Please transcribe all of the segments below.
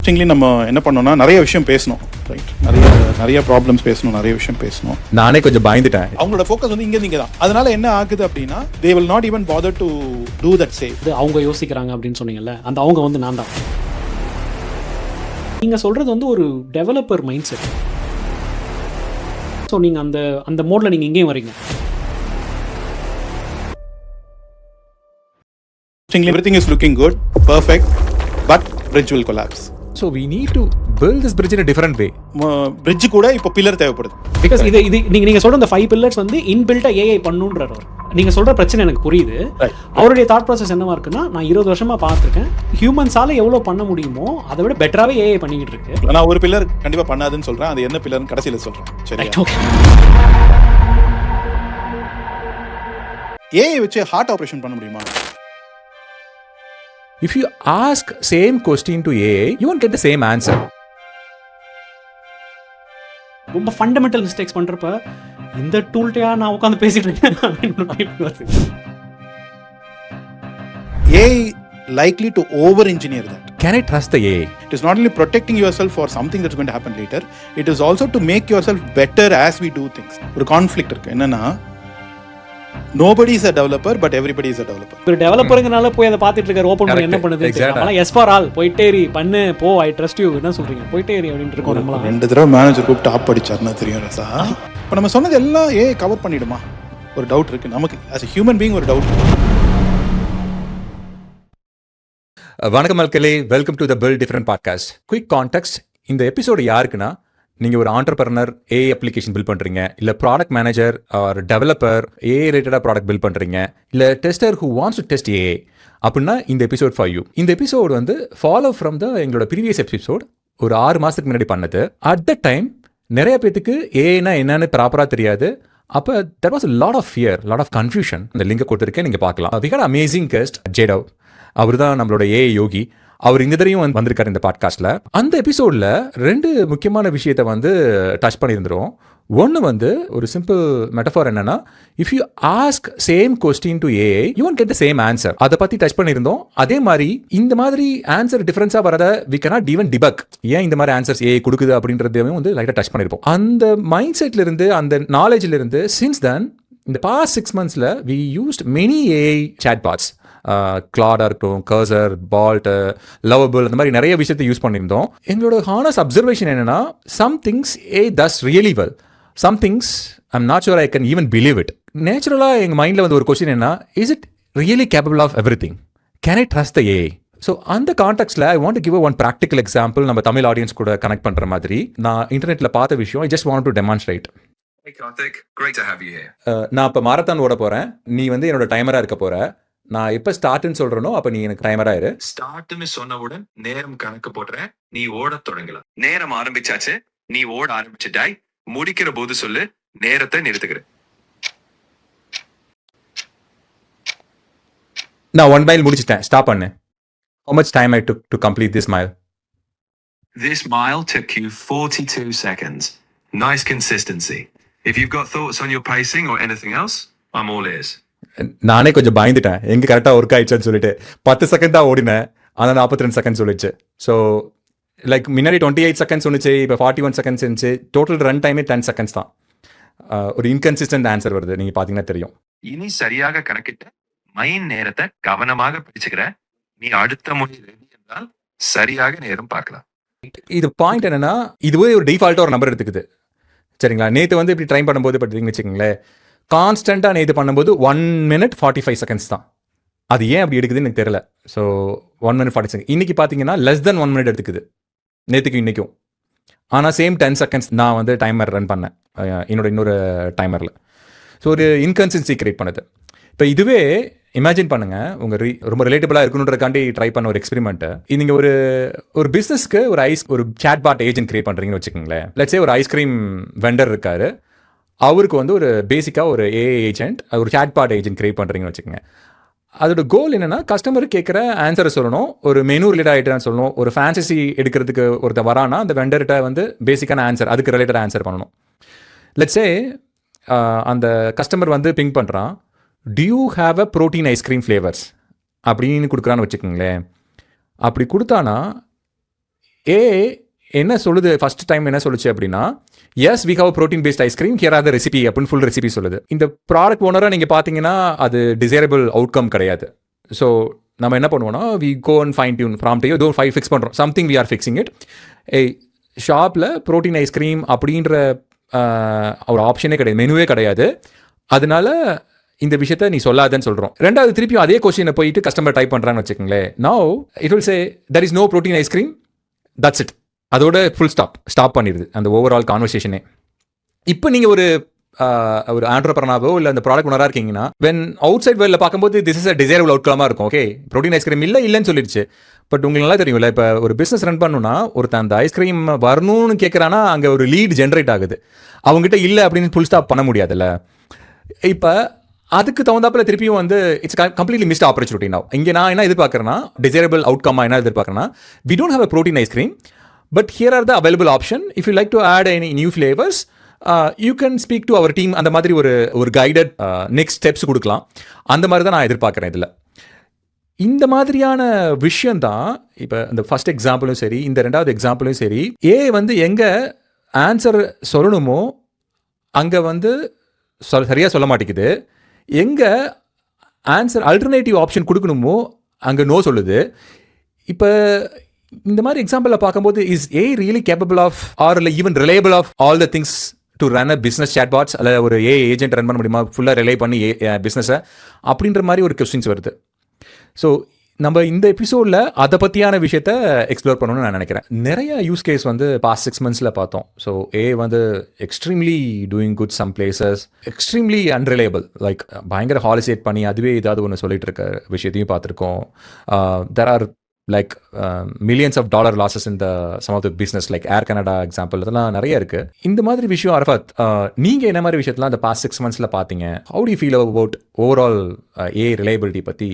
Interestingly நம்ம என்ன பண்ணோம்னா நிறைய விஷயம் பேசணும், ரைட்? நிறைய ப்ராப்ளம்ஸ் பேசணும், நிறைய விஷயம் பேசணும். நானே கொஞ்சம் பயந்துட்டேன். அவங்களோட ஃபோக்கஸ் வந்து இங்கே தான். அதனால என்ன ஆகுது அப்படின்னா they will not even bother to do that save. அவங்க யோசிக்கிறாங்க அப்படின்னு சொன்னீங்கல்ல, அந்த அவங்க வந்து நான் தான். நீங்கள் சொல்கிறது வந்து ஒரு டெவலப்பர் மைண்ட் செட். ஸோ நீங்கள் அந்த மோடில் நீங்கள் இங்கேயும் வரீங்க. Everything is looking good, perfect, but bridge will collapse. So we need to build this bridge in a different way. Bridge கூட இப்போ பில்லர் தேவைப்படுது. பிகாஸ் இது நீங்கள் சொல்கிற இந்த 5 pillars வந்து இன்பில்ட்டாக ஏஐ பண்ணுன்றார் அவர். நீங்கள் சொல்கிற பிரச்சனை எனக்கு புரியுது. அவருடைய தாட் ப்ராசஸ் என்னவா இருக்குன்னா, நான் 20 வருஷமாக பார்த்துருக்கேன், ஹியூமன்ஸால் எவ்வளோ பண்ண முடியுமோ அதை விட பெட்டராகவே ஏஐ பண்ணிக்கிட்டு இருக்கு. நான் ஒரு பில்லர் கண்டிப்பாக பண்ணாதுன்னு சொல்கிறேன். அது என்ன பில்லர்னு கடைசியில் சொல்கிறேன். சரி, ஏஐ வச்சு ஹார்ட் ஆப்ரேஷன் பண்ண முடியுமா? If you ask same question to AI, you won't get the same answer. ரொம்ப ஃபண்டமெண்டல் மிஸ்டேக்ஸ் பண்ணுறப்ப இந்த டூல்ட்டையா நான் உட்காந்து பேசிட்டு இருக்கேன். AI likely to over engineer that. Can I trust the AI? It is not only protecting yourself for something that's going to happen later, it is also to make yourself better as we do things. ஒரு conflict இருக்கு. என்னன்னா, nobody is a developer but everybody is a developer. ஒரு டெவலப்பர்ங்கனால போய் அதை பார்த்துட்டு இருக்காரு, open பண்ணி என்ன பண்ணுது அதனால எஸ் ஃபார் ஆல் போயிட்டேரி பண்ணு போ, ஐ ட்ரஸ்ட் யூ என்ன சொல்றீங்க, போயிட்டேரி அப்படினு இருக்கோம். நம்மள 2 தடவை மேனேஜர் கூப்பிட்டு டாப் அடிச்சாருன்னா தெரியும் ரசா. இப்போ நம்ம சொன்னது எல்லாம் ஏஐ கவர் பண்ணிடுமா? ஒரு டவுட் இருக்கு நமக்கு as a human being. ஒரு டவுட். வணக்கம் மக்களே, welcome to the build different podcast. Quick context. இந்த எபிசோடு யாருக்குன்னா, நீங்கள் ஒரு ஆண்டர்பிரனர் ஏஐ அப்ளிகேஷன் பில்ட் பண்ணுறீங்க, இல்லை product manager or developer AI ரிலேட்டடாக ப்ராடக்ட் பில்ட் பண்ணுறீங்க, இல்லை tester who wants to test AI அப்படின்னா இந்த எபிசோட் ஃபார் யூ. இந்த எபிசோடு வந்து ஃபாலோ ஃப்ரம் த எங்களோட ப்ரீவியஸ் எபிசோட் ஒரு 6 மாதத்துக்கு முன்னாடி பண்ணது. அட் த டைம் நிறைய பேத்துக்கு ஏஐனா என்னன்னு ப்ராப்பராக தெரியாது. அப்போ there was lot of fear, lot of confusion. இந்த லிங்கை கொடுத்துருக்கேன், நீங்கள் பார்க்கலாம். We had amazing guest Jadhav. அவர் தான் நம்மளோட ஏஐ யோகி. அவர் இந்த தடவையும் வந்திருக்காரு இந்த பாட்காஸ்ட்டில். அந்த எபிசோடில் 2 முக்கியமான விஷயத்தை வந்து டச் பண்ணியிருந்துரும். ஒன்று வந்து ஒரு சிம்பிள் மெட்டஃபார் என்னன்னா, if you ask same question to AI you won't get the same answer. அதை பற்றி டச் பண்ணியிருந்தோம். அதே மாதிரி இந்த மாதிரி ஆன்சர் டிஃபரன்ஸாக வரதை வி கேனாட் ஈவன் டிபக். ஏன் இந்த மாதிரி ஆன்சர்ஸ் ஏஐ கொடுக்குது அப்படின்றதையும் வந்து லைட்டாக டச் பண்ணியிருப்போம். அந்த மைண்ட் செட்லேருந்து, அந்த நாலேஜிலிருந்து சின்ஸ் தென் இந்த past 6 months we used many AI chat bots. கிளாடாக இருக்கட்டும், கர்சர், பால்ட், லவபிள், அந்த மாதிரி நிறைய விஷயத்தை யூஸ் பண்ணியிருந்தோம். எங்களோட ஹானஸ்ட் அப்சர்வேஷன் என்னென்னா, some things A does really well, some things I'm not sure I can even believe it. நேச்சுரலாக எங்கள் மைண்டில் வந்து ஒரு கொஸ்டின் என்ன, is it really capable of everything? Can I trust the AI? So அந்த கான்டெக்ட்ல I want to give one practical example. நம்ம Tamil audience கூட கனெக்ட் பண்ணுற மாதிரி நான் இன்டர்நெட்டில் பார்த்த விஷயம். I just want to demonstrate. Hey Karthik, great to have you here. நான் இப்போ மாரத்தான் ஓட போகிறேன். நீ வந்து என்னோட டைமராக இருக்க போகிற. நான் எப்போ ஸ்டார்ட்னு சொல்கிறேனோ அப்போ நீ எனக்கு டைமராக இரு. ஸ்டார்ட்னு சொன்னவுடன் நேரம் கணக்கு போடுறேன், நீ ஓட தொடங்கலாம். நேரம் ஆரம்பிச்சாச்சு, நீ ஓட ஆரம்பிச்சிட்டாய். முடிக்கிற போது சொல்லு, நேரத்தை நிறுத்துகிறேன். நான் 1 mile முடிச்சிட்டேன், ஸ்டாப் பண்ணு. How much time I took to complete this mile? This mile took you 42 seconds. Nice consistency. If you've got thoughts on your pacing or anything else, I'm all ears. நானே கொஞ்சம் பயந்துட்டேன், எங்கே கரெக்டாக work ஆயிடுச்சுன்னு சொல்லிட்டு. 10 second தான் ஓடினேன், ஆனால் 42 செகண்ட் சொல்லிச்சு. ஸோ லைக் முன்னாடி 28 செகண்ட்ஸ் ஒன்றுச்சு, இப்போ 41 செகண்ட்ஸ் இருந்துச்சு. டோட்டல் ரன் டைமே 10 செகண்ட்ஸ் தான். ஒரு இன்கன்சிஸ்டன்ட் ஆன்சர் வருது, நீங்கள் பார்த்தீங்கன்னா தெரியும். இனி சரியாக கணக்கிட்ட மைன் நேரத்தை கவனமாக பிடிச்சுக்கிற. நீ அடுத்த முறை ரெடி என்றால் சரியாக நேரம் பார்க்கலாம். இது பாயிண்ட் என்னன்னா, இதுவே ஒரு டிஃபால்ட்டாக ஒரு நம்பர் எடுத்துக்குது. சரிங்களா? நேற்று வந்து இப்படி ட்ரைன் பண்ணும்போது பார்த்தீங்கன்னு வச்சுக்கோங்களேன், கான்ஸ்டண்ட்டாக நேற்று பண்ணும்போது 1 minute 45 seconds தான். அது ஏன் அப்படி எடுக்குதுன்னு எனக்கு தெரியல. So 1 minute 40 seconds. இன்றைக்கி பார்த்தீங்கன்னா லெஸ் தென் 1 minute எடுத்துக்குது, நேற்றுக்கும் இன்றைக்கும். ஆனால் சேம் 10 seconds நான் வந்து டைமர் ரன் பண்ணேன் என்னோட இன்னொரு டைமரில். ஸோ ஒரு இன்கன்சிஸ்டன்சி கிரியேட் பண்ணுது. இப்போ இதுவே இமேஜின் பண்ணுங்கள், உங்கள் ரொம்ப ரிலேட்டபிளாக இருக்கணுன்றதுக்காண்டி ட்ரை பண்ண ஒரு எக்ஸ்பெரிமெண்ட்டு. நீங்கள் ஒரு பிஸ்னஸ்க்கு ஒரு சேட் பாட் ஏஜென்ட் கிரியேட் பண்ணுறீங்கன்னு வச்சுக்கோங்களேன். லெட்ஸே ஒரு ஐஸ்கிரீம் வெண்டர் இருக்கார், அவருக்கு வந்து ஒரு பேசிக்காக ஒரு ஏஐ ஏஜென்ட், ஒரு சேட் பாட் ஏஜென்ட் கிரியேட் பண்ணுறீங்கன்னு வச்சுக்கோங்க. அதோட கோல் என்னென்னா, கஸ்டமர் கேட்குற ஆன்சரை சொல்லணும், ஒரு மெனு ரிலேட்டட் ஆகிட்டான்னு சொல்லணும். ஒரு ஃபேன்சி எடுக்கிறதுக்கு ஒருத்தர் வரானா அந்த வெண்டர்கிட்ட வந்து பேசிக்கான ஆன்சர், அதுக்கு ரிலேட்டட் ஆன்சர் பண்ணணும். லெட்ஸே அந்த கஸ்டமர் வந்து பிங்க் பண்ணுறான், do you have a protein ice cream flavors அப்படின்னு கொடுக்குறான்னு வச்சுக்கோங்களேன். அப்படி கொடுத்தானா என்ன சொல்லுது ஃபர்ஸ்ட் டைம் என்ன சொல்லுச்சு அப்படின்னா, as we have protein based ice cream, here are the recipe அப்படின்னு ஃபுல் ரெசிபி சொல்லுது. இந்த ப்ராடக்ட் ஓனராக நீங்கள் பார்த்தீங்கன்னா அது டிசைரபிள் அவுட்கம் கிடையாது. ஸோ நம்ம என்ன பண்ணுவோம்னா, we go and fine tune ப்ராம்ப்டையோ ஏதோ ஃபிக்ஸ் பண்ணுறோம், something we are fixing it. ஷாப்பில் ப்ரோட்டீன் ஐஸ்கிரீம் அப்படின்ற ஒரு ஆப்ஷனே கிடையாது, மெனுவே கிடையாது. அதனால இந்த விஷயத்த நீ சொல்லாதன்னு சொல்கிறோம். ரெண்டாவது திருப்பியும் அதே கொஸ்டினை போயிட்டு கஸ்டமர் டைப் பண்ணுறான்னு வச்சுக்கோங்களேன். Now it will say there is no protein ice cream, that's it. அதோட ஃபுல் ஸ்டாப் பண்ணிடுது அந்த ஓவரால் கான்வர்சேஷனே. இப்போ நீங்கள் ஒரு ஆண்டர்பிரனராவோ இல்லை அந்த ப்ராடக்ட் ஓனராக இருக்கீங்கன்னா, வென் அவுட் சைட் வேர்ல்டில் பார்க்கும்போது திஸ் இஸ் அ டிசைரபிள் அவுட்கமாக இருக்கும். ஓகே, ப்ரோட்டீன் ஐஸ்கிரீம் இல்லைன்னு சொல்லிடுச்சு. பட் உங்களுக்கு நல்லா தெரியும்ல, இப்போ ஒரு பிஸ்னஸ் ரன் பண்ணணும்னா ஒருத்தன் அந்த ஐஸ்கிரீம் வரணும்னு கேட்குறான்னா அங்கே ஒரு லீட் ஜென்ரேட் ஆகுது. அவங்ககிட்ட இல்லை அப்படின்னு ஃபுல் ஸ்டாப் பண்ண முடியாதுல்ல. இப்போ அதுக்கு தகுந்தாப்பில் திருப்பியும் இட்ஸ் கம்ப்ளீட்லி மிஸ்ட் ஆப்பர்ச்சுனிட்டி. இங்கே நான் என்ன எதிர்பார்க்குறேன்னா, டிசைரபிள் அவுட்கமாக என்ன எதிர்பார்க்குறேன்னா, we don't have a protein ice cream, but here are the available option. If you like to add any new flavours, you can speak to our team. அந்த மாதிரி ஒரு guided next steps கொடுக்கலாம். அந்த மாதிரி தான் நான் எதிர்பார்க்குறேன் இதில். இந்த மாதிரியான விஷயந்தான் இப்போ இந்த ஃபர்ஸ்ட் எக்ஸாம்பிளும் சரி, இந்த ரெண்டாவது எக்ஸாம்பிளும் சரி, எங்கே ஆன்சர் சொல்லணுமோ அங்கே சரியாக சொல்ல மாட்டேங்குது. எங்கே ஆன்சர் அல்டர்னேட்டிவ் ஆப்ஷன் கொடுக்கணுமோ அங்கே நோ சொல்லுது. இப்போ இந்த மாதிரி எக்ஸாம்பிளில் பார்க்கும்போது, is A really capable of or இல்லை even reliable of all the things to run a business chat bots, அல்ல ஒரு ஏஜென்ட் ரன் பண்ண முடியுமா ஃபுல்லாக ரிலை பண்ணி பிஸ்னஸை அப்படின்ற மாதிரி ஒரு கொஸ்டின்ஸ் வருது. ஸோ நம்ம இந்த எபிசோடில் அதை பற்றியான விஷயத்த எக்ஸ்ப்ளோர் பண்ணணும்னு நான் நினைக்கிறேன். நிறைய யூஸ் கேஸ் பாஸ்ட் 6 months பார்த்தோம். So extremely doing good some places, extremely unreliable, like பயங்கர ஹாலிசேட் பண்ணி அதுவே ஏதாவது ஒன்று சொல்லிட்டு இருக்க விஷயத்தையும் பார்த்துருக்கோம். There are like millions of dollar losses in some of the business, like Air Canada example, அதெல்லாம் நிறைய இருக்குது. இந்த மாதிரி விஷயம் அரஃபாத், நீங்கள் என்ன மாதிரி விஷயத்தெல்லாம் இந்த பாஸ்ட் 6 monthsல பார்த்தீங்க? How do you feel about overall reliability பற்றி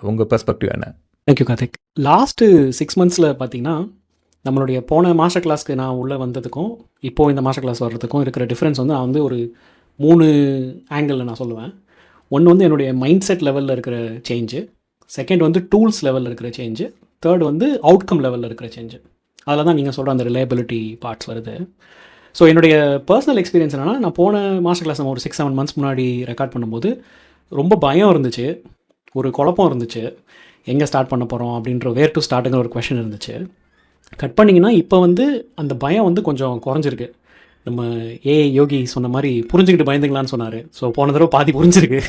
உங்கள் பெர்ஸ்பெக்டிவ் என்ன? தேங்க்யூ கார்த்திக். லாஸ்ட்டு 6 monthsல பார்த்தீங்கன்னா, நம்மளுடைய போன மாஸ்டர் கிளாஸ்க்கு நான் உள்ளே வந்ததுக்கும் இப்போது இந்த மாஸ்டர் கிளாஸ் வர்றதுக்கும் இருக்கிற டிஃப்ரென்ஸ் நான் ஒரு 3 ஆங்கிளில் நான் சொல்லுவேன். ஒன்று என்னுடைய மைண்ட் செட் லெவலில் இருக்கிற சேஞ்சு, செகண்ட் டூல்ஸ் லெவலில் இருக்கிற சேஞ்சு, தேர்ட் அவுட்கம் லெவலில் இருக்கிற சேஞ்சு. அதில் தான் நீங்கள் சொல்கிற அந்த ரிலையபிலிட்டி பார்ட்ஸ் வருது. ஸோ என்னுடைய பர்சனல் எக்ஸ்பீரியன்ஸ் என்னென்னா, நான் போன மாஸ்டர் கிளாஸ் நம்ம ஒரு 6-7 months முன்னாடி ரெக்கார்ட் பண்ணும்போது ரொம்ப பயம் இருந்துச்சு, ஒரு குழப்பம் இருந்துச்சு, எங்கே ஸ்டார்ட் பண்ண போகிறோம் அப்படின்ற வேர் டு ஸ்டார்ட்டுங்கிற ஒரு கொஷின் இருந்துச்சு. கட் பண்ணிங்கன்னா இப்போ அந்த பயம் கொஞ்சம் குறைஞ்சிருக்கு. நம்ம யோகி சொன்ன மாதிரி புரிஞ்சுக்கிட்டு பயந்துங்களான்னு சொன்னார். ஸோ போன தடவை பாதி புரிஞ்சிருக்கு.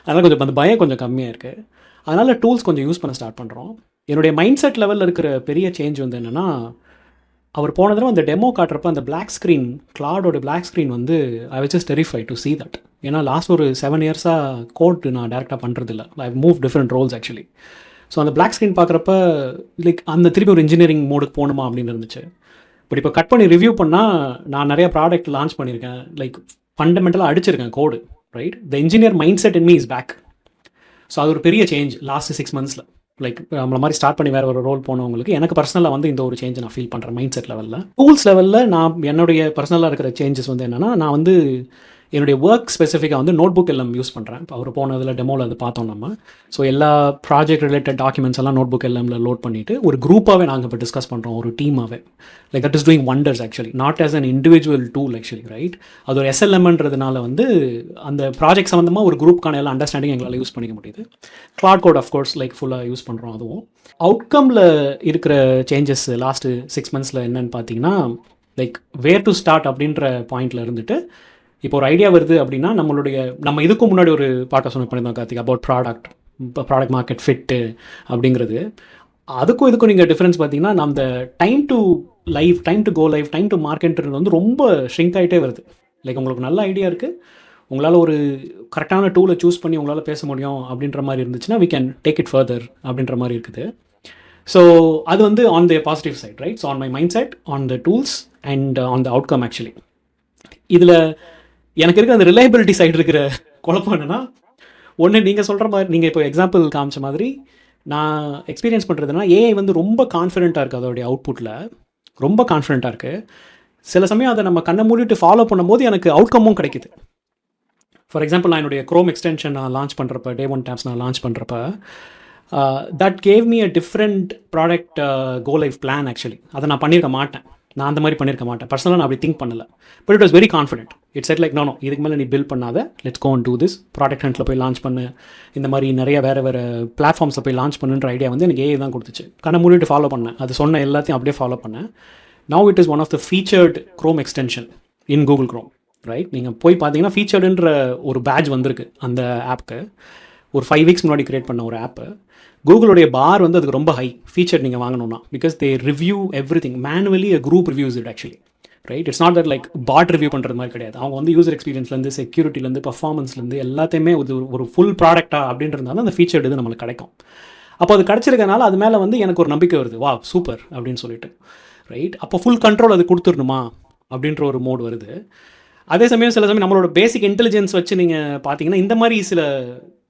அதனால் கொஞ்சம் அந்த பயம் கொஞ்சம் கம்மியாக இருக்குது. அதனால் டூல்ஸ் கொஞ்சம் யூஸ் பண்ண ஸ்டார்ட் பண்ணுறோம். என்னுடைய மைண்ட் செட் லெவலில் இருக்கிற பெரிய சேஞ்ச் என்னென்னா, அவர் போன தடவை அந்த டெமோ காட்டுறப்ப அந்த பிளாக் ஸ்க்ரீன், கிளாடோட black screen I was just terrified to see that. ஏன்னா லாஸ்ட் ஒரு 7 yearsஆக கோட் நான் டேரெக்டாக பண்ணுறதில்ல. I move different roles actually. So அந்த பிளாக் ஸ்க்ரீன் பார்க்குறப்ப லைக் அந்த திருப்பி ஒரு இன்ஜினியரிங் மோடுக்கு போகணுமா அப்படின்னு இருந்துச்சு. பட் இப்போ கட் பண்ணி ரிவ்யூ பண்ணால் நான் நிறைய ப்ராடக்ட் லான்ச் பண்ணியிருக்கேன், லைக் ஃபண்டமெண்டலாக அடிச்சிருக்கேன் code, right? The engineer mind set in me is back. So அது ஒரு பெரிய சேஞ்ச் லாஸ்ட் 6 monthsல. லைக் நம்மள மாதிரி ஸ்டார்ட் பண்ணி வேறு ஒரு ரோல் போனவங்களுக்கு எனக்கு பர்சனலாக இந்த ஒரு சேஞ்ச் நான் ஃபீல் பண்ணுறேன் மைண்ட் செட் லெவலில். டூல்ஸ் லெவலில் நான் என்னுடைய பர்சனலாக இருக்கிற சேஞ்சஸ் என்னென்னா, நான் என்னுடைய ஒர்க் ஸ்பெசிஃபிக்காக நோட் புக் எல்லாம் யூஸ் பண்ணுறேன். இப்போ அவர் போனதில் டெமோவில் அது பார்த்தோம் நம்ம. ஸோ எல்லா ப்ராஜெக்ட் ரிலேட்டட் டாக்குமெண்ட்ஸ் எல்லாம் நோட் புக் எல்லாமில் லோட் பண்ணிவிட்டு ஒரு குரூப்பாகவே நாங்கள் இப்போ டிஸ்கஸ் பண்ணுறோம், ஒரு டீமாகவே. Like that is doing wonders actually, not as an individual tool actually, right? அது ஒரு SLMன்றதுனால அந்த ப்ராஜெக்ட் சம்மந்தமாக ஒரு குரூப்கான எல்லாம் அண்டர்ஸ்டாண்டிங் எங்களால் யூஸ் பண்ணிக்க முடியுது. கிளாட் கோட் ஆஃப்கோர்ஸ் லைக் ஃபுல்லாக யூஸ் பண்ணுறோம். அதுவும் அவுட்கமில் இருக்கிற சேஞ்சஸ் லாஸ்ட்டு 6 monthsல என்னென்னு பார்த்தீங்கன்னா, லைக் வேர் டு ஸ்டார்ட் அப்படின்ற பாயிண்டில் இருந்துட்டு இப்போ ஒரு ஐடியா வருது அப்படின்னா, நம்ம இதுக்கும் முன்னாடி ஒரு பாட்டை பண்ணியிருந்தோம் Karthik, about product market fit அப்படிங்கிறது. அதுக்கும் இதுக்கும் நீங்கள் டிஃப்ரென்ஸ் பார்த்தீங்கன்னா, நம்ம time to go live, time to மார்க்கெட்ன்றது ரொம்ப ஷ்ரிங்க் ஆகிட்டே வருது. லைக் உங்களுக்கு நல்ல ஐடியா இருக்குது, உங்களால் ஒரு கரெக்டான டூலை சூஸ் பண்ணி உங்களால் பேச முடியும் அப்படின்ற மாதிரி இருந்துச்சுன்னா we can take it further அப்படின்ற மாதிரி இருக்குது. ஸோ அது on the positive side, right? So on my mindset, on the tools and on the outcome actually. இதில் எனக்கு இருக்க அந்த ரிலையபிலிட்டி சைடு இருக்கிற குழப்பம் என்னென்னா, ஒன்று நீங்கள் சொல்கிற மாதிரி, நீங்கள் இப்போ எக்ஸாம்பிள் காமிச்ச மாதிரி நான் எக்ஸ்பீரியன்ஸ் பண்ணுறதுனா, ஏஐ ரொம்ப கான்ஃபிடென்ட்டாக இருக்குது, அதோடைய அவுட்புட்டில் ரொம்ப கான்ஃபிடென்ட்டாக இருக்குது. சில சமயம் அதை நம்ம கண்ணை மூடிட்டு ஃபாலோ பண்ணும்போது எனக்கு அவுட்கமும் கிடைக்குது. ஃபார் எக்ஸாம்பிள், நான் என்னுடைய க்ரோம் எக்ஸ்டென்ஷன் நான் லான்ச் பண்ணுறப்ப, Day 1 tabs நான் லான்ச் பண்ணுறப்ப that gave me a different product go live plan actually. அதை நான் பண்ணியிருக்க மாட்டேன், நான் அந்த மாதிரி பண்ணியிருக்க மாட்டேன் பர்சனலாக, நான் அப்படி திங்க் பண்ணல. But it was very confident. It's said like no இதுக்கு மேலே நீ பில்ட் பண்ணாத, let's go and do this. Product ஹண்ட்டில் போய் லான்ச் பண்ணு, இந்த மாதிரி நிறைய வேறு பிளாட்ஃபார்ம்ஸை போய் லான்ச் பண்ணுன்ற ஐடியா வந்து எனக்கு ஏஐ தான் கொடுத்துச்சு. கண்ணை மூடிட்டு ஃபாலோ பண்ணேன், அது சொன்ன எல்லாத்தையும் அப்படியே ஃபாலோ பண்ணேன். Now it is one of the featured Chrome extension in Google Chrome, right? நீங்கள் போய் பார்த்தீங்கன்னா ஃபீச்சர்டுன்ற ஒரு பேட்ச் வந்திருக்கு அந்த ஆப்புக்கு. ஒரு 5 weeks முன்னாடி க்ரியேட் பண்ண ஒரு ஆப்பு. கூகுளுடைய பார் வந்து அதுக்கு ரொம்ப ஹை, ஃபீச்சர் நீங்கள் வாங்கணும்னா, because they review everything manually. A group reviews it actually, right? It's not that like bot review பண்ணுறது மாதிரி கிடையாது. அவங்க வந்து யூசர் எக்ஸ்பீரியன்ஸ்லேருந்து செக்யூரிட்டிலேருந்து பர்ஃபார்மன்ஸ்லேருந்து எல்லாத்தையுமே ஒரு ஃபுல் ப்ராடக்ட்டா அப்படின்றதுனால அந்த ஃபீச்சர் இது நம்மளுக்கு கிடைக்கும். அப்போ அது கிடச்சிருக்கனால அது மேலே வந்து எனக்கு ஒரு நம்பிக்கை வருது, வா சூப்பர் அப்படின்னு சொல்லிட்டு, ரைட்? அப்போ ஃபுல் கண்ட்ரோல் அது கொடுத்துடணுமா அப்படின்ற ஒரு மோட் வருது. அதே சமயம் சில சமயம் நம்மளோட பேசிக் இன்டெலிஜென்ஸ் வச்சு நீங்கள் பார்த்தீங்கன்னா இந்த மாதிரி சில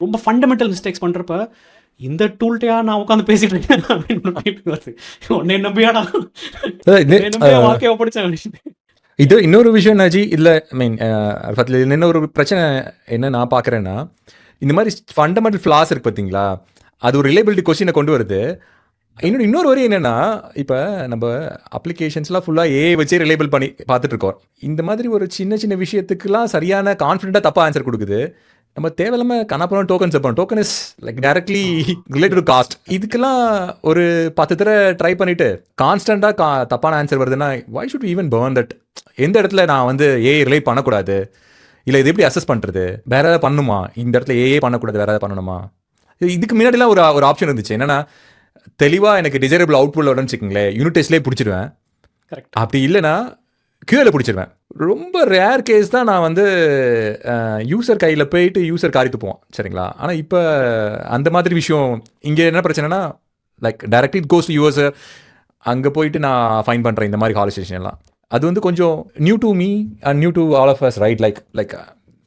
ரொம்ப ஃபண்டமெண்டல் மிஸ்டேக்ஸ் பண்ணுறப்ப இந்த டூல்ட்டையா நான் உட்காந்து பேசிட்டு இருக்கேன் அப்படின்னு வருது. உன்னை நம்பியாடா வாழ்க்கையை படிச்சேன். இது இன்னொரு விஷயம் என்னாச்சு இல்லை, ஐ மீன் அதில் இன்னொரு பிரச்சனை என்ன நான் பார்க்குறேன்னா, இந்த மாதிரி ஃபண்டமெண்டல் ஃப்ளாஸ் இருக்குது பார்த்தீங்களா, அது ஒரு ரிலேபிலிட்டி கொஸ்டினை கொண்டு வருது. இன்னொரு வரி என்னென்னா, இப்போ நம்ம அப்ளிகேஷன்ஸ்லாம் ஃபுல்லாக ஏஐ வச்சே ரிலேபிள் பண்ணி பார்த்துட்ருக்கோம். இந்த மாதிரி ஒரு சின்ன சின்ன விஷயத்துக்குலாம் சரியான கான்ஃபிடென்ட்டாக தப்பாக ஆன்சர் கொடுக்குது. நம்ம தேவையில்லாமல் கணப்பறம் டோக்கன்ஸ் வைப்போம். Token is like directly related to cost. இதுக்கெல்லாம் ஒரு 10 தடவை ட்ரை பண்ணிவிட்டு கான்ஸ்டண்ட்டாக தப்பான ஆன்சர் வருதுன்னா, why should even burn that? எந்த இடத்துல நான் வந்து ஏஐ ரிலேட் பண்ணக்கூடாது, இல்லை இது எப்படி அசஸ் பண்ணுறது, வேறு ஏதாவது பண்ணணுமா, இந்த இடத்துல ஏஐ பண்ணக்கூடாது வேறு ஏதாவது பண்ணணுமா? இதுக்கு முன்னாடிலாம் ஒரு ஆப்ஷன் இருந்துச்சு, என்னென்னா தெளிவாக எனக்கு டிசைரபிள் அவுட்புட் வரணும்னு வச்சுக்கோங்களேன், யூனிட் டெஸ்ட்லேயே பிடிச்சிடுவேன். கரெக்ட். அப்படி இல்லைனா கியூவில் பிடிச்சிடுவேன். ரொம்ப ரேர் கேஸ் தான் நான் வந்து யூசர் கையில் போயிட்டு யூசர் காரித்து போவோம், சரிங்களா? ஆனால் இப்போ அந்த மாதிரி விஷயம் இங்கே என்ன பிரச்சனைனா, like directly it goes to user, அங்கே போயிட்டு நான் ஃபைன் பண்ணுறேன் இந்த மாதிரி கான்வர்சேஷன்லாம். அது வந்து கொஞ்சம் new to me and new to all of us, right? Like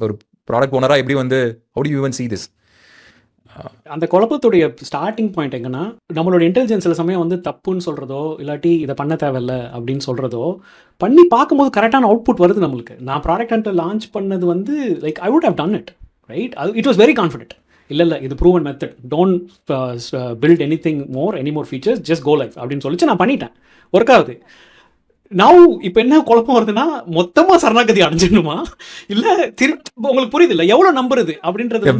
ஒரு ப்ராடக்ட் ஓனராக எப்படி வந்து how do you even see this? அந்த குழப்பத்துடைய ஸ்டார்டிங் பாயிண்ட் எங்கன்னா, நம்மளோட இன்டெலிஜென்ஸ் சில சமயம் வந்து தப்புன்னு சொல்கிறதோ, இல்லாட்டி இதை பண்ண தேவையில்லை அப்படின்னு சொல்கிறதோ, பண்ணி பார்க்கும்போது கரெக்டான அவுட்புட் வருது நம்மளுக்கு. நான் ப்ராடக்ட் ஹண்ட்டை லான்ச் பண்ணது வந்து like I would have done it, right? It was very confident. இல்லை இது proven method, don't build anything more, any more features, just go live அப்படின்னு சொல்லிச்சு நான் பண்ணிட்டேன். ஒர்க் ஆகுது. நான் இப்போ என்ன குழப்பம் வருதுன்னா, மொத்தமாக சரணாகதி அடைஞ்சிடணுமா, இல்லை திருப்பி உங்களுக்கு புரியுது இல்லை எவ்வளோ நம்புறது அப்படின்றது.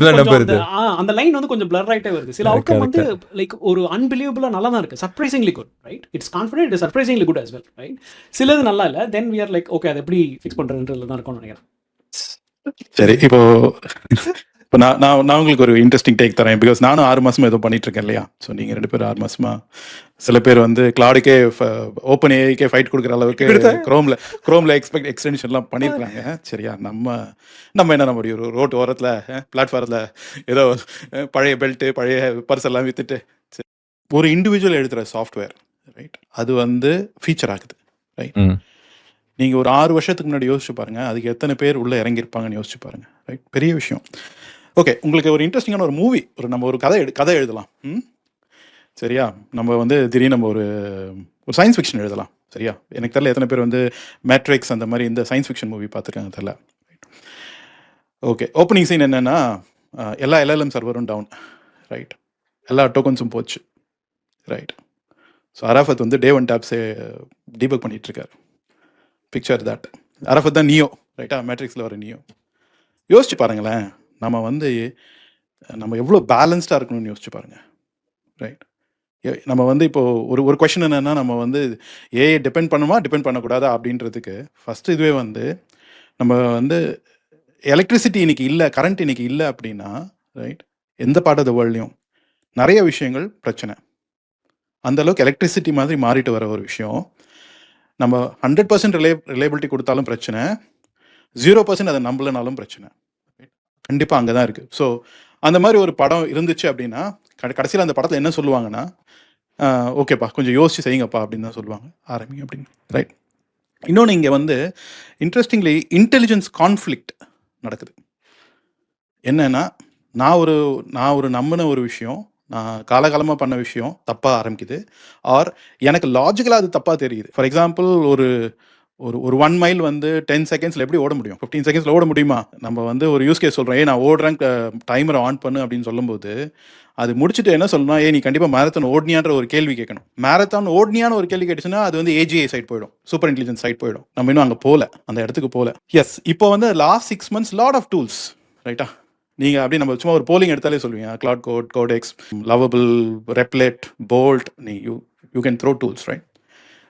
அந்த லைன் வந்து கொஞ்சம் பிளர் ஆகிட்டே வருது. சில அவுட்கம் வந்து லைக் ஒரு அன்பிலீவபிளாக நல்லா தான் இருக்குது, surprisingly good, right? It's confident, it surprisingly good as well, right? சிலது நல்லா இல்லை, then we are like okay அதை எப்படி ஃபிக்ஸ் பண்ணுறதுன்றதுல தான் இருக்கும்னு நினைக்கிறேன். சரி, இப்போ நான் உங்களுக்கு ஒரு இன்ட்ரெஸ்டிங் டேக் தரேன். பிகாஸ் நானும் 6 மாதமாக ஏதோ பண்ணிட்டு இருக்கேன் இல்லையா? ஸோ நீங்கள் 2 பேரும் 6 மாதமாக, சில பேர் வந்து கிளாடுக்கே ஓப்பன் ஏஐக்கே ஃபைட் கொடுக்குற அளவுக்கு க்ரோமில் எக்ஸ்டென்ஷன்லாம் பண்ணியிருக்காங்க. சரியா? நம்ம என்ன நம்ம ஒரு ரோட்டு ஓரத்தில் பிளாட்ஃபாரத்தில் ஏதோ பழைய பெல்ட்டு பழைய பர்ஸ் எல்லாம் விற்றுட்டு ஒரு இண்டிவிஜுவல் எழுதுகிற சாஃப்ட்வேர், ரைட்? அது வந்து ஃபீச்சர் ஆகுது, ரைட்? நீங்கள் ஒரு 6 வருஷத்துக்கு முன்னாடி யோசிச்சு பாருங்கள், அதுக்கு எத்தனை பேர் உள்ளே இறங்கியிருப்பாங்கன்னு யோசிச்சு பாருங்கள், ரைட்? பெரிய விஷயம். ஓகே, உங்களுக்கு ஒரு இன்ட்ரெஸ்டிங்கான ஒரு மூவி, நம்ம ஒரு கதை எழுதலாம், சரியா? நம்ம வந்து திடீர்னு நம்ம ஒரு சயின்ஸ் ஃபிக்ஷன் எழுதலாம், சரியா? எனக்கு தெரியல எத்தனை பேர் வந்து மேட்ரிக்ஸ் அந்த மாதிரி இந்த சயின்ஸ் ஃபிக்ஷன் மூவி பார்த்துருக்காங்க தெரியல. ஓகே, ஓப்பனிங் சீன் என்னென்னா, எல்லா எல்எல்எம் சர்வரும் டவுன், ரைட்? எல்லா டோக்கன்ஸும் போச்சு, ரைட்? ஸோ அரஃபத் வந்து டே 1 டாப்ஸே டீபக் பண்ணிகிட்ருக்காரு. பிக்சர் தட் அரஃபத் தான் நியோ, ரைட்டா? மேட்ரிக்ஸில் வர நியோ. யோசிச்சு பாருங்களேன், நம்ம எவ்வளோ பேலன்ஸ்டாக இருக்கணும்னு யோசிச்சு பாருங்கள், ரைட்? நம்ம வந்து இப்போது ஒரு கொஷின் என்னென்னா, நம்ம வந்து ஏஐ டிபெண்ட் டிபெண்ட் பண்ணக்கூடாதா அப்படின்றதுக்கு ஃபஸ்ட்டு இதுவே வந்து நம்ம வந்து எலக்ட்ரிசிட்டி இன்னைக்கு இல்லை, கரண்ட் இன்னைக்கு இல்லை அப்படின்னா, ரைட், எந்த பார்ட் ஆஃப் த வேர்ல்ட்லையும் நிறைய விஷயங்கள் பிரச்சனை. அந்தளவுக்கு எலக்ட்ரிசிட்டி மாதிரி மாறிட்டு வர ஒரு விஷயம். நம்ம 100% ரிலேபிலிட்டி கொடுத்தாலும் பிரச்சனை, 0% அதை நம்பலனாலும் பிரச்சனை. கண்டிப்பாக அங்கே தான் இருக்குது. ஸோ அந்த மாதிரி ஒரு படம் இருந்துச்சு அப்படின்னா, கடைசியில் அந்த படத்தில் என்ன சொல்லுவாங்கன்னா, ஓகேப்பா கொஞ்சம் யோசிச்சு செய்யுங்கப்பா அப்படின்னு தான் சொல்லுவாங்க, ஆரம்பிங்க அப்படின்னு, ரைட்? இன்னொன்று இங்கே வந்து இன்ட்ரெஸ்டிங்லி இன்டெலிஜென்ஸ் கான்ஃப்ளிக்ட் நடக்குது. என்னன்னா, நான் ஒரு நம்பின ஒரு விஷயம், நான் காலகாலமாக பண்ண விஷயம் தப்பாக ஆரம்பிக்குது, ஆர் எனக்கு லாஜிக்கலாக அது தப்பாக தெரியுது. ஃபார் எக்ஸாம்பிள், ஒரு 1 மைல் வந்து 10 செகண்ட்ஸில் எப்படி ஓட முடியும்? 15 செகண்ட்ஸில் ஓட முடியுமா? நம்ம வந்து ஒரு யூஸ் கேஸ் சொல்கிறோம், நான் ஓடுறேன், டைமரை ஆன் பண்ணு அப்படின்னு சொல்லும்போது, அது முடிச்சுட்டு என்ன சொல்லணும், நீ கண்டிப்பாக மேரத்தான் ஓடுனியான்ற ஒரு கேள்வி கேட்கணும். மேரத்தான் ஓடுனியான ஒரு கேள்வி கேட்டுச்சுன்னா அது வந்து ஏஜிஐ சைட் போயிடும், சூப்பர் இன்டெலிஜென்ஸ் சைட் போயிடும். நம்ம இன்னும் அங்கே போகல, அந்த இடத்துக்கு போகல. எஸ், இப்போ வந்து last 6 months lot of tools, right? நீங்கள் அப்படி நம்ம சும்மா ஒரு போலிங் எடுத்தாலே சொல்லுவீங்க, Claude code, Codex, Lovable, Replit, Bolt, you can throw tools, right?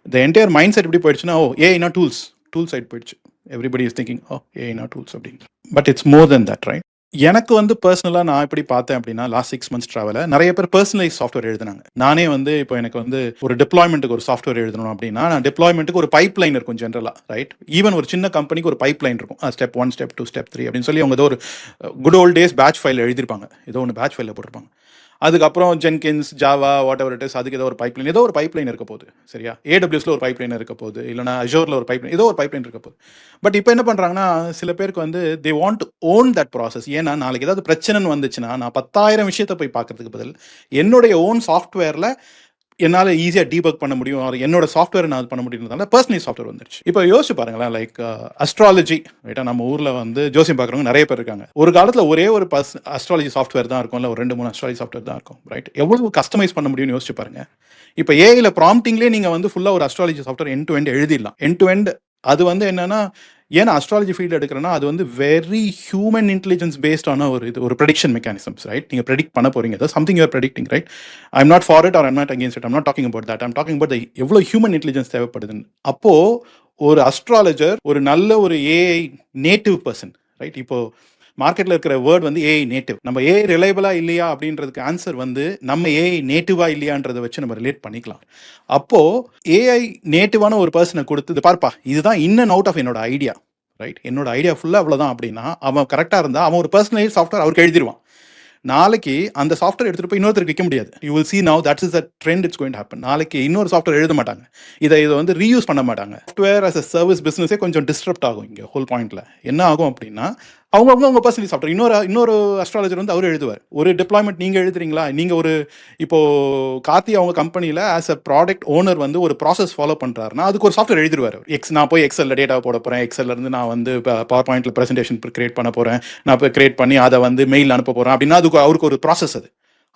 The entire mindset எப்படி போயிடுச்சுன்னா, ஏஐனா டூல் சைட் போயிடுச்சு. எவ்ரிபடி இஸ் திங்கிங் ஏஐனா டூல்ஸ் அப்படின்னு. But it's more then that, right? எனக்கு வந்து பர்சனலாக நான் எப்படி பார்த்தேன் அப்படின்னா, லாஸ்ட் 6 months ட்ராவலில் நிறைய பேர் பர்சனலைஸ் சாஃப்ட்வேர் எழுதுனாங்க. நானே வந்து இப்போ எனக்கு வந்து ஒரு டிப்ளாய்மெண்ட்டுக்கு ஒரு சாஃப்ட்வேர் எழுதணும் அப்படின்னா, நான் டிப்ளாய்மெண்ட்டுக்கு ஒரு பைப் லைன் இருக்கும் ஜென்ரலாக, ரைட்? ஈவன் ஒரு சின்ன கம்பெனிக்கு ஒரு பைப் லைன் இருக்கும், ஸ்டெப் 1, ஸ்டெப் 2, ஸ்டெப் 3 அப்படின்னு சொல்லி அவங்க ஏதோ ஒரு good old days batch file எழுதியிருப்பாங்க, ஏதோ ஒன்று பேட்ச் ஃபைலில் போட்டிருப்பாங்க. அதுக்கப்புறம் Jenkins, Java, whatever it is, அதுக்கு ஏதோ ஒரு பைப்லைன் இருக்க போகுது, சரியா? ஏடபிள்யூஎஸ்ல ஒரு பைப்லைன் இருக்க போகுது, இல்லைனா அஜோரில் ஒரு பைப்லைன், ஏதோ ஒரு பைப்லைன் இருக்க போகுது. பட் இப்போ என்ன பண்ணுறாங்கன்னா, சில பேருக்கு வந்து தே want to own that process. ஏன்னா நாளைக்கு ஏதாவது பிரச்சனைன்னு வந்துச்சுன்னா, நான் 10,000 விஷயத்தை போய் பார்க்கறதுக்கு பதில் என்னுடைய ஓன் சாஃப்ட்வேரில் என்னால் ஈஸியாக டீபக் பண்ண முடியும், அது என்னோட சாஃப்ட்வேர் நான் பண்ண முடியுன்றதால பர்சனலைஸ் சாஃப்ட்வேர் வந்துருச்சு. இப்போ யோசிச்சு பாருங்களேன், லைக் அஸ்ட்ராலஜி, ரைட்டா? நம்ம ஊரில் வந்து ஜோசியம் பார்க்குறவங்க நிறைய பேர் இருக்காங்க. ஒரு காலத்தில் ஒரே ஒரு அஸ்ட்ராலஜி சாஃப்ட்வேர் தான் இருக்கும், இல்லை ஒரு 2-3 அஸ்ட்ராலஜி சாஃப்ட்வேர் தான் இருக்கும், ரைட்? எவ்வளவு கஸ்டமைஸ் பண்ண முடியும்னு யோசிச்சு பாருங்க. இப்போ ஏஐல ப்ராம்ப்டிங்லேயே நீங்கள் வந்து ஃபுல்லாக ஒரு astrology software end to end எழுதிடலாம். எண்ட் டு எண்ட் அது வந்து என்னன்னா, ஏன்னா அஸ்ட்ராலஜி ஃபீல்டு எடுக்கிறேன்னா அது வந்து வெரி ஹியூமன் இன்டெலிஜென்ஸ் பேஸ்டான ஒரு ப்ரெடிக்ஷன் மெக்கானிசம்ஸ், ரைட்? நீங்கள் ப்ரெடிக்ட் பண்ண போறீங்க, ஏதோ something you're predicting, right? I am not for it or I'm not against it, I'm not talking about that, I'm talking about எவ்வளோ human intelligence தேவைப்படுதுன்னு. அப்போது ஒரு அஸ்ட்ராலஜர் ஒரு நல்ல ஒரு ஏஐ நேட்டிவ் பர்சன், ரைட்? இப்போ மார்க்கெட்டில் இருக்கிற வேர்ட் வந்து ஏஐ நேட்டிவ். நம்ம ஏஐ ரிலையபிளா இல்லையா அப்படின்றதுக்கு ஆன்சர் வந்து நம்ம ஏஐ நேட்டிவா இல்லையான்றதை வச்சு நம்ம ரிலேட் பண்ணிக்கலாம். அப்போது ஏஐ நேட்டிவான ஒரு பர்சனை கொடுத்து, பார்ப்பா இதுதான் இன் அண்ட் அவுட் ஆஃப் என்னோட ஐடியா, ரைட்? என்னோட ஐடியா ஃபுல்லாக அவ்வளோதான் அப்படின்னா, அவன் கரெக்டாக இருந்தால் அவன் ஒரு பர்சனலைஸ் சாஃப்ட்வேர் அவருக்கு எழுதிடுவான். நாளைக்கு அந்த சாஃப்ட்வேர் எடுத்துகிட்டு போய் இன்னொருத்தருக்கு விற்க முடியாது. You will see now that is the trend it's going to happen. நாளைக்கு இன்னொரு சாஃப்ட்வேர் எழுத மாட்டாங்க, இதை வந்து ரீயூஸ் பண்ண மாட்டாங்க. சாஃப்ட்வேர் as a சர்வீஸ் பிஸ்னஸே கொஞ்சம் டிஸ்டர்ப்ட் ஆகும். இங்கே ஹோல் பாயிண்ட்டில் என்ன ஆகும் அப்படின்னா, அவங்க பர்சனலி சாஃப்ட்வேர் இன்னொரு அஸ்ட்ராலஜர் வந்து அவர் எழுதுவார். ஒரு டிப்ளாய்மெண்ட் நீங்கள் எழுதுறீங்களா, நீங்கள் ஒரு இப்போது கார்த்தி அவங்க கம்பெனியில் ஆஸ் அ ப்ராடக்ட் ஓனர் வந்து ஒரு ப்ராசஸ் ஃபாலோ பண்ணுறாருன்னா அதுக்கு ஒரு சாஃப்ட்வேர் எழுதிடுவார். நான் போய் எக்ஸலில் டேட்டா போட போகிறேன், எக்ஸல்லேருந்து நான் வந்து பவர் பாயிண்ட்டில் ப்ரெசன்டேஷன் கிரியேட் பண்ண போகிறேன், நான் இப்போ கிரியேட் பண்ணி அதை வந்து மெயில் அனுப்ப போகிறேன் அப்படின்னா அவருக்கு ஒரு ப்ராசஸ்,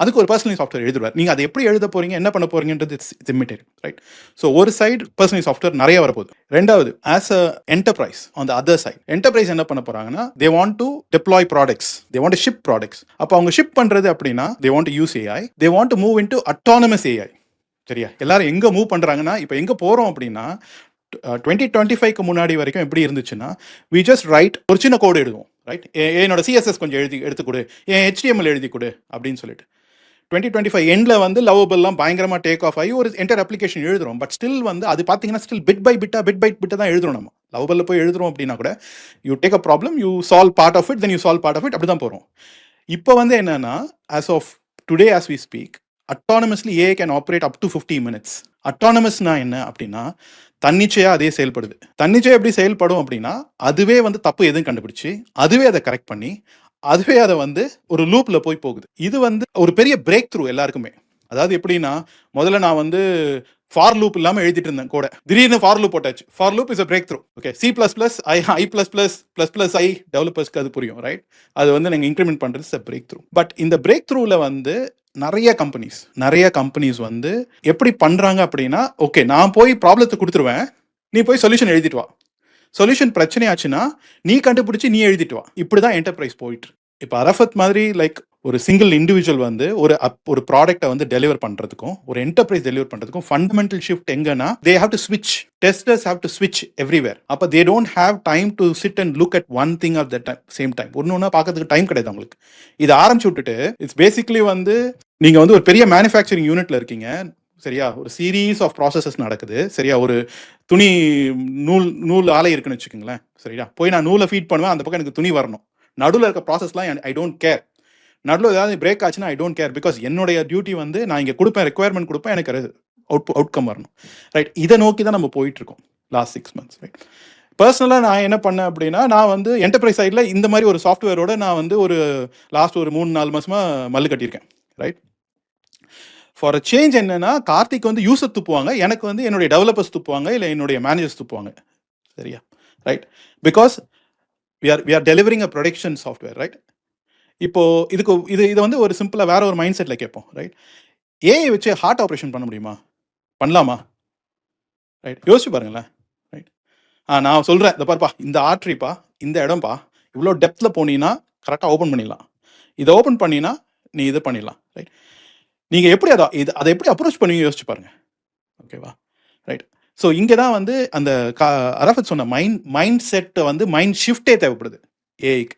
அதுக்கு ஒரு பர்சனல் சாஃப்ட்வேர் எழுதுவார். நீங்கள் அதை எப்படி எழுத போறீங்க, என்ன பண்ண போறீங்கன்றது இட்ஸ் இமிட்டேட், ரைட்? ஸோ ஒரு சைடு பர்சனல் சாஃப்ட்வேர் நிறைய வரப்போகுது. ரெண்டாவது, as a enterprise on the other side, enterprise என்ன பண்ண போறாங்கன்னா, they want to deploy products, they want to ship products. அப்போ அவங்க ஷிப் பண்றது அப்படின்னா, they want to use AI, they want to move into autonomous AI. சரியா? எல்லாரும் எங்கே மூவ் பண்ணுறாங்கன்னா, இப்போ எங்கே போகிறோம் அப்படின்னா, 2025க்கு முன்னாடி வரைக்கும் எப்படி இருந்துச்சுன்னா, வி ஜஸ்ட் ரைட், ஒரு சின்ன கோடு எழுதுவோம், ரைட்? என்னோட சிஎஸ்எஸ் கொஞ்சம் எடுத்து கொடு, என் HTML எழுதி கொடு அப்படின்னு சொல்லிட்டு. 2025 எண்டில் வந்து லவபிள்லாம் பயங்கரமாக டேக் ஆஃப் ஆகி ஒரு என்டர் அப்ளிகேஷன் எழுதுறோம். பட் ஸ்டில் வந்து அது பார்த்தீங்கன்னா ஸ்டில் பிட் பை பிட்டை தான் எழுதுறோம். நம்ம லவபிளில் போய் எழுதுறோம் அப்படின்னா கூட you take a problem, you solve part of it, then you solve part of it, அப்படி தான் போகிறோம். இப்போ வந்து என்னன்னா, as of today as we speak, autonomously AI can operate up to 50 minutes. அட்டானமஸ்னா என்ன அப்படின்னா, தன்னிச்சையாக அதே செயல்படுது. தன்னிச்சையாக எப்படி செயல்படும் அப்படின்னா, அதுவே வந்து தப்பு எதுவும் கண்டுபிடிச்சி அதுவே அதை கரெக்ட் பண்ணி அதுவே அதை வந்து ஒரு லூப்பில் போய் போகுது. இது வந்து ஒரு பெரிய பிரேக் த்ரூ எல்லாருக்குமே. அதாவது எப்படின்னா, முதல்ல நான் வந்து ஃபார் லூப் இல்லாமல் எழுதிட்டு இருந்தேன் கூட, திடீர்னு ஃபார் லூப் போட்டாச்சு. For loop is a break through. Okay, C++, I+++++I டெவலப்பர்ஸ்க்கு அது புரியும், ரைட்? அது வந்து நீங்கள் இன்க்ரிமெண்ட் பண்ணுறது is a break through. But இந்த பிரேக் த்ரூவில் வந்து நிறைய கம்பெனிஸ் வந்து எப்படி பண்ணுறாங்க அப்படின்னா, ஓகே நான் போய் ப்ராப்ளத்தை கொடுத்துருவேன், நீ போய் சொல்யூஷன் எழுதிட்டு வா, சொல்யூஷன் பிரச்சனை ஆச்சுன்னா நீ கண்டுபிடிச்சி நீ எழுதிட்டு வா. இப்படி தான் என்டர்பிரைஸ் போயிட்டு. இப்போ அரஃபத் மாதிரி லைக் ஒரு சிங்கிள் இண்டிவிஜுவல் வந்து ஒரு ப்ராடக்ட்டை வந்து டெலிவர் பண்ணுறதுக்கும் ஒரு என்டர்பிரைஸ் டெலிவர் பண்ணுறதுக்கும் ஃபண்டமெண்டல் ஷிஃப்ட் எங்கன்னா, தே ஹேவ் டு ஸ்விட்ச், டெஸ்டர்ஸ் ஹேவ் டு ஸ்விட்ச் எவ்ரிவேர். அப்போ they don't have time to sit and look at one thing of the same time. ஒன்று பார்க்கறதுக்கு டைம் கிடையாது அவங்களுக்கு. இதை ஆரம்பிச்சு விட்டுட்டு இட்ஸ் பேசிக்லி வந்து நீங்கள் வந்து ஒரு பெரிய மேனுஃபேக்சரிங் யூனிட்ல இருக்கீங்க, சரியா? ஒரு சீரீஸ் ஆஃப் ப்ராசஸஸ் நடக்குது, சரியா? ஒரு துணி நூல் ஆலை இருக்குன்னு வச்சுக்கோங்களேன், சரியா? போய் நான் நூலை ஃபீட் பண்ணுவேன், அந்த பக்கம் எனக்கு துணி வரணும். நடுவில் இருக்க ப்ராசஸ்லாம் ஐ டோன்ட் கேர். நடுவில் ஏதாவது பிரேக் ஆச்சுன்னா ஐ டோன்ட் கேர், பிகாஸ் என்னுடைய டியூட்டி வந்து நான் இங்கே கொடுப்பேன், ரெக்குயர்மெண்ட் கொடுப்பேன், எனக்கு அவுட்கம் வரணும், ரைட்? இதை நோக்கி தான் நம்ம போயிட்டு இருக்கோம் லாஸ்ட் 6 months, ரைட்? பர்சனலாக நான் என்ன பண்ணேன் அப்படின்னா, நான் வந்து என்டர்பிரைஸ் சைடில் இந்த மாதிரி ஒரு சாஃப்ட்வேரோட நான் வந்து ஒரு லாஸ்ட் ஒரு 3-4 மாதமாக மல்லு கட்டியிருக்கேன், ரைட்? ஃபார் அ சேஞ்ச் என்னன்னா, கார்த்திக் வந்து யூசர் துப்புவாங்க, எனக்கு வந்து என்னுடைய டெவலப்பர்ஸ் துப்புவாங்க, இல்லை என்னுடைய மேனேஜர்ஸ் துப்புவாங்க. சரியா, right? Because we are delivering a production software, right? இப்போ இதை வந்து ஒரு சிம்பிளாக வேற ஒரு மைண்ட் செட்டில் கேட்போம், ரைட்? ஏஐ வச்சு ஹார்ட் ஆப்ரேஷன் பண்ண முடியுமா? பண்ணலாமா? ரைட், யோசிச்சு பாருங்களேன். ரைட், நான் சொல்கிறேன், இந்த பாருப்பா, இந்த ஆர்ட்ரிப்பா, இந்த இடம்ப்பா, இவ்வளோ டெப்த்தில் போனீங்கன்னா கரெக்டாக ஓப்பன் பண்ணிடலாம், இதை ஓப்பன் பண்ணினா நீ இது பண்ணிடலாம், ரைட்? நீங்கள் எப்படி அதை எப்படி அப்ரோச் பண்ணுவீங்க யோசிச்சு பாருங்க, ஓகேவா? ரைட், ஸோ இங்கே தான் வந்து அந்த அரஃபத் சொன்ன மைண்ட் செட்டை வந்து மைண்ட் ஷிஃப்டே தேவைப்படுது ஏஐக்கு.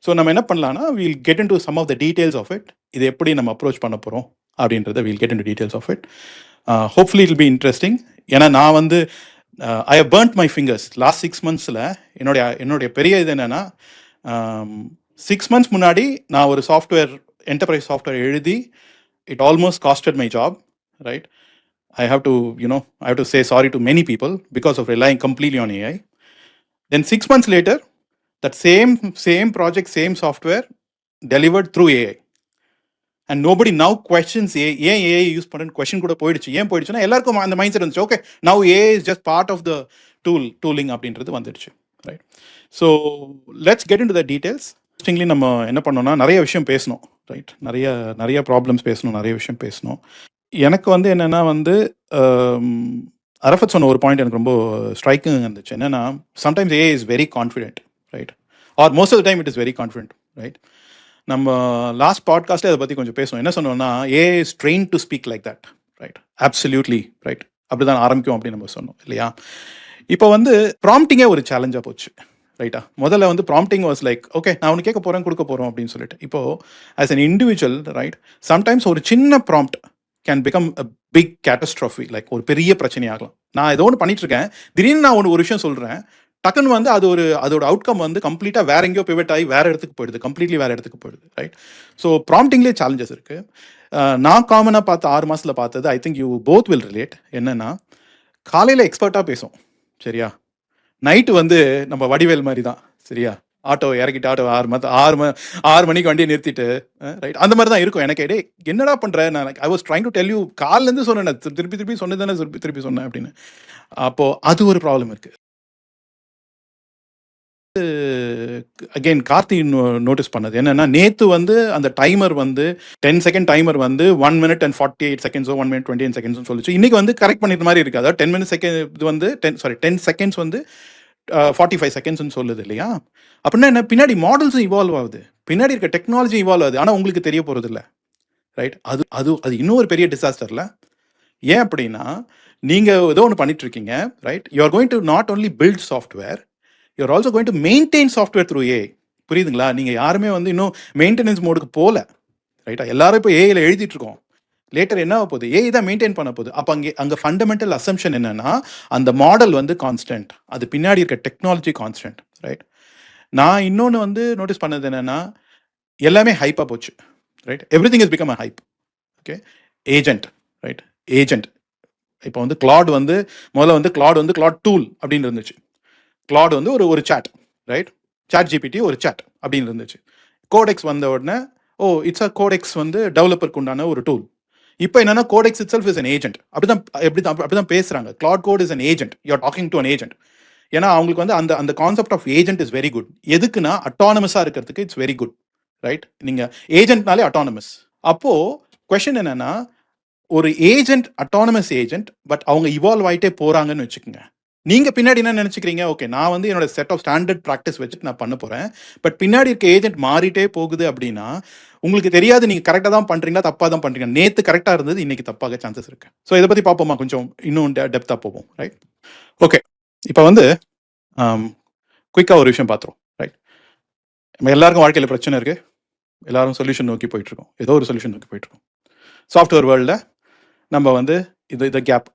ஸோ நம்ம என்ன பண்ணலாம்னா, we'll get into some of the details of it. இது எப்படி நம்ம அப்ரோச் பண்ண போகிறோம் அப்படின்றத we'll get into details of it. Hopefully it be interesting. ஏன்னா நான் வந்து I have burnt my fingers last 6 monthஸில். என்னுடைய பெரிய இது என்னென்னா, 6 months முன்னாடி நான் ஒரு என்டர்பிரைஸ் சாஃப்ட்வேர் எழுதி, it almost costed my job, right? I have to say sorry to many people because of relying completely on AI. Then 6 months later, that same project, same software delivered through AI. And nobody now questions AI use பண்ணு question கூட போயிடுச்சு. ஏன் போயிடுச்சுன்னா, எல்லாருக்கும் அந்த mind set வந்துச்சு, okay now AI is just part of the tooling அப்படின்றது வந்துடுச்சு, right? So let's get into the details. Interestingly நம்ம என்ன பண்ணோம்னா, நிறைய விஷயம் பேசணும், ரைட்? நிறைய ப்ராப்ளம்ஸ் பேசணும், நிறைய விஷயம் பேசணும். எனக்கு வந்து என்னென்னா வந்து, அரஃபத் சொன்ன ஒரு பாயிண்ட் எனக்கு ரொம்ப ஸ்ட்ரைக்கிங் இருந்துச்சு. என்னென்னா, sometimes AI is very confident, right? Or most of the time it is very confident, right? நம்ம லாஸ்ட் பாட்காஸ்ட்டே அதை பற்றி கொஞ்சம் பேசுவோம். என்ன சொன்னோம்னா, AI is train to speak like that, right? Absolutely right. அப்படி தான் ஆரம்பிக்கும் அப்படின்னு நம்ம சொன்னோம் இல்லையா? இப்போ வந்து ப்ராம்ப்டிங்கே ஒரு சேலஞ்சாக போச்சு, ரைட்டா? முதல்ல வந்து ப்ராம்ப்டிங் வாஸ் லைக், ஓகே நான் உனக்கு கேட்க போகிறேன், கொடுக்க போகிறோம் அப்படின்னு சொல்லிட்டு. இப்போது as an individual, right, sometimes ஒரு சின்ன prompt can become a big catastrophe, like ஒரு பெரிய பிரச்சனையாகலாம். நான் ஏதோ ஒன்று பண்ணிட்டு இருக்கேன், திடீர்னு நான் ஒரு விஷயம் சொல்கிறேன், டக்குன்னு வந்து அதோட அவுட்கம் வந்து கம்ப்ளீட்டாக வேற எங்கேயோ பிவட் ஆகி வேற இடத்துக்கு போயிடுது, கம்ப்ளீட்லி வேற இடத்துக்கு போயிடுது, ரைட்? ஸோ ப்ராம்ப்டிங்லேயே சேலஞ்சஸ் இருக்குது. நான் காமனாக பார்த்த 6 மாதத்தில் பார்த்தது, I think you both will relate. என்னென்னா, காலையில் எக்ஸ்பர்ட்டாக பேசும், சரியா? நைட்டு வந்து நம்ம வடிவேல் மாதிரி தான், சரியா? ஆட்டோ இறக்கிட்டு ஆட்டோ 6 மணிக்கு வண்டியை நிறுத்திட்டு, ரைட், அந்த மாதிரி தான் இருக்கும். எனக்கு டே என்னடா பண்ணுறேன், நான் I was trying to tell you, காலிலேருந்து சொன்னேன், திருப்பி சொன்னது தானே, திருப்பி சொன்னேன் அப்படின்னு. அப்போது அது ஒரு ப்ராப்ளம் இருக்குது. அகெயின் கார்த்தி நோட்டீஸ் பண்ணது என்னன்னா, நேற்று வந்து அந்த டைமர் வந்து 10 செகண்ட் டைமர் வந்து 1 minute and 48 seconds 1 minute 28 seconds சொல்லிச்சு. இன்னைக்கு வந்து கரெக்ட் பண்ணிட்ட மாதிரி இருக்கு. அதாவது 10 seconds வந்து 45 seconds சொல்லுது இல்லையா? அப்படின்னா என்ன, பின்னாடி மாடல்ஸும் இவால்வ் ஆகுது, பின்னாடி இருக்க டெக்னாலஜி இவால்வ் ஆகுது, ஆனால் உங்களுக்கு தெரிய போகிறது இல்லை, ரைட்? அது இன்னும் ஒரு பெரிய டிசாஸ்டர்ல. ஏன் அப்படின்னா, நீங்கள் ஏதோ ஒன்று பண்ணிட்டு இருக்கீங்க, right? You are going to not only build software, you're also going to maintain software through AI. புரியுதுங்களா? நீங்கள் யாருமே வந்து இன்னும் மெயின்டெனன்ஸ் மோடுக்கு போகல, ரைட்டா? எல்லாரும் இப்போ ஏஐயில் எழுதிட்டு இருக்கோம். லேட்டர் என்ன ஆக போகுது, ஏஐ தான் மெயின்டைன் பண்ண போகுது. அப்போ அங்கே ஃபண்டமெண்டல் அசம்ஷன் என்னன்னா, அந்த மாடல் வந்து கான்ஸ்டன்ட், அது பின்னாடி இருக்க டெக்னாலஜி கான்ஸ்டன்ட், ரைட்? நான் இன்னொன்று வந்து நோட்டீஸ் பண்ணது என்னன்னா, எல்லாமே ஹைப்பாக போச்சு, right? Every thing is become a hype, okay? Agent, right? Agent இப்போ வந்து கிளாட் வந்து முதல்ல வந்து கிளாட் டூல் அப்படின்னு இருந்துச்சு. கிளாட் வந்து ஒரு சாட், ரைட்? சாட் ஜிபிடி ஒரு சாட் அப்படின்னு இருந்துச்சு. கோடெக்ஸ் வந்த உடனே, இட்ஸ் அ கோடெக்ஸ் வந்து டெவலப்பருக்கு உண்டான ஒரு டூல். இப்போ என்னன்னா, Codex itself is an agent. அப்படிதான் பேசுறாங்க. Claude Code is an agent, you are talking to an agent. ஏன்னா அவங்களுக்கு வந்து அந்த concept of agent is very good. எதுக்குன்னா, அட்டானமஸாக இருக்கிறதுக்கு இட்ஸ் வெரி குட், ரைட்? நீங்கள் ஏஜென்ட்னாலே அட்டானமஸ். அப்போ கொஸ்டின் என்னன்னா, ஒரு ஏஜென்ட் அட்டானமஸ் ஏஜென்ட், பட் அவங்க இவால்வ் ஆகிட்டே போறாங்கன்னு வச்சுக்கோங்க. நீங்கள் பின்னாடி என்ன நினச்சிக்கிறீங்க, ஓகே நான் வந்து என்னோட செட் ஆஃப் ஸ்டாண்டர்ட் ப்ராக்டிஸ் வச்சுட்டு நான் பண்ண போகிறேன், பட் பின்னாடி இருக்க ஏஜென்ட் மாறிட்டே போகுது அப்படின்னா உங்களுக்கு தெரியாது நீங்கள் கரெக்டாக தான் பண்ணுறீங்களா தப்பாக தான் பண்ணுறீங்க. நேற்று கரெக்டாக இருந்தது, இன்னைக்கு தப்பாக சான்சஸ் இருக்குது. ஸோ இதை பற்றி பார்ப்போமா, கொஞ்சம் இன்னும் டெப்த்தாக போவோம், ரைட்? ஓகே, இப்போ வந்து குயிக்காக ஒரு விஷயம் பார்த்துருவோம், ரைட்? நம்ம எல்லாருக்கும் வாழ்க்கையில் பிரச்சனை இருக்குது, எல்லாரும் சொல்யூஷன் நோக்கி போயிட்டுருக்கோம், ஏதோ ஒரு சொல்யூஷன் நோக்கி போயிட்டுருக்கோம். சாஃப்ட்வேர் வேர்ல்டில் நம்ம வந்து இது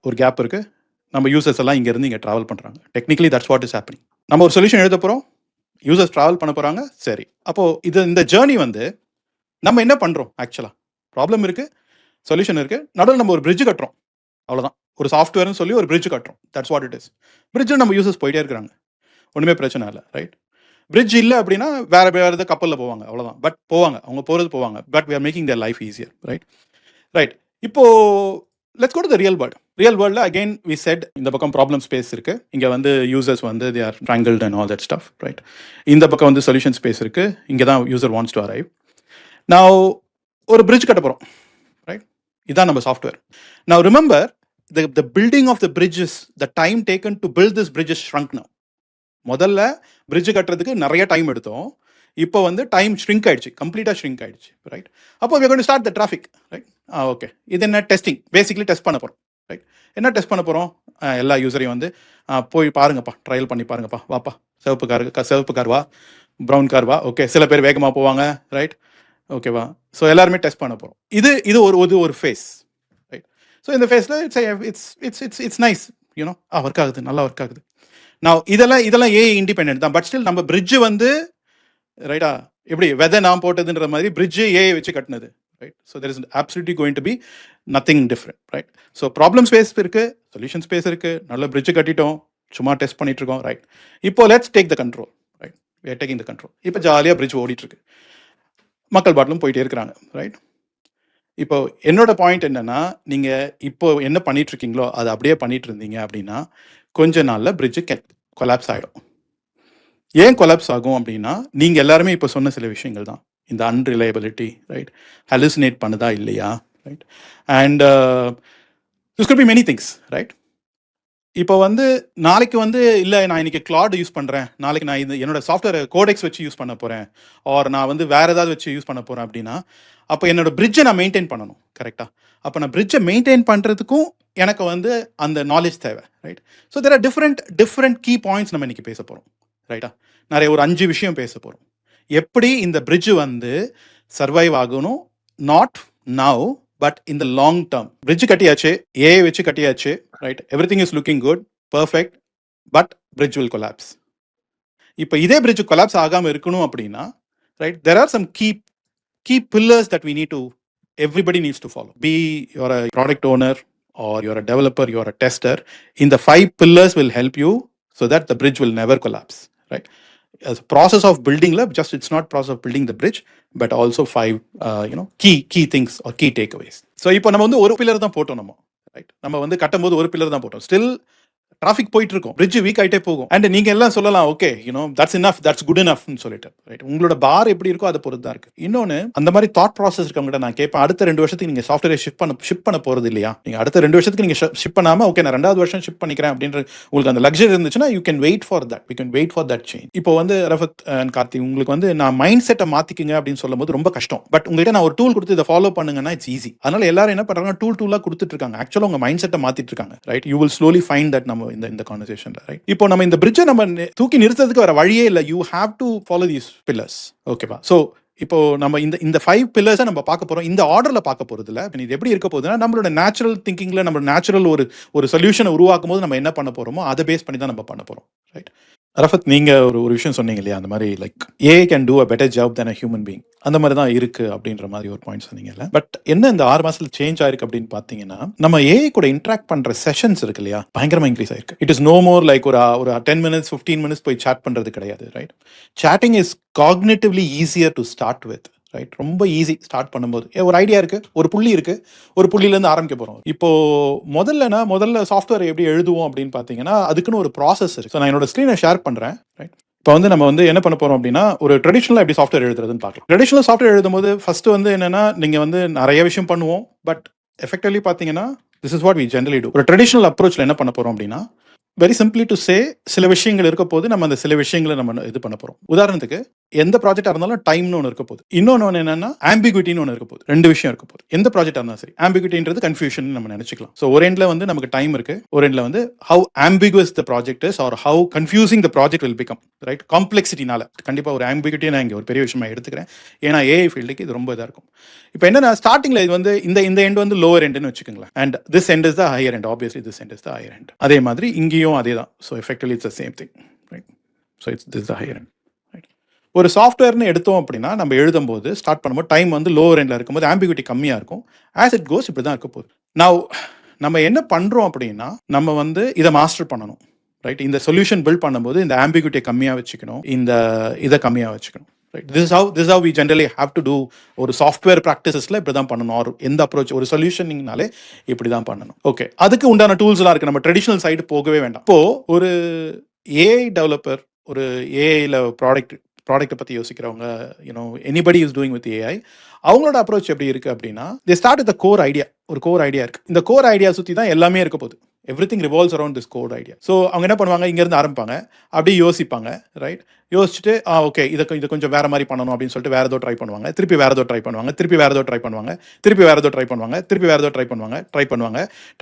ஒரு கேப் இருக்குது. நம்ம யூசர்ஸ் எல்லாம் இங்கேருந்து இங்கே ட்ராவல் பண்ணுறாங்க. Technically that's what is happening. நம்ம ஒரு சொல்யூஷன் எழுத போகிறோம், யூசர்ஸ் ட்ராவல் பண்ண போகிறாங்க, சரி. அப்போது இந்த ஜேர்னி வந்து நம்ம என்ன பண்ணுறோம், ஆக்சுவலாக ப்ராப்ளம் இருக்குது, சொல்யூஷன் இருக்குது, நடுவில் நம்ம ஒரு பிரிட்ஜ் கட்டுறோம், அவ்வளோதான். ஒரு சாஃப்ட்வேர்னு சொல்லி ஒரு பிரிட்ஜ் கட்டுறோம், தட்ஸ் வாட் இட் இஸ். பிரிட்ஜில் நம்ம யூசர்ஸ் போயிட்டே இருக்கிறாங்க, ஒன்றுமே பிரச்சனை இல்லை, ரைட்? பிரிட்ஜ் இல்லை அப்படின்னா வேறு எதாவது கப்பலில் போவாங்க, அவ்வளோதான். பட் போவாங்க, அவங்க போவாங்க, but we are making their life easier, right? இப்போது let's go to the real world. Real வேர்ல்டில் அகெயின் வி செட் இந்த பக்கம் ப்ராப்ளம் ஸ்பேஸ் இருக்குது, இங்கே வந்து யூசர்ஸ் வந்து they are tangled and all that stuff, right. இந்த பக்கம் வந்து சொல்யூஷன் ஸ்பேஸ் இருக்குது, இங்கே தான் யூசர் வாண்ட்ஸ் டு அரைவ். நான் ஒரு பிரிட்ஜ் கட்ட போகிறோம், ரைட். இதுதான் நம்ம சாஃப்ட்வேர். நான் remember the building of the bridges, the time taken to build this bridge is shrunk now. முதல்ல பிரிட்ஜ் கட்டுறதுக்கு நிறைய டைம் எடுத்தோம், இப்போ வந்து டைம் ஷ்ரிங்க் ஆயிடுச்சு, கம்ப்ளீட்டாக ஷ்ரிங்க் ஆயிடுச்சு, ரைட். அப்போ we are going to start the traffic, right. Okay, இது என்ன டெஸ்டிங், பேசிக்லி டெஸ்ட் பண்ண போகிறோம், ரைட். என்ன டெஸ்ட் பண்ண போகிறோம், எல்லா யூஸரையும் வந்து போய் பாருங்கப்பா, ட்ரையல் பண்ணி பாருங்கப்பா, வாப்பா, சிவப்பு கார் வா, ப்ரௌன் கார் வா, ஓகே. சில பேர் வேகமாக போவாங்க, ரைட், ஓகேவா. ஸோ எல்லாருமே டெஸ்ட் பண்ண போகிறோம். இது ஒரு ஃபேஸ், ரைட். ஸோ இந்த ஃபேஸில் இட்ஸ் நைஸ், யூனோ, ஒர்க் ஆகுது, நல்லா ஒர்க் ஆகுது. நான் இதெல்லாம் ஏஐ இண்டிபெண்டன்ட் தான், பட் ஸ்டில் நம்ம பிரிட்ஜு வந்து ரைட்டா எப்படி வெதை நான் போட்டதுன்ற மாதிரி பிரிட்ஜு ஏஐ வச்சு கட்டினது, right. So there is absolutely going to be nothing different, right. So problem space இருக்குது, சொல்யூஷன் ஸ்பேஸ் இருக்குது, நல்ல பிரிட்ஜு கட்டிட்டோம், சும்மா டெஸ்ட் பண்ணிட்டு இருக்கோம், ரைட். இப்போ let's take the control, right. We are taking the control. இப்போ ஜாலியாக பிரிட்ஜ் ஓடிட்டுருக்கு, மக்கள் பாட்டிலும் போயிட்டே இருக்கிறாங்க, ரைட். இப்போ என்னோட பாயிண்ட் என்னன்னா, நீங்கள் இப்போ என்ன பண்ணிட்டு இருக்கீங்களோ அதை அப்படியே பண்ணிட்டு இருந்தீங்க அப்படின்னா கொஞ்ச நாளில் பிரிட்ஜு கொலாப்ஸ் ஆகிடும். ஏன் கொலாப்ஸ் ஆகும் அப்படின்னா, நீங்கள் எல்லாருமே இப்போ சொன்ன சில விஷயங்கள் தான், இந்த அன்ரிலையபிலிட்டி, ரைட், ஹலுசினேட் பண்ணுதா இல்லையா, right. And this could be many things, right. இப்போ வந்து நாளைக்கு வந்து இல்லை நான் இன்னைக்கு கிளாட் யூஸ் பண்ணுறேன், நாளைக்கு நான் இது என்னோட சாஃப்ட்வேர் கோடெக்ஸ் வச்சு யூஸ் பண்ண போகிறேன், ஆர் நான் வந்து வேறு ஏதாவது வச்சு யூஸ் பண்ண போகிறேன் அப்படின்னா, அப்போ என்னோட பிரிட்ஜை நான் மெயின்டைன் பண்ணணும், கரெக்டாக. அப்போ நான் பிரிட்ஜை மெயின்டைன் பண்ணுறதுக்கும் எனக்கு வந்து அந்த நாலேஜ் தேவை, right. So there are different key points நம்ம இன்றைக்கி பேச போகிறோம், ரைட்டா. நிறைய ஒரு 5 விஷயம் பேச போகிறோம். எப்படி இந்த பிரிட்ஜு வந்து சர்வைவ் ஆகணும், not now but in the long term. Bridge கட்டியாச்சு, ஏஐ வச்சு கட்டியாச்சு, right. Everything is looking good, perfect, but bridge will collapse. இப்போ இதே பிரிட்ஜ் கொலாப்ஸ் ஆகாமல் இருக்கணும் அப்படின்னா, right, there are some key pillars that we need to, everybody needs to follow. Be you're a product owner or you're a developer, you're a tester, in the 5 pillars will help you so that the bridge will never collapse, right. As a process of building lab, just it's not process of building the bridge, but also 5 key things or key takeaways. So இப்போ நம்ம வந்து ஒரு pillar தான் போட்டோம், right. நம்ம வந்து கட்டும்போது ஒரு பில்லர் தான் போட்டோம், ஸ்டில் டிராஃபிக் போயிட்டு இருக்கும், பிரிட்ஜ் வீக் ஆகிட்டே போகும். அண்ட் நீங்க எல்லாம் சொல்லலாம், okay, that's enough, that's good இனஃப்னு சொல்லிட்டு, ரைட். உங்களோட பார் எப்படி இருக்கோ அதை பொறுத்து தான் இருக்கு. இன்னொன்று, அந்த மாதிரி தாட் ப்ராசஸ் இருக்கவங்ககிட்ட நான் கேட்பேன், அடுத்த 2 வருஷத்துக்கு நீங்க சாஃப்ட்வேர் ஷிப் பண்ண போறது இல்லையா? நீங்க அடுத்த 2 வருஷத்துக்கு நீங்க ஷிப் பண்ணாம, ஓகே நான் 2வது வருஷம் ஷிப் பண்ணிக்கிறேன் அப்படின்ற உங்களுக்கு அந்த லக்ஸரி இருந்துச்சுன்னா, you can wait for that change. இப்போ வந்து ரஃபத் அண்ட் கார்த்தி, உங்களுக்கு வந்து நான் மைண்ட் செட்டை மாத்திக்குங்க அப்படின்னு சொல்லும் போது ரொம்ப கஷ்டம். பட் உங்ககிட்ட நான் ஒரு டூல் கொடுத்து இதை ஃபாலோ பண்ணுங்கன்னா இட்ஸ் ஈஸி. அதனால எல்லாரும் என்ன பண்றாங்க, டூலாக கொடுத்துட்டு இருக்காங்க. ஆக்சுவலாக உங்க மைண்ட் செட்டை மாத்திட்டு இருக்காங்க, right. You will slowly find that நம்ம இந்த கான்வர்சேஷன், ரைட். இப்போ நம்ம இந்த பிரிட்ஜை நம்ம தூக்கி நிறுத்துறதுக்கு வர வழியே இல்லை. You have to follow these pillars, ஓகேவா. ஸோ இப்போ நம்ம இந்த 5 பில்லர்ஸை நம்ம பார்க்க போறோம். இந்த ஆர்டரில் பார்க்க போறது இல்லை. இது எப்படி இருக்க போகுதுன்னா, நம்மளோட நேச்சுரல் திங்கிங்ல நம்ம நேச்சுரல் ஒரு சொல்யூஷனை உருவாக்கும் போது நம்ம என்ன பண்ண போறோமோ அதை பேஸ் பண்ணி தான் நம்ம பண்ண போறோம், ரைட். ரஃபத், நீங்க ஒரு விஷயம் சொன்னீங்க இல்லையா, அந்த மாதிரி like A can do a better job then a human being, அந்த மாதிரி தான் இருக்கு அப்படின்ற மாதிரி ஒரு பாயிண்ட் சொன்னீங்கல்ல. பட் என்ன இந்த 6 மாசத்துல சேஞ்ச் ஆயிருக்கு அப்படின்னு பாத்தீங்கன்னா, நம்ம ஏஐ கூட இன்ட்ராக்ட் பண்ற செஷன்ஸ் இருக்கு இல்லையா, பயங்கரமா இன்க்ரீஸ் ஆயிருக்கு. It is no more like ஒரு 10 minutes 15 minutes போய் சாட் பண்றது கிடையாது, right. Chatting is cognitively easier to start with, right. ரொம்ப ஈஸி ஸ்டார்ட் பண்ணும்போது. ஒரு ஐடியா இருக்கு, ஒரு புள்ளி இருக்கு, ஒரு புள்ளியிலேருந்து ஆரம்பிக்க போறோம். இப்போ முதல்ல சாஃப்ட்வேர் எப்படி எழுதுவோம் அப்படின்னு பார்த்தீங்கன்னா, அதுக்குன்னு ஒரு ப்ராசஸ் இருக்கு. நான் என்னோட ஸ்க்ரீனை ஷேர் பண்றேன், ரைட். இப்போ வந்து நம்ம வந்து என்ன பண்ண போறோம் அப்படின்னா, ஒரு ட்ரெடிஷனலாக எப்படி சாஃப்ட்வேர் எழுதுறதுன்னு பார்க்கலாம். ட்ரெடிஷனல் சாஃப்ட்வேர் எழுதும்போது ஃபர்ஸ்ட் வந்து என்னன்னா, நீங்க வந்து நிறைய விஷயம் பண்ணுவோம். பட் எஃபெக்டிவ்லி பார்த்தீங்கன்னா, this is what we generally do. ஒரு ட்ரெடிஷனல் அப்ரோச்சில் என்ன பண்ண போறோம் அப்படின்னா, வெரி சிம்பிளி டு சே, சில விஷயங்கள் இருக்க போது நம்ம அந்த சில விஷயங்களை நம்ம இது பண்ண போறோம். உதாரணத்துக்கு, எந்த ப்ராஜெக்டா இருந்தாலும் டைம்னு ஒன்று இருக்க போகுது. இன்னொன்று என்னன்னா, ஆம்பிகுவிட்டின்னு ஒன்று இருக்க போகுது. 2 விஷயம் இருக்க போகுது. எந்த ப்ராஜெக்டா இருந்தாலும் சரி, ஆம்பிகுவிட்டின்றது கன்ஃபியூஷன் நம்ம நினைச்சுக்கலாம். ஸோ ஒரு எண்ட்ல வந்து நமக்கு டைம் இருக்கு, ஒரு எண்ட்ல வந்து how ambiguous the project is or how confusing the project will become, right. காம்ப்ளெக்சிட்டினால கண்டிப்பா ஒரு ஆம்பிகுவிட்டியை நான் இங்கே ஒரு பெரிய விஷயமா எடுத்துக்கிறேன். ஏன்னா ஏஐ ஃபீல்டுக்கு இது ரொம்ப இதாக இருக்கும். இப்போ என்னன்னா, ஸ்டார்டிங்ல இது வந்து இந்த எண்ட் வந்து லோவர் எண்ட்னு வச்சுக்கோங்களேன், and this end is the higher end. Obviously this end is the higher end. அதே மாதிரி இங்கேயும் அதே தான். So effectively it's the same thing, right. So this is the higher end, right. ஒரு சாஃப்ட்வேர்னு எடுத்தோம் அப்படின்னா, நம்ம எழுதும்போது ஸ்டார்ட் பண்ணும்போது டைம் வந்து லோவர் எண்டில் இருக்கும்போது ஆம்பிகுவிட்டி கம்மியாக இருக்கும். ஆஸ் இட் கோஸ் இப்படி தான் இருக்க போகுது. நம்ம என்ன பண்ணுறோம் அப்படின்னா, நம்ம வந்து இதை மாஸ்டர் பண்ணணும், ரைட். இந்த சொல்யூஷன் பில்ட் பண்ணும்போது இந்த ஆம்பிகுவிட்டியை கம்மியாக வச்சுக்கணும், இதை கம்மியாக வச்சுக்கணும், ரைட். This how we generally have to do. ஒரு சாஃப்ட்வேர் ப்ராக்டிசஸில் இப்படி தான் பண்ணணும். ஒரு எந்த அப்ரோச், ஒரு சொல்யூஷனிங்னாலே இப்படி தான் பண்ணணும். ஓகே, அதுக்கு உண்டான டூல்ஸ்லாம் இருக்குது. நம்ம ட்ரெடிஷ்னல் சைடு போகவே வேண்டாம். இப்போது ஒரு ஏஐ டெவலப்பர், ஒரு ஏஐயில் ப்ராடக்ட்டை பற்றி யோசிக்கிறவங்க, you know anybody is doing with AI, அவங்களோட அப்ரோச் எப்படி இருக்குது அப்படின்னா, they start with core idea. ஒரு கோர் ஐடியா இருக்குது. இந்த கோர் ஐடியா சுற்றி தான் எல்லாமே இருக்க போகுது. Everything revolves around this core idea. So அவங்க என்ன பண்ணுவாங்க, இங்கேருந்து ஆரம்பிப்பாங்க, அப்படியே யோசிப்பாங்க, ரைட். யோசிச்சுட்டு ஓகே இதை கொஞ்சம் வேறு மாதிரி பண்ணணும் அப்படின்னு சொல்லிட்டு வேறு ஏதோ ட்ரை பண்ணுவாங்க, திருப்பி வேறு ஏதோ ட்ரை பண்ணுவாங்க, திருப்பி வேறு ஏதோ ட்ரை பண்ணுவாங்க, திருப்பி வேறு ஏதோ ட்ரை பண்ணுவாங்க, திருப்பி வேறு ஏதோ ட்ரை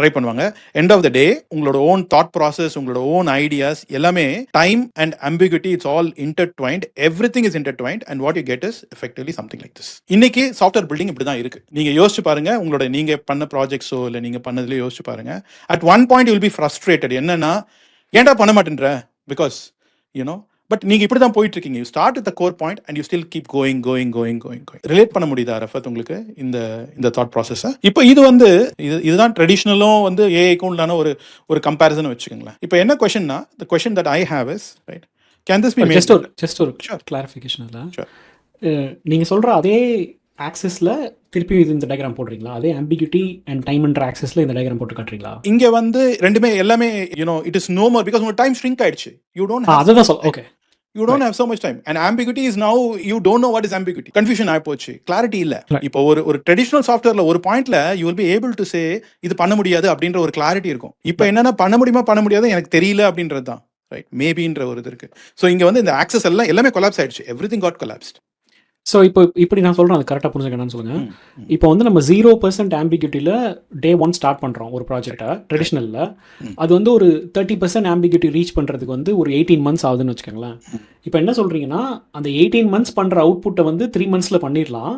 பண்ணுவாங்க. எண்ட் ஆஃப் த டே உங்களோட ஓன் தாட் ப்ராசஸ், உங்களோட ஓன் ஐடியாஸ் எல்லாமே time and ambiguity, it's all intertwined. everything is intertwined and what you get is effectively something like this. இன்னைக்கு சாஃப்ட்வேர் பில்டிங் இப்படி தான் இருக்குது. நீங்கள் யோசிச்சு பாருங்க, உங்களோட நீங்கள் பண்ண ப்ராஜெக்ட்ஸோ இல்லை நீங்கள் பண்ணதுலேயே யோசிச்சு பாருங்க. At one point you will B frustrated. என்னன்னா, ஏன்டா பண்ண மாட்டேன்ற, பிகாஸ் யூனோ, பட் நீங்கள் இப்படி தான் போயிட்டு இருக்கீங்க. You start with the core point and you still keep going. Relate பண்ண முடியுதா ரஃபத் உங்களுக்கு இந்த தாட் ப்ராசஸை? இப்போ இதுதான் ட்ரெடிஷ்னலும் ஏஐக்கும் உண்டான ஒரு கம்பேரிசன் வச்சுக்கோங்களேன். இப்போ என்ன கொஸ்டின்னா, the question that I have is, right, can this be made? Just ஒரு கிளாரிஃபிகேஷன் இல்லை. நீங்கள் சொல்கிற அதே ஆக்சஸில் திருப்பி இந்த டயக்ராம் போடுறீங்களா? அதே ambiguity அண்ட் டைம்ன்ற ஆக்சஸில் இந்த டயக்ராம் போட்டு காட்டுறீங்களா? இங்கே ரெண்டுமே எல்லாமே it is no more, because உங்க டைம் ஷ்ரிங்க் ஆயிடுச்சு. யூ டோன்ட் ஹேவ், அதுதான் சொல். Okay, you don't have so much time, and ambiguity is now you don't know what is ambiguity. confusion ஆயி போச்சு, clarity இல்ல. இப்போ ஒரு ட்ரெடிஷனல் சாஃப்ட்வேர்ல ஒரு பாயிண்ட்ல you will be able to say இது பண்ண முடியாது அப்படின்ற ஒரு clarity இருக்கும். இப்போ என்னன்னா, பண்ண முடியுமா பண்ண முடியாது எனக்கு தெரியல அப்படின்றது தான், ரைட், மேபின்ற ஒரு இது இருக்கு. ஸோ இங்க இந்த ஆக்சஸ் எல்லாமே கொலாப்ஸ் ஆயிடுச்சு. everything got collapsed. ஸோ இப்போ இப்படி நான் சொல்கிறேன், அது கரெக்டாக புரிஞ்சுக்கணும்னு சொல்லுங்கள். இப்போ நம்ம 0% ambiguityல டே 1 ஸ்டார்ட் பண்ணுறோம் ஒரு ப்ராஜெக்டை ட்ரெடிஷ்னலில். அது ஒரு 30% ambiguity ரீச் பண்ணுறதுக்கு ஒரு 18 months ஆகுதுன்னு வச்சுக்கோங்களேன். இப்போ என்ன சொல்கிறீங்கன்னா, அந்த 18 months பண்ணுற அவுட்புட்டை 3 monthsல பண்ணிடலாம்.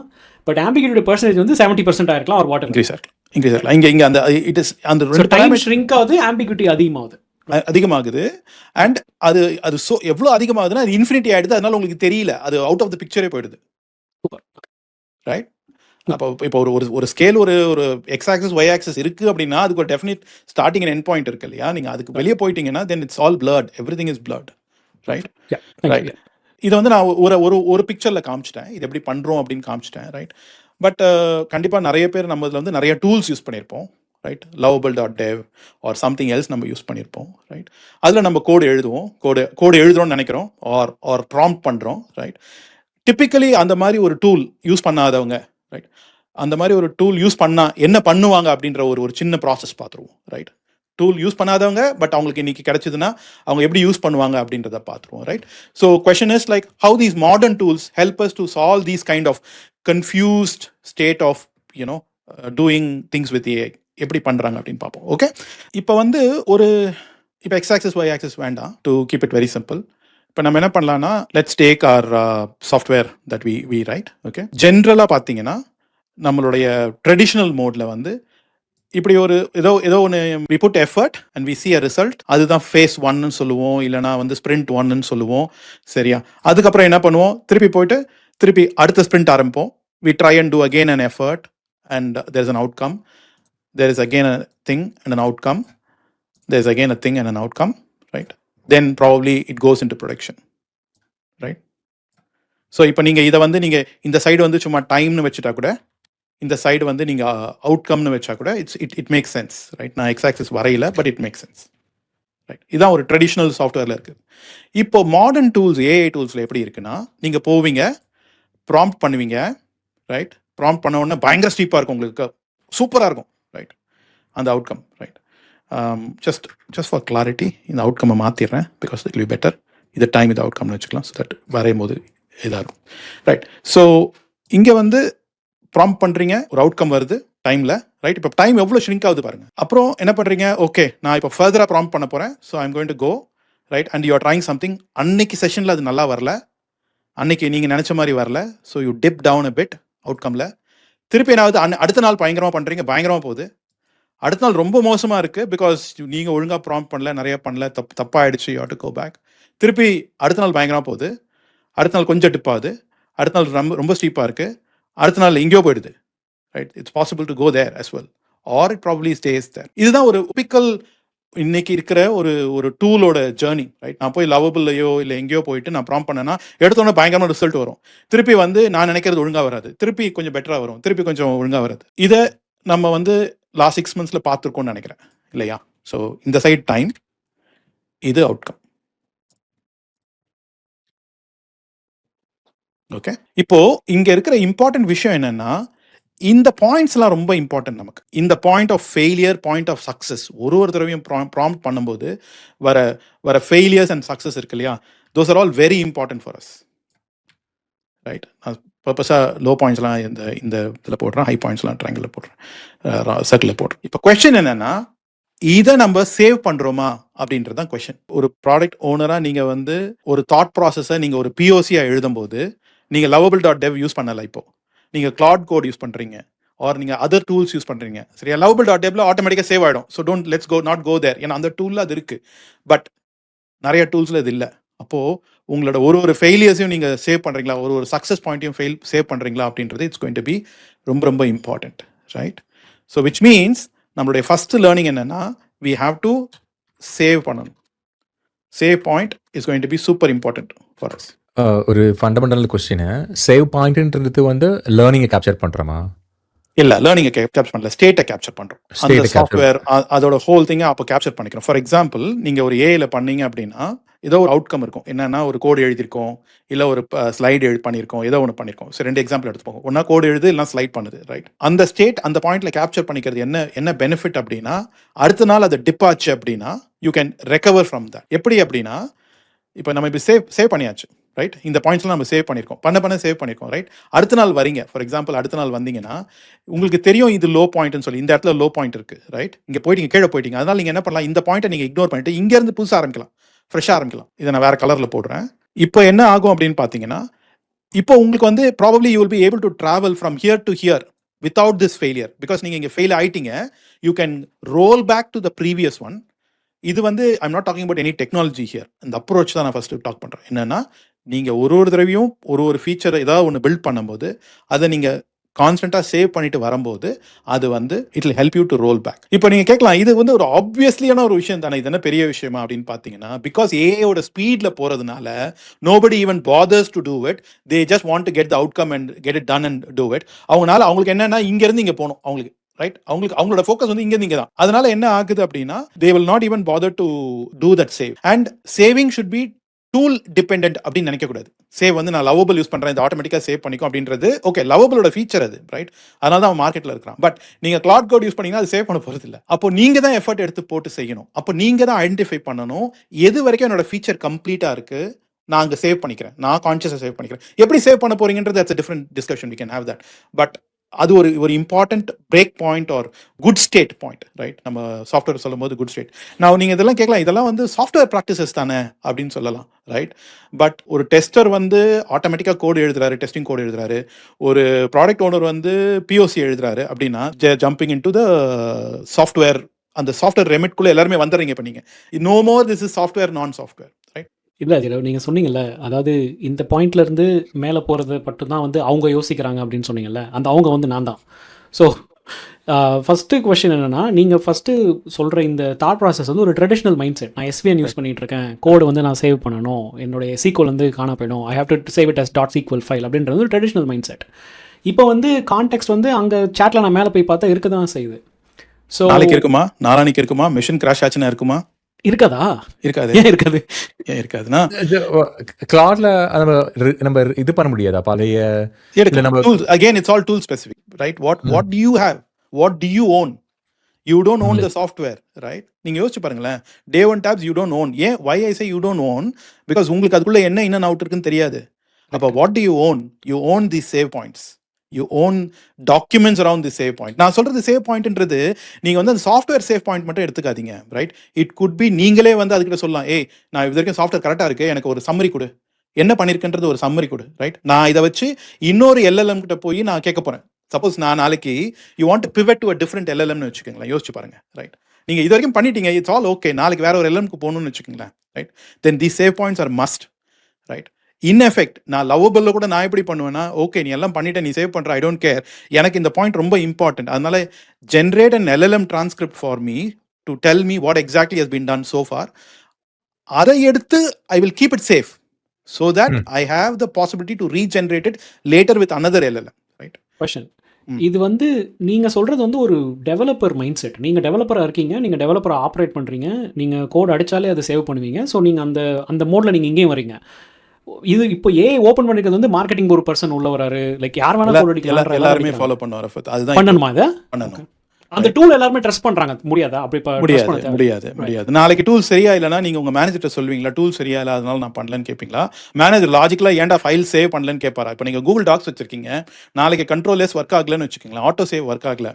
பட் ambiguity பர்சன்டேஜ் 70% ஆயிருக்கலாம், ஒரு வாட்டர் இன்க்ரீஸ் ஆகலாம். இங்கே அந்த இட் இஸ் அந்த டைம் ஷ்ரிங்க் ஆகுது, ambiguity அதிகமாகுது. அண்ட் அது எவ்வளோ அதிகமாகுதுன்னா, அது இன்ஃபினிட்டி ஆகிடுது. அதனால உங்களுக்கு தெரியல, அது அவுட் ஆஃப் த பிக்சரே போயிடுது. ரைட். இப்போ ஒரு ஸ்கேல், ஒரு எக்ஸ் ஆக்சஸ் ஒய் ஆக்சஸ் இருக்குது அப்படின்னா, அதுக்கு ஒரு definite starting and end point இருக்கு இல்லையா? நீங்கள் அதுக்கு வெளியே போயிட்டீங்கன்னா then it's all blurred. everything is blurred. Right. இதை நான் ஒரு பிக்சரில் காமிச்சிட்டேன், இது எப்படி பண்ணுறோம் அப்படின்னு காமிச்சிட்டேன், ரைட். பட் கண்டிப்பாக நிறைய பேர் நம்ம இதில் நிறைய டூல்ஸ் யூஸ் பண்ணியிருப்போம், right. lovable.dev or something else நம்ம யூஸ் பண்ணியிருப்போம், ரைட். அதில் நம்ம கோடு எழுதுவோம், கோடு எழுதுறோம்னு நினைக்கிறோம், ஆர் ப்ராம்ப்ட் பண்ணுறோம், ரைட். டிப்பிக்கலி அந்த மாதிரி ஒரு டூல் யூஸ் பண்ணாதவங்க, ரைட், அந்த மாதிரி ஒரு டூல் யூஸ் பண்ணால் என்ன பண்ணுவாங்க அப்படின்ற ஒரு சின்ன ப்ராசஸ் பார்த்துருவோம், ரைட். டூல் யூஸ் பண்ணாதவங்க பட் அவங்களுக்கு இன்னைக்கு கிடைச்சதுன்னா அவங்க எப்படி யூஸ் பண்ணுவாங்க அப்படின்றத பார்த்துருவோம், right. So question is like, how these modern tools help us to solve these kind of confused state of doing things with AI எப்படி பண்ணுறாங்க அப்படின்னு பார்ப்போம். ஓகே, இப்போ இப்போ எக்ஸ் ஆக்சஸ் ஒய் ஆக்சஸ் வேண்டாம், to keep it very simple. இப்போ நம்ம என்ன பண்ணலாம்னா, let's take our software that we write. Okay, ஜென்ரலாக பார்த்தீங்கன்னா நம்மளுடைய ட்ரெடிஷ்னல் மோடில் இப்படி ஏதோ ஒன்று we put effort and we see a result. அதுதான் ஃபேஸ் 1ன்னு சொல்லுவோம், இல்லைனா ஸ்ப்ரிண்ட் 1ன்னு சொல்லுவோம், சரியா? அதுக்கப்புறம் என்ன பண்ணுவோம், திருப்பி அடுத்த ஸ்ப்ரிண்ட் ஆரம்பிப்போம். We try and do again an effort and there is an outcome. There is again a thing and an outcome. There is again a thing and an outcome, right? Then probably it goes into production, right? So இப்போ நீங்கள் இதை நீங்கள் இந்த side சும்மா டைம்னு வச்சுட்டா கூட, இந்த சைடு நீங்கள் அவுட்கம்னு வச்சா கூட இட் மேக்ஸ் சென்ஸ், ரைட். நான் எக்ஸ் ஆக்சஸ் வரையில, but it makes sense, right. இதுதான் ஒரு ட்ரெடிஷ்னல் சாஃப்ட்வேரில் இருக்குது. இப்போ மாடர்ன் டூல்ஸ், ஏஐ டூல்ஸில் எப்படி இருக்குன்னா, நீங்கள் போவீங்க, ப்ராம்ப்ட் பண்ணுவீங்க, ரைட். ப்ராம்ப்ட் பண்ண உடனே பயங்கர ஸ்டீப்பாக இருக்கும், உங்களுக்கு சூப்பராக இருக்கும், ரைட், அந்த outcome, right. Just for clarity இந்த அவுட்கம்மை மாற்றிடுறேன், because it will be better. இது டைம் இது அவுட்கம்னு வச்சுக்கலாம், ஸோ தட் வரையும் போது இதாக இருக்கும், ரைட். ஸோ இங்கே ப்ராம்ப்ட் பண்ணுறீங்க, ஒரு அவுட்கம் வருது டைமில், ரைட். இப்போ டைம் எவ்வளோ ஷ்ரிங்க் ஆகுது பாருங்கள். அப்புறம் என்ன பண்ணுறீங்க, ஓகே நான் இப்போ ஃபர்தராக ப்ராம்ப்ட் பண்ண போகிறேன், so I'm going to go, right. And you are trying something. அன்னைக்கு செஷனில் அது நல்லா வரல, அன்னைக்கு நீங்கள் நினச்ச மாதிரி வரல, so you dip down a bit அவுட்கமில். திருப்பி என்னாவது அடுத்த நாள் பயங்கரமாக பண்ணுறீங்க, பயங்கரமாக போகுது. அடுத்த நாள் ரொம்ப மோசமாக இருக்குது, பிகாஸ் நீங்கள் ஒழுங்காக ப்ராம்ப்ட் பண்ணல, நிறைய பண்ணல, தப்பாகிடுச்சு, you have to go back. திருப்பி அடுத்த நாள் பயங்கரமாக போகுது, அடுத்த நாள் கொஞ்சம் டிப் ஆகுது, அடுத்த நாள் ரொம்ப ஸ்டீப்பாக இருக்குது, அடுத்த நாள் எங்கேயோ போயிடுது, right. It's possible to go there as well, or it probably stays there. இதுதான் ஒரு டிபிக்கல் இன்னைக்கு இருக்கிற ஒரு டூலோட ஜேர்னி, ரைட்? நான் போய் லவபிள்லையோ இல்லை எங்கேயோ போயிட்டு நான் ப்ராம்ப்ட் பண்ணேன்னா எடுத்தோன்னே பயங்கரமான ரிசல்ட் வரும். திருப்பி வந்து நான் நினைக்கிறது ஒழுங்காக வராது, திருப்பி கொஞ்சம் பெட்டராக வரும், திருப்பி கொஞ்சம் ஒழுங்காக வராது. இதை நம்ம வந்து லாஸ்ட் 6 months பார்த்துருக்கோம்னு நினைக்கிறேன் இல்லையா? ஸோ இந்த சைட் டைம், இது அவுட்கம். ஓகே, இப்போ இங்க இருக்கிற இம்பார்ட்டன்ட் விஷயம் என்னன்னா, இந்த பாயிண்ட்ஸ்லாம் ரொம்ப இம்பார்ட்டன்ட் நமக்கு. இந்த point of failure, point of success, ஒரு தடவையும் ப்ராம்ப்ட் பண்ணும்போது வர ஃபெயிலியர்ஸ் அண்ட் சக்ஸஸ் இருக்கு இல்லையா, those are all very important for us, right? நான் பர்பஸாக லோ பாயிண்ட்ஸ்லாம் இந்த இதில் போடுறேன், ஹை பாயிண்ட்ஸ்லாம் ட்ரையாங்கிளில் போடுறேன், சர்க்கிளில் போடுறேன். இப்போ கொஸ்டின் என்னன்னா, இதை நம்ம சேவ் பண்ணுறோமா அப்படின்றது தான் கொஸ்டின். ஒரு ப்ராடக்ட் ஓனராக நீங்கள் வந்து ஒரு தாட் ப்ராசஸை நீங்கள் ஒரு பிஓசியாக எழுதும்போது நீங்கள் lovable.dev யூஸ் பண்ணலை. இப்போ நீங்கள் கிளாட் கோட் யூஸ் பண்ணுறீங்க, ஆர் நீங்கள் அதர் டூல்ஸ் யூஸ் பண்ணுறீங்க, சரியா? lovable.devல ஆட்டோமேட்டிக்காக சேவ் ஆகிடும். ஸோ லெட்ஸ் நாட் கோ தேர். ஏன்னா அந்த டூலில் அது இருக்குது, பட் நிறைய டூல்ஸில் இது இல்லை. அப்போது உங்களோட ஒரு ஃபெயிலியர்ஸையும் நீங்கள் சேவ் பண்ணுறீங்களா, ஒரு சக்ஸஸ் பாயிண்ட்டையும் சேவ் பண்ணுறீங்களா அப்படின்றது இட்ஸ் கோயிங் டு பி ரொம்ப ரொம்ப important, right? So which means நம்மளுடைய ஃபஸ்ட்டு லேர்னிங் என்னென்னா, வி ஹாவ் டு சேவ் பண்ணணும். Save point is going to be super important for us. ஒரு ஃபண்டமெண்டல் கொஸ்டின், சேவ் பாயிண்ட்ன்றது வந்து லேர்னிங்கை கேப்சர் பண்ணுறோமா? இல்லை, லேர்னிங்கை கேப்சர் பண்ணல, ஸ்டேட்டை கேப்சர் பண்ணுறோம். அந்த சாஃப்ட்வேர் அதோட ஹோல் திங்கை அப்போ கேப்சர் பண்ணிக்கிறோம். ஃபார் எக்ஸாம்பிள், நீங்கள் ஒரு ஏஐல பண்ணீங்க அப்படின்னா ஏதோ ஒரு அவுட்கம் இருக்கும். என்னன்னா, ஒரு கோடு எழுதியிருக்கோம், இல்லை ஒரு ஸ்லைடு பண்ணியிருக்கோம், ஏதோ ஒன்று பண்ணியிருக்கோம். ஸோ 2 எக்ஸாம்பிள் எடுத்துப்போம். ஒன்றா கோடு எழுது, இல்லைனா ஸ்லைட் பண்ணுது, ரைட்? அந்த ஸ்டேட் அந்த பாயிண்ட்ல கேப்சர் பண்ணிக்கிறது என்ன பெனிஃபிட் அப்படின்னா, அடுத்த நாள் அது டிப் ஆச்சு அப்படின்னா you can recover from that. எப்படி அப்படின்னா, இப்போ நம்ம இப்படி சேவ் பண்ணியாச்சு, ரைட்? இந்த பாயிண்ட்ஸ்லாம் நம்ம சேவ் பண்ணியிருக்கோம், பண்ண சேவ் பண்ணியிருக்கோம், ரைட்? அடுத்த நாள் வரீங்க, ஃபார் எக்ஸாம்பிள் அடுத்த நாள் வந்தீங்கன்னா உங்களுக்கு தெரியும் இது லோ பாயிண்ட்னு சொல்லி, இந்த இடத்துல லோ பாயிண்ட் இருக்குது, ரைட்? இங்கே போயிட்டீங்க, கீழே போயிட்டீங்க. அதனால நீங்கள் என்ன பண்ணலாம், இந்த பாயிண்ட்டை நீங்கள் இக்னோர் பண்ணிட்டு இங்கேருந்து புதுசாக ஆரம்பிக்கலாம், ஃப்ரெஷ்ஷாக ஆரம்பிக்கலாம். இதை நான் வேறு கலரில் போடுறேன். இப்போ என்ன ஆகும் அப்படின்னு பார்த்தீங்கன்னா, இப்போ உங்களுக்கு வந்து probably you will be able to travel from here to here without this failure. Because நீங்கள் இங்கே ஃபெயில் ஆகிட்டீங்க, you can roll back to the previous one. இது வந்து I'm not talking about any technology here. இந்த approach தான் நான் first talk பண்ணுறேன். என்னென்னா, நீங்கள் ஒரு தடவையும் ஒரு ஃபீச்சரை ஏதாவது ஒன்று பில்ட் பண்ணும்போது அதை நீங்கள் கான்ஸ்டண்ட்டாக சேவ் பண்ணிட்டு வரும்போது அது வந்து it will help you to roll back. இப்போ நீங்கள் கேட்கலாம், இது வந்து ஒரு ஆப்வியஸ்லியான ஒரு விஷயம் தானே, இது என்ன பெரிய விஷயமா அப்படின்னு பார்த்தீங்கன்னா, பிகாஸ் ஏஐயோட ஸ்பீடில் போகிறதுனால nobody even father's to do it. They just want to get the outcome and get it done and do it. அவங்களுக்கு என்னென்னா, இங்கேருந்து இங்கே போகணும் அவங்களுக்கு, ரைட்? அவங்களோட ஃபோக்கஸ் வந்து இங்கே தான். அதனால என்ன ஆகுது அப்படின்னா, they will not even bother to do that save. And saving should be tool dependent அப்படின்னு நினைக்கக்கூடாது. சேவ் வந்து நான் லவபிள் யூஸ் பண்ணுறேன், இது ஆட்டோமேட்டிக்காக சேவ் பண்ணிக்கும் அப்படின்றது ஓகே, லவபிளோட ஃபீச்சர் அது, ரைட்? அதனால தான் அவன் மார்க்கெட்டில் இருக்கிறான். பட் நீங்கள் கிளாட் கோட் யூஸ் பண்ணீங்கன்னா அது சேவ் பண்ண போகிறது இல்லை. அப்போ நீங்கள் தான் எஃபர்ட் எடுத்து போட்டு செய்யணும். அப்போ நீங்கள் தான் ஐடென்டிஃபை பண்ணணும், எது வரைக்கும் என்னோட ஃபீச்சர் கம்ப்ளீட்டாக இருக்குது, நான் அங்கே சேவ் பண்ணிக்கிறேன், நான் கான்ஷியஸாக சேவ் பண்ணிக்கிறேன். எப்படி சேவ் பண்ண போறீங்கன்றது that's a different discussion, we can have that. But அது ஒரு important break point or good state point, right? நம்ம சாஃப்ட்வேர் சொல்லும் போது குட் ஸ்டேட். நான் நீங்கள் இதெல்லாம் கேட்கலாம், இதெல்லாம் வந்து சாஃப்ட்வேர் ப்ராக்டிசஸ் தானே அப்படின்னு சொல்லலாம், ரைட்? பட் ஒரு டெஸ்டர் வந்து ஆட்டோமேட்டிக்காக கோடு எழுதுறாரு, டெஸ்டிங் கோடு எழுதுறாரு, ஒரு ப்ராடக்ட் ஓனர் வந்து பிஓசி எழுதுறாரு அப்படின்னா jumping into the software, அந்த சாஃப்ட்வேர் ரெமிட்குள்ளே எல்லாருமே வந்துடுறீங்க. இப்போ நீங்கள் no more this is software non software, right? இல்லை அதில் நீங்கள் சொன்னீங்கல்ல, அதாவது இந்த பாயிண்ட்லேருந்து மேலே போகிறது மட்டும் தான் வந்து அவங்க யோசிக்கிறாங்க அப்படின்னு சொன்னீங்கல்ல, அந்த அவங்க வந்து நான் தான். ஸோ ஃபஸ்ட்டு கொஸ்டின் என்னென்னா, நீங்கள் ஃபஸ்ட்டு சொல்கிற இந்த தாட் ப்ராசஸ் வந்து ஒரு ட்ரெடிஷ்னல் மைண்ட் செட். நான் எஸ்விஎன் யூஸ் பண்ணிகிட்ருக்கேன், கோடு வந்து நான் சேவ் பண்ணணும், என்னுடைய சீக்வல் வந்து காண போயிடும், I have to save it as .sql file அப்படின்றது ஒரு ட்ரெடிஷ்னல் மைண்ட் செட். இப்போ வந்து கான்டெக்ஸ்ட் வந்து அங்கே சேட்டில் நான் மேலே போய் பார்த்தா இருக்க தான் செய்யுது. ஸோ நாளைக்கு இருக்குமா, நாளானிக்கு இருக்குமா, மிஷின் கிராஷ் ஆச்சுன்னா இருக்குமா? இருக்காதா? இருக்காது. ஏன் இருக்காது? ஏன் இருக்காதுன்னா, கிளாட்ல நம்ம இது பண்ண முடியாதா பழைய again it's all tool specific, right? What do you have, what do you own? You don't own the software, right? நீங்க யோசிச்சு பாருங்களேன், day one tabs you don't own. ஏன் why I say you don't own? because உங்களுக்கு அதுக்குள்ள என்ன in and out இருக்குன்னு தெரியாது. அப்ப what do you own? You own these save points, you own documents around the save point. நான் சொல்றது save பாயிண்ட்ன்றது நீங்க வந்து அந்த சாஃப்ட்வேர் சேவ் பாயிண்ட் மட்டும் எடுத்துக்காதீங்க, ரைட்? இட் குட் பி நீங்களே வந்து அதுக்கிட்ட சொல்லலாம், ஏய் நான் இது வரைக்கும் சாஃப்ட்வேர் கரெக்டாக இருக்கு, எனக்கு ஒரு சம்மரி கொடு, என்ன பண்ணியிருக்குன்றது ஒரு சம்மரி கொடு, ரைட்? நான் இதை வச்சு இன்னொரு LLM கிட்ட போய் நான் கேட்க போறேன். சப்போஸ் நான் நாளைக்கு you want to pivot to a different LLMனு வச்சுக்கோங்களேன், யோசிச்சு பாருங்க, ரைட்? நீங்க இது வரைக்கும் பண்ணிட்டீங்க, இட்ஸ் ஆல் ஓகே, நாளைக்கு வேற ஒரு LLMக்கு போகணும்னு வச்சுக்கோங்களேன், right? Then the save points are must, right? In effect நான் லவ்வபிள்ல கூட நான் எப்படி பண்ணுவேன்னா, ஓகே நீ எல்லாம் பண்ணிட்ட, நீ சேவ் பண்ற, ஐ டோன்ட் கேர், எனக்கு இந்த பாயிண்ட் ரொம்ப இம்பார்ட்டன்ட், அதனால generate an LLM transcript for me to tell me what exactly has been done so for. அதை எடுத்து I will keep it safe so that I have the possibility to regenerate it later with another LLM, right? Question, இது வந்து நீங்கள் சொல்கிறது வந்து ஒரு developer mind set. நீங்கள் டெவலப்பராக இருக்கீங்க, நீங்கள் டெவலப்பரை ஆப்ரேட் பண்ணுறீங்க, நீங்கள் கோட் அடித்தாலே அதை சேவ் பண்ணுவீங்க. ஸோ நீங்கள் அந்த மோடில் நீங்கள் இங்கேயும் வரீங்க. இது இப்போ ஓப்பன் பண்ணிக்கிறது வந்து மார்க்கெட்டிங் ஒரு பர்சன் உள்ள வராரு, லைக் யார் வேணா கோட் அடிக்கலாம், எல்லாருமே ஃபாலோ பண்ணுவார். அதுதான் பண்ணணுமா? இதை பண்ணணும். அந்த டூல் எல்லாருமே ட்ரஸ்ட் பண்றாங்க, முடியாதா? அப்படி முடியாது. நாளைக்கு டூல் சரியா இல்லைன்னா நீங்க உங்க மேனேஜர்ட்ட சொல்வீங்களா, டூல் சரியா இல்லை அதனால நான் பண்ணலன்னு கேட்பீங்களா? மேனேஜர் லாஜிக்கலா ஏன்டா ஃபைல் சேவ் பண்ணலன்னு கேட்பாரா? இப்போ நீங்க கூகுள் டாக்ஸ் வச்சிருக்கீங்க, நாளைக்கு கண்ட்ரோல் ஒர்க் ஆகலன்னு வச்சுக்கீங்களா, ஆட்டோ சேவ் ஒர்க் ஆகல,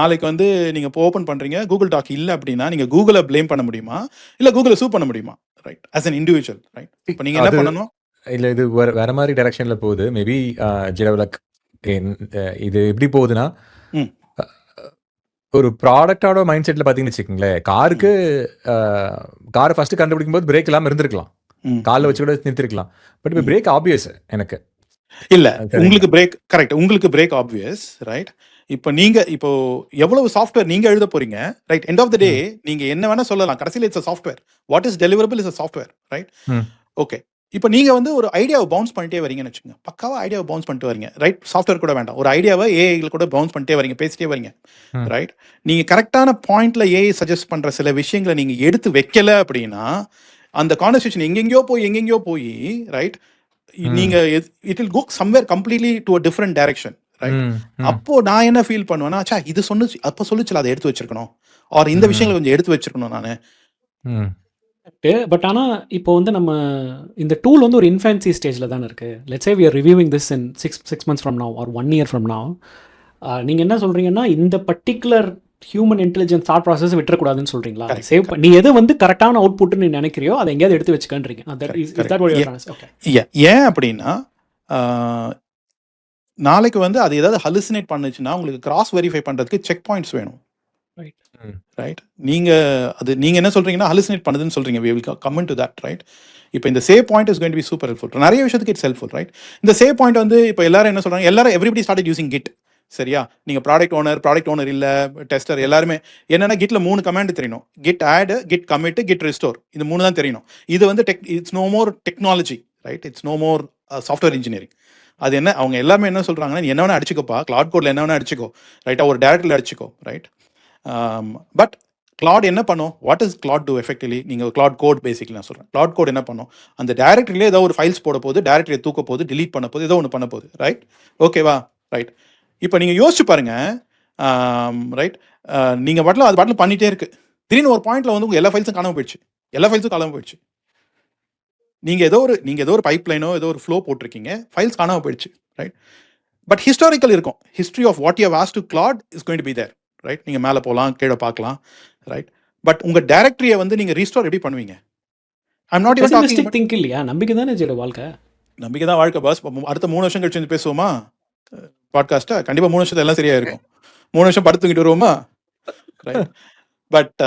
நாளைக்கு வந்து நீங்க இப்போ ஓப்பன் பண்றீங்க கூகுள் டாக் இல்லை அப்படின்னா நீங்க கூகுளை ப்ளேம் பண்ண முடியுமா, இல்லை கூகுளை சூ பண்ண முடியுமா? Right, as an individual, right? இப்போ நீங்க என்ன பண்ணணும்? இல்லை, இது வேற மாதிரி டைரக்ஷன்ல போகுது. மேபி இது எப்படி போகுதுன்னா, ஒரு ப்ராடக்டோட மைண்ட் செட்டில் பார்த்தீங்கன்னு வச்சுக்கோங்களேன், காரை ஃபர்ஸ்ட் கண்டுபிடிக்கும் போது பிரேக் இல்லாமல் இருந்திருக்கலாம், காலில் வச்சு கூட நிறுத்திருக்கலாம். பட் இப்போ பிரேக் ஆப்வியஸ் எனக்கு இல்லை. உங்களுக்கு பிரேக் கரெக்ட், உங்களுக்கு பிரேக் ஆப்வியஸ், ரைட்? இப்போ எவ்வளவு சாஃப்ட்வேர் நீங்க எழுத போறீங்க, ரைட்? எண்ட் ஆஃப் த டே நீங்க என்ன வேணா சொல்லலாம், கடைசியில் it's software. What is deliverable is software, right? Okay, இப்போ நீங்கள் வந்து ஒரு ஐடியாவை பவுன்ஸ் பண்ணிட்டே வரீங்கன்னு வச்சுக்கோங்க, பக்காவாக ஐடியாவை பவுன்ஸ் பண்ணிட்டு வரீங்க, ரைட்? சாஃப்ட்வேர் கூட வேண்டாம், ஒரு ஐடியாவை ஏஐல கூட பவுன்ஸ் பண்ணிட்டே வரீங்க, பேசிட்டே வரீங்க, ரைட்? நீங்கள் கரெக்டான பாயிண்ட்ல ஏஐ சஜஸ்ட் பண்ணுற சில விஷயங்களை நீங்கள் எடுத்து வைக்கல அப்படின்னா அந்த கான்வர்சேஷன் எங்கெங்கயோ போய், ரைட்? நீங்கள் it will go somewhere completely to a different direction, right? அப்போ நான் என்ன ஃபீல் பண்ணுவேன்னா, அச்சா இது சொன்னிச்சு, அப்போ சொல்லிச்சுல அதை எடுத்து வச்சிருக்கணும், ஆர் இந்த விஷயங்களை கொஞ்சம் எடுத்து வச்சிருக்கணும் நான். பட் ஆனால் இப்போ வந்து நம்ம இந்த டூல் வந்து ஒரு இன்ஃபேன்சி ஸ்டேஜில் தானே இருக்குது. Let's say we are reviewing this in 6 months from now or 1 year from now. நீங்கள் என்ன சொல்கிறீங்கன்னா, இந்த particular human intelligence thought process விட்டுறக்கூடாதுன்னு சொல்கிறீங்களா? சேவ் நீ எது வந்து கரெக்டான அவுட்புட்னு நீ நினைக்கிறியோ அதை எங்கேயாவது எடுத்து வச்சுக்கன்றீங்க. ஏன் அப்படின்னா, நாளைக்கு வந்து அது ஏதாவது ஹலுசினேட் பண்ணுச்சுன்னா உங்களுக்கு கிராஸ் வெரிஃபை பண்ணுறதுக்கு செக் பாயிண்ட்ஸ் வேணும், ரைட்? நீங்க என்ன சொல்றீங்கன்னா ஹலுசினேட் பண்ணுதுன்னு சொல்றீங்க, we will come into that, right? இப்போ இந்த save point is going to be super helpful. நிறைய விஷயத்துக்கு இட்ஸ் ஹெல்ப்ஃபுல், ரைட்? இந்த சேவ் பாயிண்ட் வந்து இப்போ எல்லாரும் என்ன சொல்றாங்க, எல்லாரும் எவ்ரிபடி ஸ்டார்டட் யூசிங் கிட், சரியா? நீங்க ப்ராடக்ட் ஓனர் இல்ல டெஸ்டர் எல்லாருமே என்னன்னா கிட்ல 3 கமாண்ட் தெரியணும், git add, git commit, git restore, இந்த 3 தான் தெரியணும். இது வந்து it's no more technology, right? It's no more software engineering. அது என்ன அவங்க எல்லாமே என்ன சொல்றாங்கன்னா, நீ என்ன வேணா அடிச்சுக்கோப்பா, கிளாட் கோட்ல என்ன வேணா அடிச்சுக்கோ, ரைட்டா? ஒரு டைரக்டரில் அடிச்சுக்கோ, ரைட்? பட் கிளாட் என்ன பண்ணும், what is Claude do effectively? நீங்கள் கிளாட் கோட் பேசிக்கலி நான் சொல்கிறேன், கிளாட் கோட் என்ன பண்ணும், அந்த டைரக்டரியிலே ஏதோ ஒரு ஃபைல்ஸ் போட போகுது, டைரக்டரியை தூக்க போகுது, டிலீட் பண்ண போகுது, ஏதோ ஒன்று பண்ண போகுது, ரைட்? ஓகேவா, ரைட்? இப்போ நீங்கள் யோசிச்சு பாருங்க, ரைட்? நீங்கள் அது பாட்டில் பண்ணிகிட்டே இருக்கு, திடீர்னு ஒரு பாயிண்ட்ல வந்து உங்கள் எல்லா ஃபைல்ஸும் காணாமல் போயிடுச்சு, நீங்கள் ஏதோ ஒரு பைப் லைனோ ஏதோ ஒரு ஃப்ளோ போட்டிருக்கீங்க, ஃபைல்ஸ் காணாமல் போயிடுச்சு, ரைட்? பட் ஹிஸ்டாரிக்கல் இருக்கும், history of what you have asked to Claude is going to be there, right? நீங்கள் மேலே போகலாம், கீழே பார்க்கலாம், ரைட்? பட் உங்கள் டைரக்டரியை வந்து நீங்கள் ரீஸ்டோர் எப்படி பண்ணுவீங்க? I'm not even talking think இல்லையா? நம்பிக்கை தானே வாழ்க்கை, நம்பிக்கை தான் வாழ்க்கை பாஸ். அடுத்த 3 வருஷம் கழிச்சு வந்து பேசுவோமா பாட்காஸ்ட்டை? கண்டிப்பாக 3 வருஷத்துல எல்லாம் சரியா இருக்கும். 3 வருஷம் படுத்துக்கிட்டு வருவோமா, ரைட்? பட்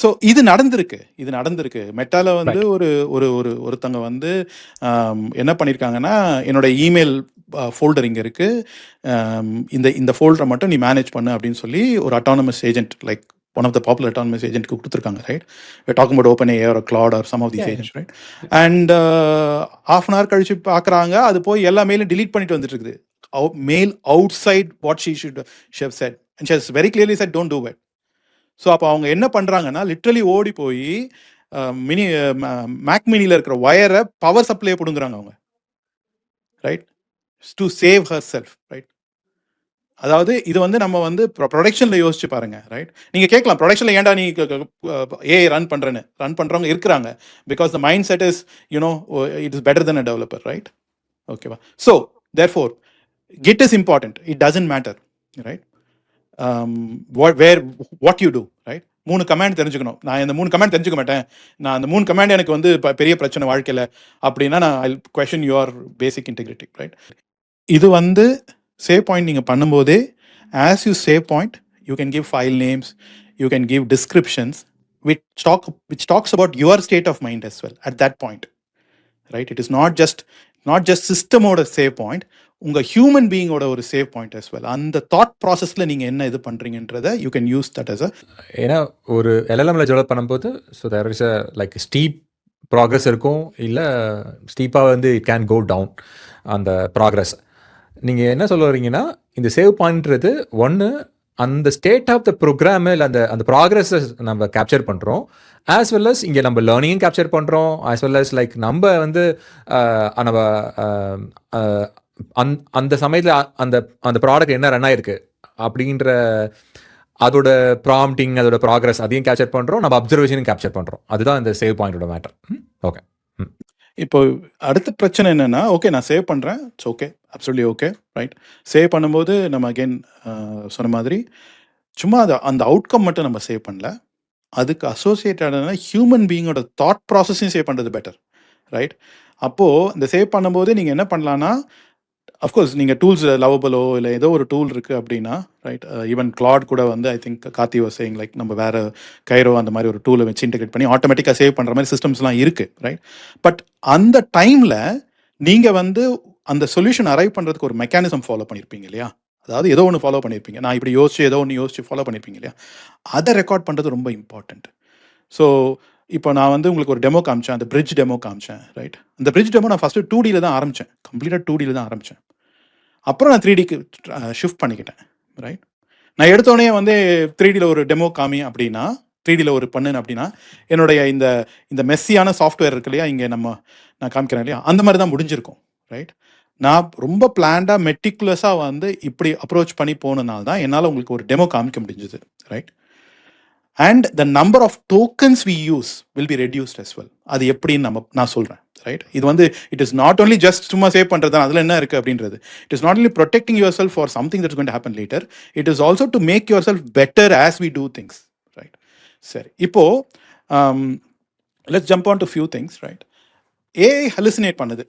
ஸோ இது நடந்திருக்கு. மெட்டால வந்து ஒருத்தங்க வந்து என்ன பண்ணியிருக்காங்கன்னா, என்னோட இமெயில் ஃபோல்டர் இங்கே இருக்கு, இந்த ஃபோல்டரை மட்டும் நீ மேனேஜ் பண்ணு அப்படின்னு சொல்லி ஒரு autonomous agent, like one of the popular autonomous ஏஜென்ட்க்கு கொடுத்துருக்காங்க, right? we're talking about OpenAI or Claude or some of these agents, right? And half an hour கழிச்சு பார்க்குறாங்க, அது போய் எல்லா மெயிலும் delete பண்ணிட்டு வந்துட்டு இருக்குது, mail outside what she should have said, and she has very clearly said don't do it. So அப்போ அவங்க என்ன பண்ணுறாங்கன்னா, லிட்ரலி ஓடி போய் மேக் மினியில் இருக்கிற ஒயரை பவர் சப்ளை பிடுங்குறாங்க அவங்க, right? To save her self, right? அதாவது இது வந்து நம்ம வந்து ப்ரொடக்ஷனில் யோசிச்சு பாருங்க, ரைட்? நீங்கள் கேட்கலாம், ப்ரொடக்ஷனில் ஏன்டா நீ ஏஐ ரன் பண்ணுறவங்க இருக்கிறாங்க, because the mind set is you know it is better then a developer, right? ஓகேவா? So therefore git is important, it doesn't matter, right? what you do, right? 3 command தெரிஞ்சுக்கணும். நான் இந்த 3 கமாண்ட் தெரிஞ்சுக்க மாட்டேன், நான் அந்த 3 கமாண்ட் எனக்கு வந்து பெரிய பிரச்சனை வாழ்க்கையில் அப்படின்னா நான் I question your basic integrity, right? இது வந்து சேவ் பாயிண்ட் நீங்கள் பண்ணும்போதே, as you save point you can give file names, you can give descriptions which talks about your state of mind as well at that point, right? It is not just not just சிஸ்டமோட save point, உங்கள் human பீயிங்கோட ஒரு save point as well. அந்த thought ப்ராசஸில் நீங்கள் என்ன இது பண்ணுறீங்கன்றதை you can use that as a. ஏன்னா ஒரு எல்எல்எம்ல டெவலப் பண்ணும்போது so there is a like steep progress இருக்கும், இல்லை ஸ்டீப்பாக வந்து இட் கேன் கோ டவுன் அந்த ப்ராக்ரஸ். நீங்கள் என்ன சொல்ல வரீங்கன்னா இந்த சேவ் பாயிண்ட்றது ஒன்று அந்த ஸ்டேட் ஆஃப் த ப்ரோக்ராமு இல்லை அந்த ப்ராக்ரஸை நம்ம கேப்சர் பண்ணுறோம், ஆஸ் வெல் அஸ் இங்கே நம்ம லேர்னிங்கும் கேப்சர் பண்ணுறோம், ஆஸ் வெல் அஸ் லைக் நம்ம வந்து நம்ம அந்த சமயத்தில் அந்த ப்ராடக்ட் என்ன ரன் ஆயிருக்கு அப்படின்ற அதோட ப்ராம்ப்டிங், அதோட ப்ராக்ரஸ் அதையும் கேப்சர் பண்ணுறோம், நம்ம அப்சர்வேஷனும் கேப்சர் பண்ணுறோம். அதுதான் இந்த சேவ் பாயிண்டோட மேட்டர். ஓகே. இப்போ அடுத்த பிரச்சனை என்னென்னா, ஓகே நான் சேவ் பண்ணுறேன், it's okay, absolutely okay, right. Save பண்ணும்போது நம்ம அகெயின் சொன்ன மாதிரி சும்மா அந்த அவுட்கம் மட்டும் நம்ம சேவ் பண்ணல, அதுக்கு அசோசியேட்டடான ஹியூமன் பீயிங்கோட தாட் ப்ராசஸையும் சேவ் பண்ணுறது பெட்டர், ரைட். அப்போது இந்த சேவ் பண்ணும்போது நீங்கள் என்ன பண்ணலான்னா, அஃப்கோர்ஸ் நீங்கள் டூல்ஸ் லவபிளோ இல்லை ஏதோ ஒரு டூல் இருக்குது அப்படின்னா, ரைட். ஈவன் கிளாட் கூட வந்து I think Karthi was saying like நம்ம வேறு கைரோ அந்த மாதிரி ஒரு டூலை வச்சு இன்டெகிரேட் பண்ணி ஆட்டோமேட்டிக்காக சேவ் பண்ணுற மாதிரி சிஸ்டம்ஸ்லாம் இருக்குது, ரைட். பட் அந்த டைமில் நீங்கள் வந்து அந்த சொல்யூஷன் அரைவ் பண்ணுறதுக்கு ஒரு மெக்கானிசம் ஃபாலோ பண்ணியிருப்பீங்க இல்லையா, அதாவது ஏதோ ஒன்று ஃபாலோ பண்ணியிருப்பீங்க, நான் இப்படி யோசிச்சு ஏதோ ஒன்று யோசிச்சு ஃபாலோ பண்ணியிருப்பீங்க இல்லையா, அதை ரெக்கார்ட் பண்ணுறது ரொம்ப இம்பார்ட்டண்ட். ஸோ இப்போ நான் வந்து உங்களுக்கு ஒரு டெமோ காமிச்சேன், அந்த பிரிட்ஜ் டெமோ காமிச்சேன், ரைட். அந்த பிரிட்ஜ் டெமோ நான் ஃபஸ்ட்டு 2Dயில் தான் ஆரம்பித்தேன், கம்ப்ளீட்டாக 2Dயில் தான் ஆரம்பித்தேன். அப்புறம் நான் 3Dக்கு ஷிஃப்ட் பண்ணிக்கிட்டேன், ரைட். நான் எடுத்தோடனே வந்து 3Dயில் ஒரு டெமோ காமி அப்படின்னா, 3Dயில் ஒரு பண்ணுன்னு அப்படின்னா, என்னுடைய இந்த மெஸ்ஸியான சாஃப்ட்வேர் இருக்கு இல்லையா, இங்கே நான் காமிக்கிறேன் இல்லையா, அந்த மாதிரி தான் முடிஞ்சிருக்கும், ரைட். நான் ரொம்ப பிளான்டாக மெட்டிகுலஸாக வந்து இப்படி அப்ரோச் பண்ணி போனதுனால தான் என்னால் உங்களுக்கு ஒரு டெமோ காமிக்க முடிஞ்சது, right. And the number of tokens we use will be reduced as well. அது எப்படின்னு நான் சொல்கிறேன், ரைட். இது வந்து it is not only just சும்மா சேவ் பண்ணுறது தான், அதில் என்ன இருக்குது அப்படின்றது. It is not only protecting yourself for something that's going to happen later, it is also to make yourself better as we do things, right. சரி, இப்போது let's jump on to few things, right. AI hallucinate பண்ணுது,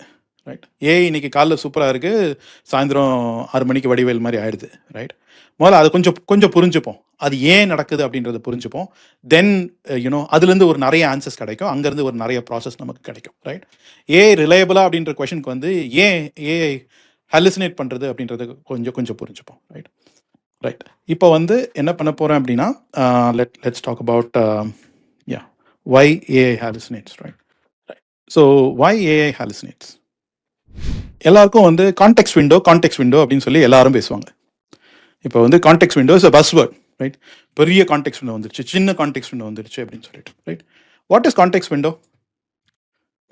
right. AI இன்னைக்கு காலைல சூப்பராக இருக்குது, சாயந்தரம் 6 மணிக்கு வடிவேல் மாதிரி ஆயிடுது, ரைட். முதல்ல அதை கொஞ்சம் புரிஞ்சுப்போம், அது ஏன் நடக்குது அப்படின்றத புரிஞ்சுப்போம். தென் அதுலேருந்து ஒரு நிறைய ஆன்சர்ஸ் கிடைக்கும், அங்கேருந்து ஒரு நிறைய ப்ராசஸ் நமக்கு கிடைக்கும், ரைட். ஏஐ ரிலையபிளா அப்படின்ற கொஷனுக்கு வந்து ஏன் ஏஐ ஹாலுசினேட் பண்ணுறது அப்படின்றத கொஞ்சம் புரிஞ்சுப்போம், ரைட். ரைட். இப்போ வந்து என்ன பண்ண போகிறேன் அப்படின்னா, let's talk about why AI hallucinates, right. So why AI hallucinates, எல்லாருக்கும் வந்து கான்டெக்ஸ்ட் விண்டோ அப்படின்னு சொல்லி எல்லாரும் பேசுவாங்க. இப்போ வந்து context window is a buzzword, right. பெரிய கான்டெக்ஸ்ட் விண்டோ வந்துருச்சு, சின்ன கான்டெக்ஸ்ட் விண்டோ வந்துருச்சு அப்படின்னு சொல்லிட்டு, right. What is context window?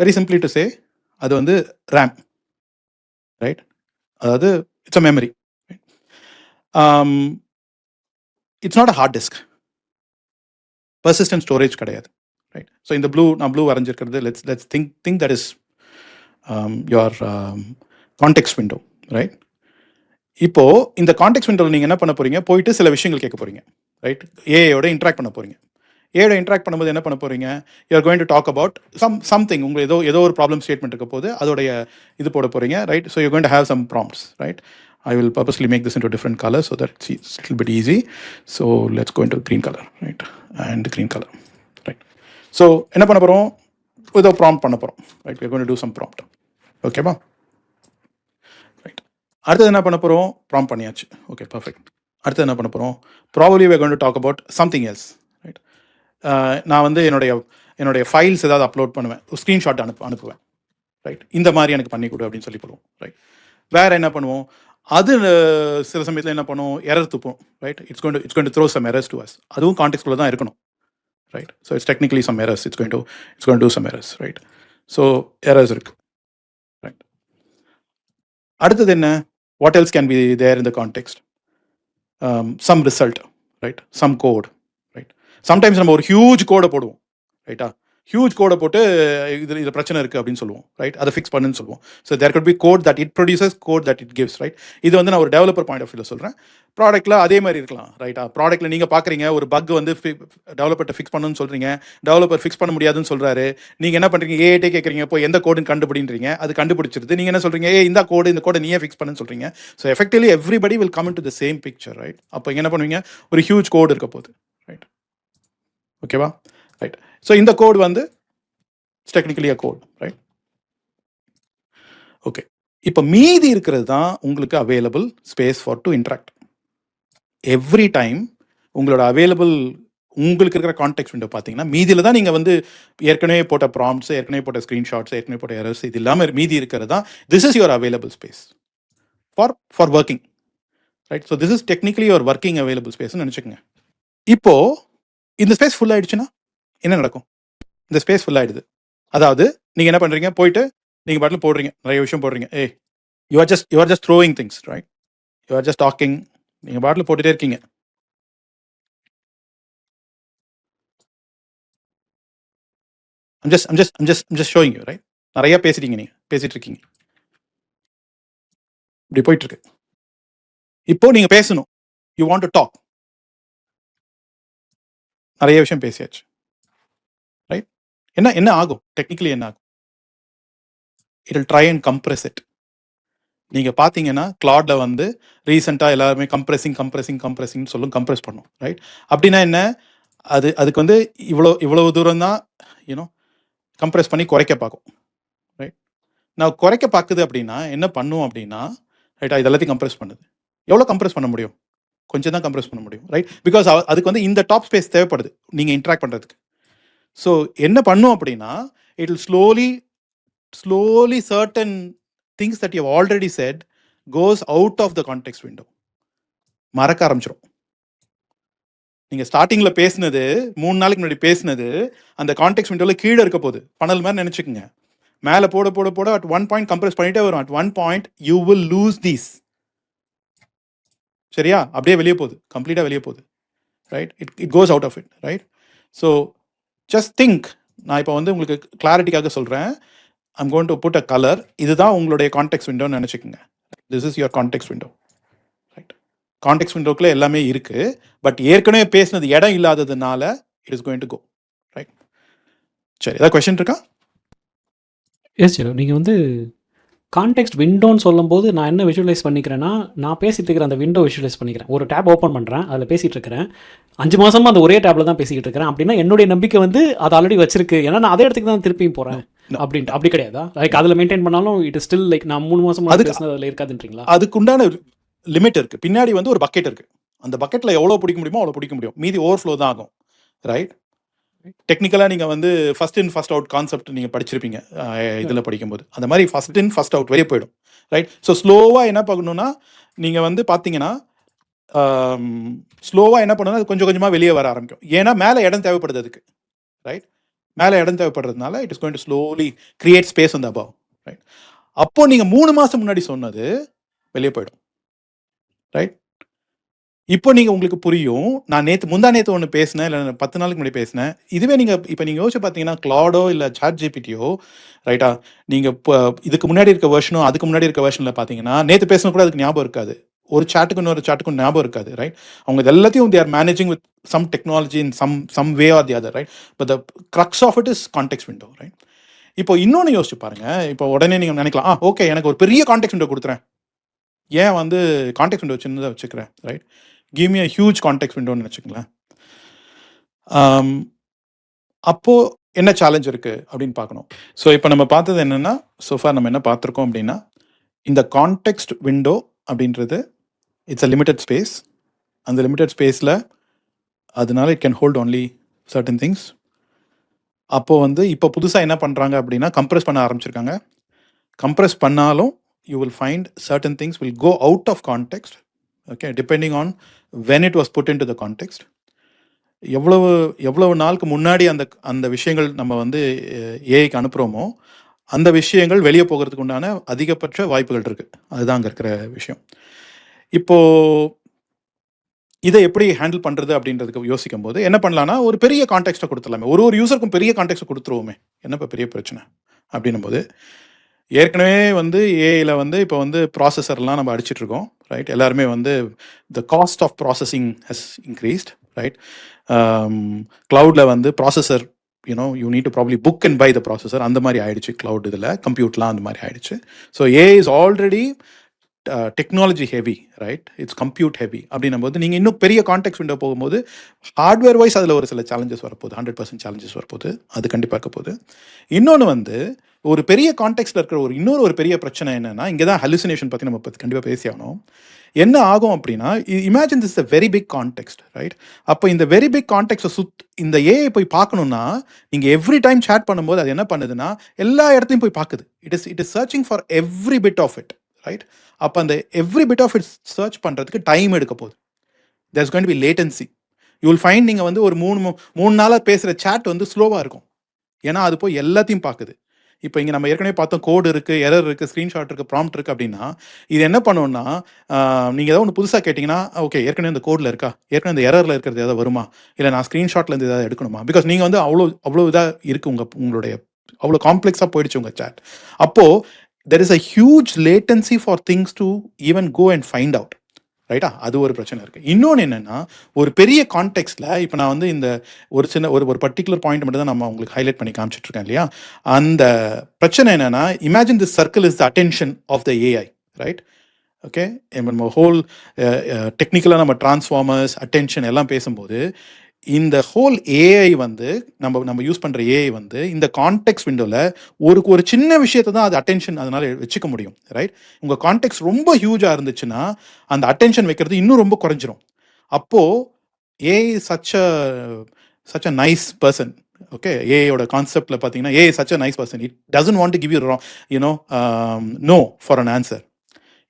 Very simply to say, அது வந்து ரேம், ரைட். அதாவது it's a memory, it's not a hard disk, persistent storage கிடையாது, ரைட். ஸோ இந்த நான் ப்ளூ வரைஞ்சிருக்கிறது, let's think that is your context window, right. இப்போது இந்த context விண்டோவில் நீங்கள் என்ன பண்ண போகிறீங்க, போயிட்டு சில விஷயங்கள் கேட்க போகிறீங்க, ரைட். ஏஐயோட இன்ட்ராக்ட் பண்ண போகிறீங்க. ஏஐயோட இன்ட்ராக்ட் பண்ணும்போது என்ன பண்ண போகிறீங்க, you are going to talk about something, உங்களுக்கு ஏதோ ஒரு ப்ராப்ளம் ஸ்டேட்மெண்ட் இருக்க போது அதோடைய இது போட போகிறீங்க, right. So you going to have some prompts, right. I will purposely make this into a different color so that it's a little bit easy. So let's go into green color, right, and green color, right. So என்ன பண்ண போகிறோம், ஏதோ prompt பண்ண போகிறோம், right. we are going to do some prompt, ஓகேவா, right. அடுத்தது என்ன பண்ண போகிறோம், ப்ராம்ப்ட் பண்ணியாச்சு, ஓகே, பர்ஃபெக்ட். அடுத்தது என்ன பண்ண போகிறோம், probably we are going to talk about something else, right. நான் வந்து என்னுடைய ஃபைல்ஸ் ஏதாவது அப்லோட் பண்ணுவேன், ஸ்க்ரீன்ஷாட் அனுப்புவேன், ரைட். இந்த மாதிரி எனக்கு பண்ணி கொடு அப்படின்னு சொல்லி போடுவோம், ரைட். வேறு என்ன பண்ணுவோம், அது சில சமயத்தில் என்ன பண்ணுவோம், எரர் துப்போம், right. It's going to throw some errors to us, அதுவும் கான்டெக்ஸ்ட்குள்ளே தான் இருக்கணும், right. So it's technically some errors, it's going to do some errors, right. So errors இருக்கு, ரைட். அடுத்தது என்ன, what else can be there in the context, some result, right, some code, right. Sometimes நம்ம ஒரு huge கோடை போடுவோம், ரைட்டா. Huge கோடை போட்டு இதில் பிரச்சனை இருக்குது அப்படின்னு சொல்லுவோம், ரைட். அதை ஃபிக்ஸ் பண்ணுன்னு சொல்லுவோம். So there could be code that it produces, code that it gives, right. இது வந்து நான் ஒரு டெவலப்பர் பாயிண்ட் ஆஃப் வியூவில் சொல்கிறேன். ப்ராடக்ட்டில் அதே மாதிரி இருக்கலாம், ரைட்டா. ப்ராடக்ட்டில் நீங்கள் பார்க்குறீங்க ஒரு பக் வந்து டெவலப்பர்ட்ட ஃபிக்ஸ் பண்ணணும்னு சொல்கிறீங்க, டெவலப்பர் ஃபிக்ஸ் பண்ண முடியாதுன்னு சொல்கிறாரு. நீங்கள் என்ன பண்ணுறீங்க, ஏஐட்டே கேட்குறீங்க, இப்போ எந்த கோடுன்னு கண்டுபிடின்றீங்க, அது கண்டுபிடிச்சிருது. நீங்கள் என்ன சொல்கிறீங்க, இந்த கோடை நீயே ஃபிக்ஸ் பண்ணுன்னு சொல்கிறீங்க. So effectively everybody will come in to the same picture, right. அப்போ இங்கே என்ன பண்ணுவீங்க, ஒரு ஹியூஜ் கோடு இருக்க போகுது, ரைட். ஓகேவா, ரைட். ஸோ இந்த கோடு வந்து it's technically a code, right. Okay, இப்போ மீதி இருக்கிறது தான் உங்களுக்கு available space for to interact. Every time உங்களோட அவைலபிள் உங்களுக்கு இருக்கிற கான்டெக்ட் விண்டோ பார்த்தீங்கன்னா மீதியில் தான் நீங்கள் வந்து ஏற்கனவே போட்ட ப்ராம்ப்ட்ஸ், ஏற்கனவே போட்ட ஸ்க்ரீன்ஷாட்ஸ், ஏற்கனவே போட்ட எரர்ஸ், இது இல்லாமல் மீதி இருக்கிறது தான் this is your available space for working, right? So this is technically your working available ஸ்பேஸ்னு நினச்சிக்கோங்க. இப்போது இந்த ஸ்பேஸ் ஃபுல் ஆகிடுச்சுன்னா என்ன நடக்கும்? இந்த ஸ்பேஸ் ஃபுல் ஆகிடுது, அதாவது நீங்கள் என்ன பண்ணுறீங்க, போயிட்டு நீங்கள் பாட்டில் போடுறீங்க, நிறைய விஷயம் போடுறீங்க. You are just throwing things, right? You are just talking, நீங்கள் பாட்டில் போட்டுகிட்டே இருக்கீங்க. I'm just showing you, right? நிறைய பேசிட்டீங்க, நீங்க பேசிட்டு இருக்கீங்க, இப்படி போயிட்டு இருக்கு. இப்போ நீங்க பேசணும், யூ வாண்ட் டு டாக், நிறைய விஷயம் பேசியாச்சு, ரைட்? என்ன ஆகும்? டெக்னிக்கலி என்ன ஆகும்? It will try and compress it. நீங்க பாத்தீங்கன்னா கிளாட்ல வந்து ரீசெண்டா எல்லாருமே கம்ப்ரெசிங் சொல்லும், கம்ப்ரெஸ் பண்ணும், ரைட்? அப்படின்னா என்ன? அதுக்கு வந்து இவ்வளவு தூரம் தான் யூனோ கம்ப்ரெஸ் பண்ணி குறைக்க பார்க்கும், ரைட்? நான் குறைக்க பார்க்குது அப்படின்னா என்ன பண்ணும் அப்படின்னா, ரைட்டா, இது எல்லாத்தையும் கம்ப்ரெஸ் பண்ணுது. எவ்வளோ கம்ப்ரெஸ் பண்ண முடியும்? கொஞ்சம் தான் கம்ப்ரெஸ் பண்ண முடியும், ரைட்? பிகாஸ் அதுக்கு வந்து இந்த டாப் ஸ்பேஸ் தேவைப்படுது நீங்கள் இன்ட்ராக்ட் பண்ணுறதுக்கு. ஸோ என்ன பண்ணும் அப்படின்னா, it will slowly certain things that you already set goes out of the context window, மறக்க ஆரம்பிச்சிடும். நீங்கள் ஸ்டார்டிங்கில் பேசினது, 3 நாளைக்கு முன்னாடி பேசினது அந்த கான்டெக்ஸ்ட் விண்டோவில் கீழே இருக்க போகுது, பனல் மாதிரி நினச்சிக்கோங்க. மேலே போட அட் ஒன் பாயிண்ட் கம்ப்ரெஸ் பண்ணிட்டே வரும். At one point you will lose these, சரியா? அப்படியே வெளியே போகுது, கம்ப்ளீட்டாக வெளியே போகுது, right? It goes out of it, right? So just think. நான் இப்போ வந்து உங்களுக்கு கிளாரிட்டிக்காக சொல்கிறேன். I'm going to put a colour. இதுதான் உங்களுடைய கான்டெக்ஸ்ட் விண்டோன்னு நினச்சிக்கோங்க. This is your context window, right? Context விண்டோக்குள்ள எல்லாமே இருக்கு, பட் ஏற்கனவே பேசினது இடம் இல்லாததுனால it is going to go, right? சரி, ஏதாவது கொஸ்டின் இருக்கா? எஸ் சார், நீங்கள் வந்து கான்டெக்ஸ்ட் விண்டோன்னு சொல்லும்போது நான் என்ன விஷுவலைஸ் பண்ணிக்கிறேன்னா, நான் பேசிகிட்டு இருக்கிற அந்த விண்டோ விஷுவலைஸ் பண்ணிக்கிறேன். ஒரு டேப் ஓப்பன் பண்ணுறேன், அதில் பேசிகிட்டு இருக்கிறேன், 5 மாதமாக அந்த ஒரே டேப்பில் தான் பேசிக்கிட்டு இருக்கிறேன். அப்படின்னா என்னுடைய நம்பிக்கை வந்து அது ஆல்ரெடி வச்சிருக்கு, ஏன்னா நான் அதே இடத்துக்கு தான் திருப்பியும் போகிறேன் அப்படின்ட்டு. அப்படி கிடையாதா? லைக் அதில் மெயின்டைன் பண்ணாலும் இட் இஸ் ஸ்டில் லைக் நான் 3 மாதம் பேசினது அதில் இருக்காதுன்றீங்களா? அதுக்குண்டான லிமிட் இருக்குது. பின்னாடி வந்து ஒரு பக்கெட் இருக்குது, அந்த பக்கெட்டில் எவ்வளோ பிடிக்க முடியுமோ அவ்வளோ பிடிக்க முடியும், மீதி ஓவர்ஃப்ளோ தான் ஆகும், ரைட்? டெக்னிக்கலாக நீங்கள் வந்து first in first out concept நீங்கள் படிச்சிருப்பீங்க இதில் படிக்கும்போது. அந்த மாதிரி ஃபர்ஸ்ட் இன் ஃபர்ஸ்ட் அவுட் வெளியே போயிடும், ரைட்? ஸோ ஸ்லோவாக என்ன பண்ணணும்னா, நீங்கள் வந்து பார்த்தீங்கன்னா ஸ்லோவாக என்ன பண்ணணும்னா அது கொஞ்சம் கொஞ்சமாக வெளியே வர ஆரம்பிக்கும். ஏன்னா மேலே இடம் தேவைப்படுது அதுக்கு, ரைட்? மேலே இடம் தேவைப்படுறதுனால it is going to slowly create space அந்த அபவ், ரைட்? அப்போ நீங்கள் 3 மாதம் முன்னாடி சொன்னது வெளியே போயிடும், ரைட்? இப்போ நீங்கள் உங்களுக்கு புரியும். நான் முந்தா நேற்று ஒன்று பேசினேன், இல்லை 10 நாளைக்கு முன்னாடி பேசினேன். இதுவே நீங்கள் யோசிச்சு பார்த்தீங்கன்னா கிளாடோ இல்லை சாட் ஜிபிடியோ, ரைட்டா, நீங்கள் இப்போ இதுக்கு முன்னாடி இருக்க வெர்ஷனோ அதுக்கு முன்னாடி இருக்க வெர்ஷனில் பார்த்தீங்கன்னா நேற்று பேசின கூட அதுக்கு ஞாபகம் இருக்காது, ஒரு சாட்டுக்கு இன்னொரு சாட்டுக்கும் ஞாபகம் இருக்காது, ரைட்? அவங்க இது எல்லாத்தையும் they are managing with some technology in some way or the other, right? But the crux of it is context window, right? இப்போ இன்னொன்று யோசிச்சு பாருங்க. இப்போ உடனே நீங்கள் நினைக்கலாம், ஓகே எனக்கு ஒரு பெரிய கான்டெக்ட் விண்டோ கொடுத்துறேன், ஏன் வந்து கான்டெக்ட் விண்டோ சின்னதாக வச்சுக்கிறேன், right? Give me a huge context விண்டோன்னு வச்சுக்கங்களேன். அப்போது என்ன சேலஞ்ச் இருக்குது அப்படின்னு பார்க்கணும். ஸோ இப்போ நம்ம பார்த்தது என்னென்னா, சோஃபார் நம்ம என்ன பார்த்துருக்கோம் அப்படின்னா, இந்த கான்டெக்ஸ்ட் விண்டோ அப்படின்றது இட்ஸ் அ லிமிட்டட் ஸ்பேஸ். அந்த லிமிட்டட் ஸ்பேஸில் அதனால it can hold only certain things. அப்போது வந்து இப்போ புதுசாக என்ன பண்ணுறாங்க அப்படின்னா கம்ப்ரெஸ் பண்ண ஆரம்பிச்சிருக்காங்க. கம்ப்ரெஸ் பண்ணாலும் you will find certain things will go out of context, okay, depending on when it was put into the context. எவ்வளவு நாளுக்கு முன்னாடி அந்த விஷயங்கள் நம்ம வந்து ஏஐக்கு அனுப்புகிறோமோ அந்த விஷயங்கள் வெளியே போகிறதுக்கு உண்டான அதிகபட்ச வாய்ப்புகள் இருக்குது. அதுதான் அங்கே இருக்கிற விஷயம். இப்போது இதை எப்படி ஹேண்டில் பண்ணுறது அப்படின்றதுக்கு யோசிக்கும் போது என்ன பண்ணலான்னா, ஒரு பெரிய கான்டெக்ஸ்ட்டை கொடுத்துடலாமே, ஒரு யூசருக்கும் பெரிய கான்டெக்ஸ்ட்டை கொடுத்துருவோமே, என்ன இப்போ பெரிய பிரச்சனை அப்படின்னும் போது, ஏற்கனவே வந்து ஏஐயில் வந்து இப்போ வந்து ப்ராசஸர்லாம் நம்ம அடிச்சிட்ருக்கோம், ரைட்? எல்லாருமே வந்து the cost of processing has increased, right? க்ளவுடில் வந்து processor you need to probably book and buy the processor, அந்த மாதிரி ஆயிடுச்சு க்ளவுட். இதில் கம்ப்யூட்லாம் அந்த மாதிரி ஆயிடுச்சு. So AI is already technology heavy, right? It's compute heavy. அப்படின்னும் போது நீங்கள் இன்னும் பெரிய கான்டெக்ட் விண்டோ போகும்போது ஹார்ட்வேர் வைஸ் அதில் ஒரு சில சேலஞ்சஸ் வரப்போகுது, 100% சேலஞ்சஸ் வரப்போகுது, அது கண்டிப்பாக இருக்க போகுது. இன்னொன்று வந்து ஒரு பெரிய கான்டெக்ட்ல இருக்கிற இன்னொரு பெரிய பிரச்சனை என்னன்னா, இங்கே தான் ஹலுசினேஷன் பற்றி நம்ம கண்டிப்பாக பேசி ஆகணும். என்ன ஆகும் அப்படின்னா, imagine this very big context, right? அப்போ இந்த வெரி பிக் கான்டெக்ட்டை இந்த ஏஐ போய் பார்க்கணும்னா, நீங்கள் எவ்ரி டைம் சேட் பண்ணும்போது அது என்ன பண்ணுதுன்னா, எல்லா இடத்தையும் போய் பார்க்குது. It is searching for every bit of it, right? அப்போ அந்த every bit of it search பண்ணுறதுக்கு டைம் எடுக்க போகுது. There is going to be latency. You will find நீங்கள் வந்து ஒரு 3 நாளாக பேசுகிற சேட் வந்து ஸ்லோவாக இருக்கும். ஏன்னா அது போய் எல்லாத்தையும் பார்க்குது. இப்போ இங்கே நம்ம ஏற்கனவே பார்த்தோம், கோடு இருக்குது, எரர் இருக்குது, ஸ்க்ரீன்ஷாட் இருக்குது, ப்ராம்ப்ட் இருக்குது அப்படின்னா, இது என்ன பண்ணுவோம்னா, நீங்கள் ஏதாவது ஒன்று புதுசாக கேட்டிங்கன்னா, ஓகே ஏற்கனவே இந்த கோடில் இருக்கா, ஏற்கனவே இந்த எரரில் இருக்கிறது ஏதாவது வருமா, இல்லை நான் ஸ்க்ரீன்ஷாட்லேருந்து ஏதாவது எடுக்கணுமா? பிகாஸ் நீங்கள் வந்து அவ்வளோ இதாக இருக்குது உங்களுடைய அவ்வளோ காம்ப்ளெக்ஸாக போயிடுச்சு உங்கள் சேட். அப்போது there is a huge latency for things to even go and find out, ரைட்டா? அது ஒரு பிரச்சனை இருக்குது. இன்னொன்று என்னென்னா, ஒரு பெரிய கான்டெக்ட்ல இப்போ நான் வந்து இந்த ஒரு சின்ன ஒரு பர்டிகுலர் பாயிண்ட் மட்டும் தான் நம்ம உங்களுக்கு ஹைலைட் பண்ணி காமிச்சிட்ருக்கேன் இல்லையா? அந்த பிரச்சனை என்னென்னா, imagine this circle is the attention of the AI, right? Okay, நம்ம ஹோல் டெக்னிக்கலாக நம்ம டிரான்ஸ்ஃபார்மர்ஸ், அட்டென்ஷன் எல்லாம் பேசும்போது, இந்த ஹோல் ஏஐ வந்து நம்ம யூஸ் பண்ணுற ஏஐ வந்து இந்த கான்டெக்ட் விண்டோவில் ஒரு சின்ன விஷயத்தை தான் அது அட்டென்ஷன் அதனால் வச்சுக்க முடியும், ரைட்? உங்கள் கான்டெக்ட் ரொம்ப ஹியூஜாக இருந்துச்சுன்னா அந்த அட்டென்ஷன் வைக்கிறது இன்னும் ரொம்ப குறைஞ்சிரும். அப்போது AI such a nice person. Okay, ஏஐயோட கான்செப்டில் பார்த்தீங்கன்னா, AI such a nice person. It doesn't want to give you no for an answer.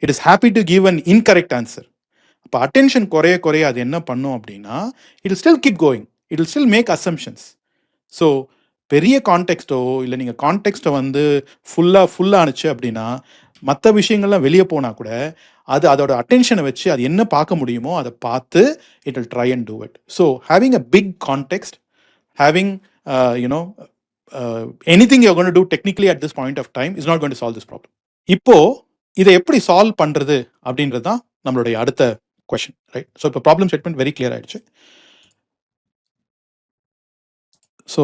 It is happy to give an incorrect answer. இப்போ அட்டென்ஷன் குறைய அது என்ன பண்ணும் அப்படின்னா, it will still keep going, it will still make assumptions. So பெரிய கான்டெக்ஸ்ட்டோ இல்லை நீங்கள் கான்டெக்ஸ்ட்டை வந்து ஃபுல்லாக ஆணுச்சு அப்படின்னா, மற்ற விஷயங்கள்லாம் வெளியே போனால் கூட அதோட அட்டென்ஷனை வச்சு அது என்ன பார்க்க முடியுமோ அதை பார்த்து it will try and do it. So having a big context, having anything you're going to do technically at this point of time is not going to solve this problem. இப்போ இதை எப்படி சால்வ் பண்ணுறது அப்படின்றது தான் நம்மளுடைய அடுத்த question, right? So இப்போ problem statement very clear ஆயிடுச்சு. ஸோ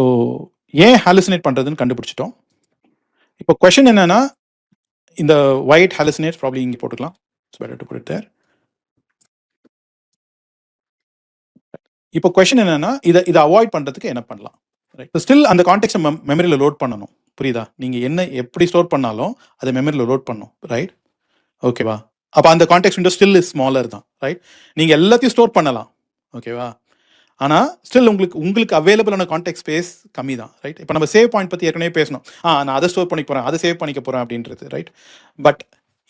ஏன் ஹாலுசினேட் பண்ணுறதுன்னு கண்டுபிடிச்சிட்டோம். இப்போ கொஷின் என்னன்னா, இந்த ஒயிட் ஹாலுசினேட்ஸ் ப்ராப்ளம் இங்கே போட்டுக்கலாம். It's better to put it there. இப்போ கொஷின் என்னன்னா, இதை அவாய்ட் பண்ணுறதுக்கு என்ன பண்ணலாம், ரைட்? ஸ்டில் அந்த கான்டெக்ட் மெமரியில் லோட் பண்ணணும், புரியுதா? நீங்கள் எப்படி ஸ்டோர் பண்ணாலும் அதை மெமரியில் லோட் பண்ணணும், ரைட்? ஓகேவா? அப்போ அந்த context window still is smaller தான், ரைட்? நீங்கள் எல்லாத்தையும் ஸ்டோர் பண்ணலாம், ஓகேவா? ஆனால் ஸ்டில் உங்களுக்கு அவைலபிளான கான்டெக்ட் ஸ்பேஸ் கம்மி தான், ரைட்? இப்போ நம்ம சேவ் பாயிண்ட் பற்றி ஏற்கனவே பேசணும். நான் அதை ஸ்டோர் பண்ணிக்க போகிறேன், அதை சேவ் பண்ணிக்க போகிறேன் அப்படின்றது, ரைட்? பட்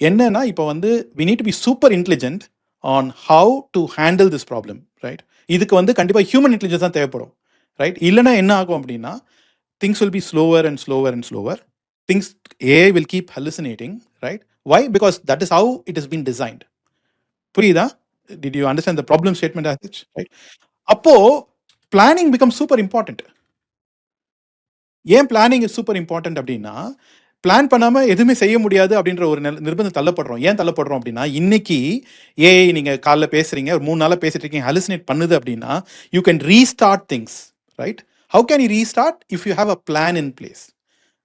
என்னன்னா, இப்போ வந்து we need to be super intelligent on how to handle this problem, right? இதுக்கு வந்து கண்டிப்பாக ஹியூமன் இன்டெலிஜென்ஸ் தான் தேவைப்படும், ரைட்? இல்லைனா என்ன ஆகும் அப்படின்னா, things will be slower and slower and slower. AI will keep hallucinating, right? Why? Because that is how it has been designed. புரியுதா? Did you understand the problem statement as such, right? அப்போ planning becomes super important. ஏன் planning is super important அப்படின்னா, plan பண்ணாமல் எதுவுமே செய்ய முடியாது அப்படின்ற ஒரு நிர்பந்தம் தள்ளப்படுறோம். ஏன் தள்ளப்படுறோம் அப்படின்னா, இன்னைக்கு ஏஐ நீங்கள் காலைல பேசுகிறீங்க, ஒரு 3 நாளாக பேசிட்டு இருக்கீங்க, ஹலுசினேட் பண்ணுது அப்படின்னா, you can restart things, right? How can you restart if you have a plan in place,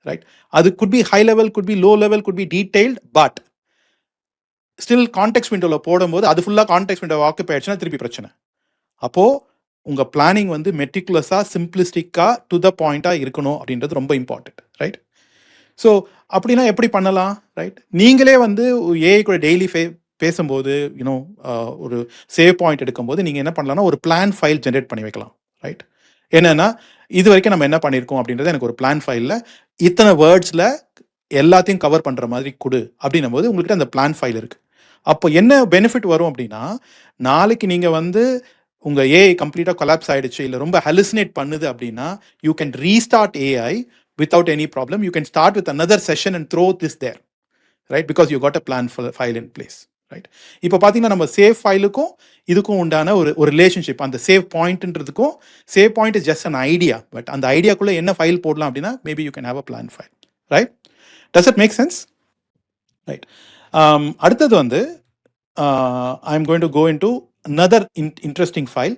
right? அது could be high level, could be low level, could be detailed, but still context window போடும்போது அது ஃபுல்லாக contact window occupy ஆயிடுச்சுன்னா திருப்பி பிரச்சனை. அப்போது உங்கள் planning வந்து மெட்டிகுலஸாக, சிம்பிளிஸ்டிக்காக, டு த பாயிண்ட்டாக இருக்கணும் அப்படின்றது ரொம்ப இம்பார்ட்டன்ட், ரைட்? ஸோ அப்படின்னா எப்படி பண்ணலாம், ரைட்? நீங்களே வந்து ஏஐ கூட டெய்லி பேசும்போது ஒரு சேவ் பாயிண்ட் எடுக்கும்போது நீங்கள் என்ன பண்ணலாம்னா, ஒரு பிளான் ஃபைல் ஜென்ரேட் பண்ணி வைக்கலாம், ரைட்? என்னென்னா, இது வரைக்கும் நம்ம என்ன பண்ணியிருக்கோம் அப்படின்றத எனக்கு ஒரு பிளான் ஃபைலில் இத்தனை வேர்ட்ஸில் எல்லாத்தையும் கவர் பண்ணுற மாதிரி கொடு அப்படின்னும் போது உங்கள்கிட்ட அந்த பிளான் ஃபைல் இருக்குது. அப்போ என்ன பெனிஃபிட் வரும் அப்படின்னா, நாளைக்கு நீங்கள் வந்து உங்கள் ஏஐ கம்ப்ளீட்டாக கொலாப்ஸ் ஆகிடுச்சு, இல்லை ரொம்ப ஹலுசினேட் பண்ணுது அப்படின்னா, you can restart AI without any problem. You can start with another session and throw this there, right? Because you got a plan file in place, right? இப்போ பார்த்தீங்கன்னா, நம்ம சேவ் ஃபைலுக்கும் இதுக்கும் உண்டான ஒரு ரிலேஷன்ஷிப், அந்த சேவ் பாயிண்ட்ன்றதுக்கும், save point is just an idea, but அந்த ஐடியாக்குள்ளே என்ன ஃபைல் போடலாம் அப்படின்னா, maybe you can have a plan file, right? Does it make sense, right? அடுத்தது வந்து I am going to go into another interesting file.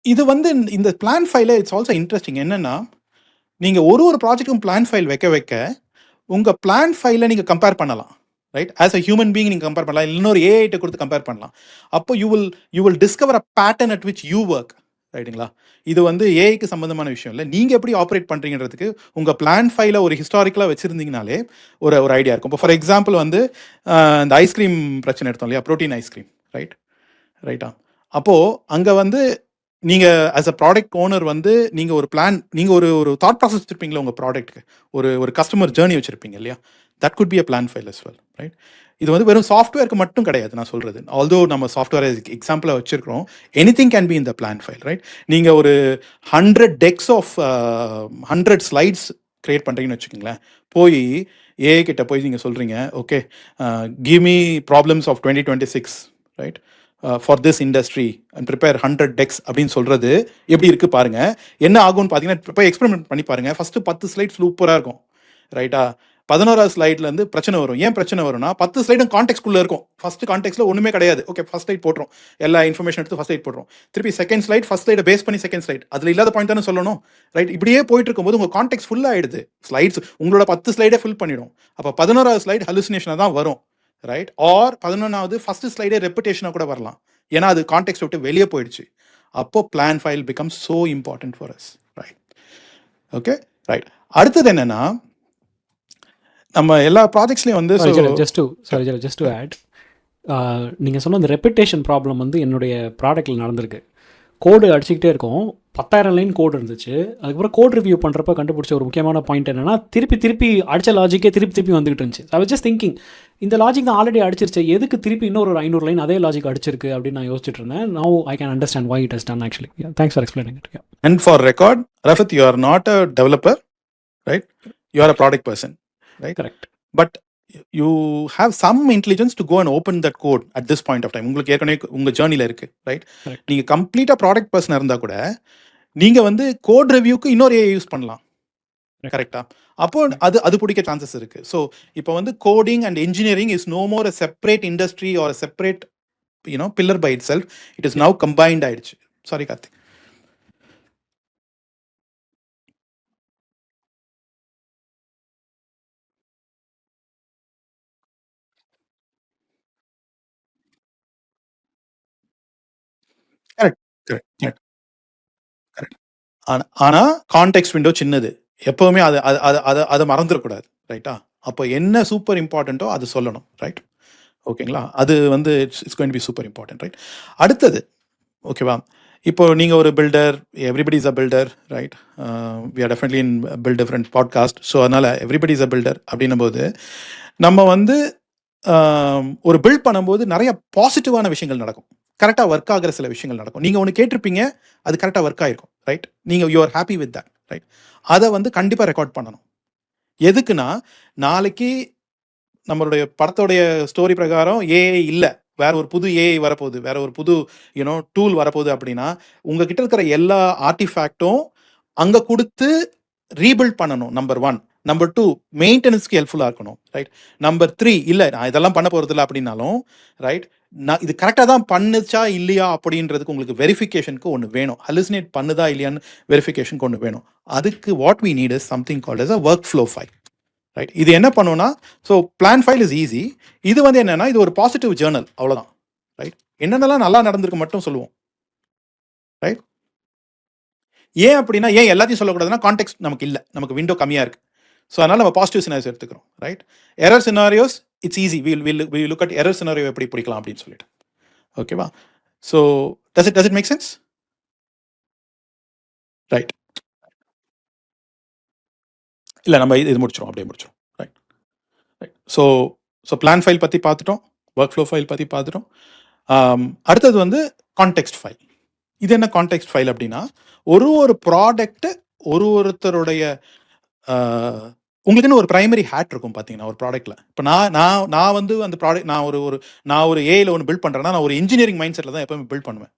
இது வந்து இந்த பிளான் ஃபைல இட்ஸ் ஆல்சோ இன்ட்ரெஸ்டிங். என்னென்னா, நீங்கள் ஒரு ப்ராஜெக்ட்டுக்கும் பிளான் ஃபைல் வைக்க உங்கள் பிளான் ஃபைலை நீங்கள் கம்பேர் பண்ணலாம், right? As a human being நீங்கள் கம்பேர் பண்ணலாம், இன்னொரு ஏஐட்ட கொடுத்து கம்பேர் பண்ணலாம். அப்போ you will discover a pattern at which you work, ரைட்டுங்களா? இது வந்து ஏஐக்கு சம்மந்தமான விஷயம் இல்லை. நீங்கள் எப்படி ஆப்ரேட் பண்ணுறீங்கிறதுக்கு உங்கள் பிளான் ஃபைலை ஒரு ஹிஸ்டாரிக்கலாக வச்சுருந்தீங்கனாலே ஒரு ஒரு ஐடியா இருக்கும். இப்போ ஃபார் எக்ஸாம்பிள் வந்து இந்த ஐஸ்கிரீம் பிரச்சனை எடுத்தோம் இல்லையா, ப்ரோட்டீன் ஐஸ்கிரீம், ரைட்டா? அப்போது அங்கே வந்து நீங்கள் ஆஸ் அ ப்ராடக்ட் ஓனர் வந்து நீங்கள் ஒரு பிளான், நீங்கள் ஒரு தாட் ப்ராசஸ் வச்சுருப்பீங்களா உங்கள் ப்ராடக்ட்டுக்கு, ஒரு கஸ்டமர் ஜேர்னி வச்சுருப்பீங்க இல்லையா? That could be a plan file as well, right? இது வந்து வெறும் சாஃப்ட்வேருக்கு மட்டும் கிடையாது நான் சொல்கிறது. ஆல்தோ நம்ம சாஃப்ட்வேர் எக்ஸாம்பிளாக வச்சுருக்கிறோம், anything can be in the plan file, right? நீங்கள் ஒரு 100 டெக்ஸ் ஆஃப் 100 ஸ்லைட்ஸ் க்ரியேட் பண்ணுறீங்கன்னு வச்சுக்கோங்களேன். போய் ஏஐ கிட்ட போய் நீங்கள் சொல்கிறீங்க, okay give me problems of 2026, right, for this industry and prepare 100 decks அப்படின்னு சொல்கிறது எப்படி இருக்குது பாருங்கள். என்ன ஆகும்னு பார்த்தீங்கன்னா, போய் எக்ஸ்பெரிமெண்ட் பண்ணி பாருங்கள். ஃபஸ்ட்டு 10 ஸ்லைட் சூப்பராக இருக்கும், ரைட்டா? 11வது ஸ்லைட்லேருந்து பிரச்சனை வரும். ஏன் பிரச்சனை வரும்னா, 10 ஸ்லைடும் கான்டெக்ட்குள்ளே இருக்கும். ஃபஸ்ட்டு கான்டெக்ட்டில் ஒன்றுமே கிடையாது. ஓகே, ஃபஸ்ட் ஸ்லைட் போட்டுரும், எல்லா இன்ஃபர்மேஷன் எடுத்து ஃபஸ்ட் ஸ்லைட் போட்டுரும். திருப்பி செகண்ட் ஸ்லைட் ஃபஸ்ட் ஸ்லைடை பேஸ் பண்ணி செகண்ட் ஸ்லைட், அதில் இல்லாத பாயிண்ட் தானே சொல்லணும், ரைட்? இப்படியே போயிட்டு இருக்கும்போது உங்கள் கான்டெக்ட் ஃபுல்லாக ஆகிடுது. ஸ்லைட்ஸ் உங்களோட 10 ஸ்லைடே ஃபில் பண்ணிடும். அப்போ 11வது ஸ்லைட் ஹலுசினேஷனாக தான் வரும், ரைட்? ஆர் 11வது ஃபஸ்ட்டு ஸ்லைடே ரெப்புடேஷனாக கூட வரலாம், ஏன்னா அது கான்டெக்ட் விட்டு வெளியே போயிடுச்சு. அப்போ plan file become so important for us, right? Okay, right. அடுத்தது என்னன்னா, நம்ம எல்லா ப்ராஜெக்ட்ஸ்லையும் வந்து ஜஸ்ட் டு ஆட், நீங்கள் சொன்ன அந்த ரெப்புடேஷன் ப்ராப்ளம் வந்து என்னுடைய ப்ராடக்ட்டில் நடந்திருக்கு. கோடு அடிச்சுக்கிட்டே இருக்கும், 10,000 லைன் கோடு இருந்துச்சு. அதுக்கப்புறம் கோட் ரிவ்யூ பண்ணுறப்ப கண்டுபிடிச்ச ஒரு முக்கியமான பாயிண்ட் என்னென்னா, திருப்பி அடித்த லாஜிக்கே திருப்பி வந்துகிட்டு இருந்துச்சு. ஐ வாஸ் ஜஸ்ட் திங்கிங், இந்த லாஜிக் தான் ஆல்ரெடி அடிச்சிருச்சு, எதுக்கு திருப்பி இன்னொரு 500 லைன் அதே லாஜிக் அடிச்சிருக்கு அப்படின்னு நான் யோசிச்சுட்டு இருந்தேன். Now I can understand why it has done actually. Yeah, thanks for explaining it. Yeah. And for record, Rafat, you are not a developer, right? You are a product person, right? Correct. But you have some intelligence to go and open that code at this point of time. உங்களுக்கு ஏற்கனவே உங்கள் ஜேர்னியில் இருக்குது, right? நீங்கள் கம்ப்ளீட்டாக product பர்சனாக இருந்தால் கூட நீங்கள் வந்து கோட் ரிவ்யூக்கு இன்னொரு ஏஐ யூஸ் பண்ணலாம், கரெக்டா? அப்போ அது பிடிக்க சான்சஸ் இருக்குது. ஸோ இப்போ வந்து coding and engineering is no more a separate industry or a separate pillar by itself. It is now combined ஆயிடுச்சு. சாரி கார்த்திக். கரெக்ட். ஆனால் கான்டெக்ஸ்ட் விண்டோ சின்னது, எப்போவுமே அதை மறந்துடக்கூடாது, ரைட்டா? அப்போ என்ன சூப்பர் இம்பார்ட்டண்ட்டோ அது சொல்லணும், ரைட்? ஓகேங்களா? அது வந்து it's going to be super important, right? அடுத்தது, ஓகேவா, இப்போ நீங்கள் ஒரு builder, everybody is a builder, right? We are definitely in build different podcast. So அதனால் எவ்ரிபடி இஸ் அ பில்டர் அப்படின்னும் போது நம்ம வந்து ஒரு பில்ட் பண்ணும்போது நிறைய பாசிட்டிவான விஷயங்கள் நடக்கும், கரெக்டாக ஒர்க் ஆகிற சில விஷயங்கள் நடக்கும். நீங்கள் ஒன்று கேட்டிருப்பீங்க, அது கரெக்டாக ஒர்க் ஆகிருக்கும், ரைட்? நீங்கள் you are happy with that, right? அதை வந்து கண்டிப்பாக ரெக்கார்ட் பண்ணணும். எதுக்குன்னா, நாளைக்கு நம்மளுடைய படத்தோடைய ஸ்டோரி பிரகாரம் ஏஐ இல்லை, வேற ஒரு புது ஏஐ வரப்போகுது, வேற ஒரு புது டூல் வரப்போகுது அப்படின்னா, உங்ககிட்ட இருக்கிற எல்லா ஆர்டிஃபேக்டும் அங்கே கொடுத்து ரீபில்ட் பண்ணணும், நம்பர் 1. நம்பர் 2, மெயின்டெனன்ஸ்க்கு ஹெல்ப்ஃபுல்லாக இருக்கணும், ரைட்? நம்பர் 3, இல்லை நான் இதெல்லாம் பண்ண போகிறதில்ல அப்படின்னாலும், ரைட், நான் இது கரெக்டாக தான் பண்ணுச்சா இல்லையா அப்படின்றதுக்கு உங்களுக்கு வெரிஃபிகேஷனுக்கு ஒன்று வேணும். ஹலுசினேட் பண்ணுதா இல்லையான்னு வெரிஃபிகேஷனுக்கு ஒன்று வேணும். அதுக்கு what we need is something called as a work flow file, right? இது என்ன பண்ணுவோம்னா, so plan file is easy. இது வந்து என்னென்னா, இது ஒரு பாசிட்டிவ் ஜேர்னல், அவ்வளோதான், ரைட்? என்னென்னலாம் நல்லா நடந்திருக்கு மட்டும் சொல்லுவோம், ரைட்? ஏன் அப்படின்னா, ஏன் எல்லாத்தையும் சொல்லக்கூடாதுன்னா, கான்டெக்ட் நமக்கு இல்லை, நமக்கு விண்டோ கம்மியாக இருக்குது. ஸோ அதனால் நம்ம பாசிட்டிவ் சினாரியோஸ் எடுத்துக்கிறோம், right? Error scenarios it's easy, we look at error scenario எப்படி பிடிக்கலாம் அப்படின்னு சொல்லிட்டு, ஓகேவா? So does it make sense, right? இல்லை, நம்ம இது முடிச்சிடும், அப்படியே முடிச்சிடும், ரைட்? ஸோ பிளான் ஃபைல் பற்றி பார்த்துட்டோம், ஒர்க் ஃப்ளோ ஃபைல் பற்றி பார்த்துட்டோம். அடுத்தது வந்து கான்டெக்ஸ்ட் ஃபைல். இது என்ன கான்டெக்ஸ்ட் ஃபைல் அப்படின்னா, ஒரு ப்ராடக்ட்டு ஒருத்தருடைய உங்களுக்குன்னு ஒரு ப்ரைமரி ஹேட் இருக்கும் பார்த்தீங்கன்னா ஒரு ப்ராடக்ட்டில். இப்போ நான் வந்து அந்த ப்ராடக்ட் நான் ஒரு ஏஐயில் ஒன்று பில்ட் பண்ணுறேன்னா, நான் ஒரு இன்ஜினியரிங் மைண்ட் செட்டில் தான் எப்போவுமே பில்ட் பண்ணுவேன்,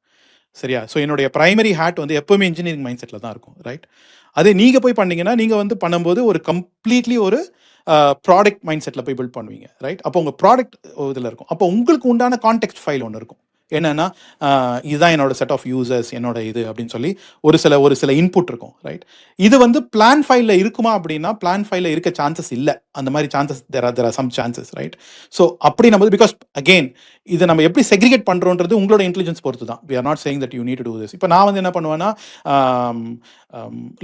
சரியா? ஸோ என்னுடைய ப்ரைமரி ஹேட் வந்து எப்போவுமே இன்ஜினியரிங் மைண்ட் செட்டில் தான் இருக்கும், ரைட்? அதே நீங்கள் போய் பண்ணீங்கன்னா, நீங்கள் வந்து பண்ணும்போது ஒரு கம்ப்ளீட்லி ஒரு ப்ராடக்ட் மைண்ட் செட்டில் போய் பில்ட் பண்ணுவீங்க, ரைட்? அப்போ உங்கள் ப்ராடக்ட் இதில் இருக்கும். அப்போ உங்களுக்கு உண்டான கான்டெக்ஸ்ட் ஃபைல் ஒன்று இருக்கும், என்னன்னா இதுதான் என்னோட செட் ஆஃப் யூசர்ஸ், என்னோட இது அப்படின்னு சொல்லி ஒரு சில இன்புட் இருக்கும், ரைட்? இது வந்து பிளான் ஃபைலில் இருக்குமா அப்படின்னா பிளான் ஃபைலில் இருக்க சான்சஸ் இல்லை. அந்த மாதிரி chances there are some chances, right? So அப்படி நம்ம பிகாஸ் அகெயின் இதை நம்ம எப்படி செக்ரிகேட் பண்ணுறோன்றது உங்களோட இன்டெலிஜென்ஸ் பொறுத்து தான். We are not saying that you need to do this. இப்போ நான் வந்து என்ன பண்ணுவேன்னா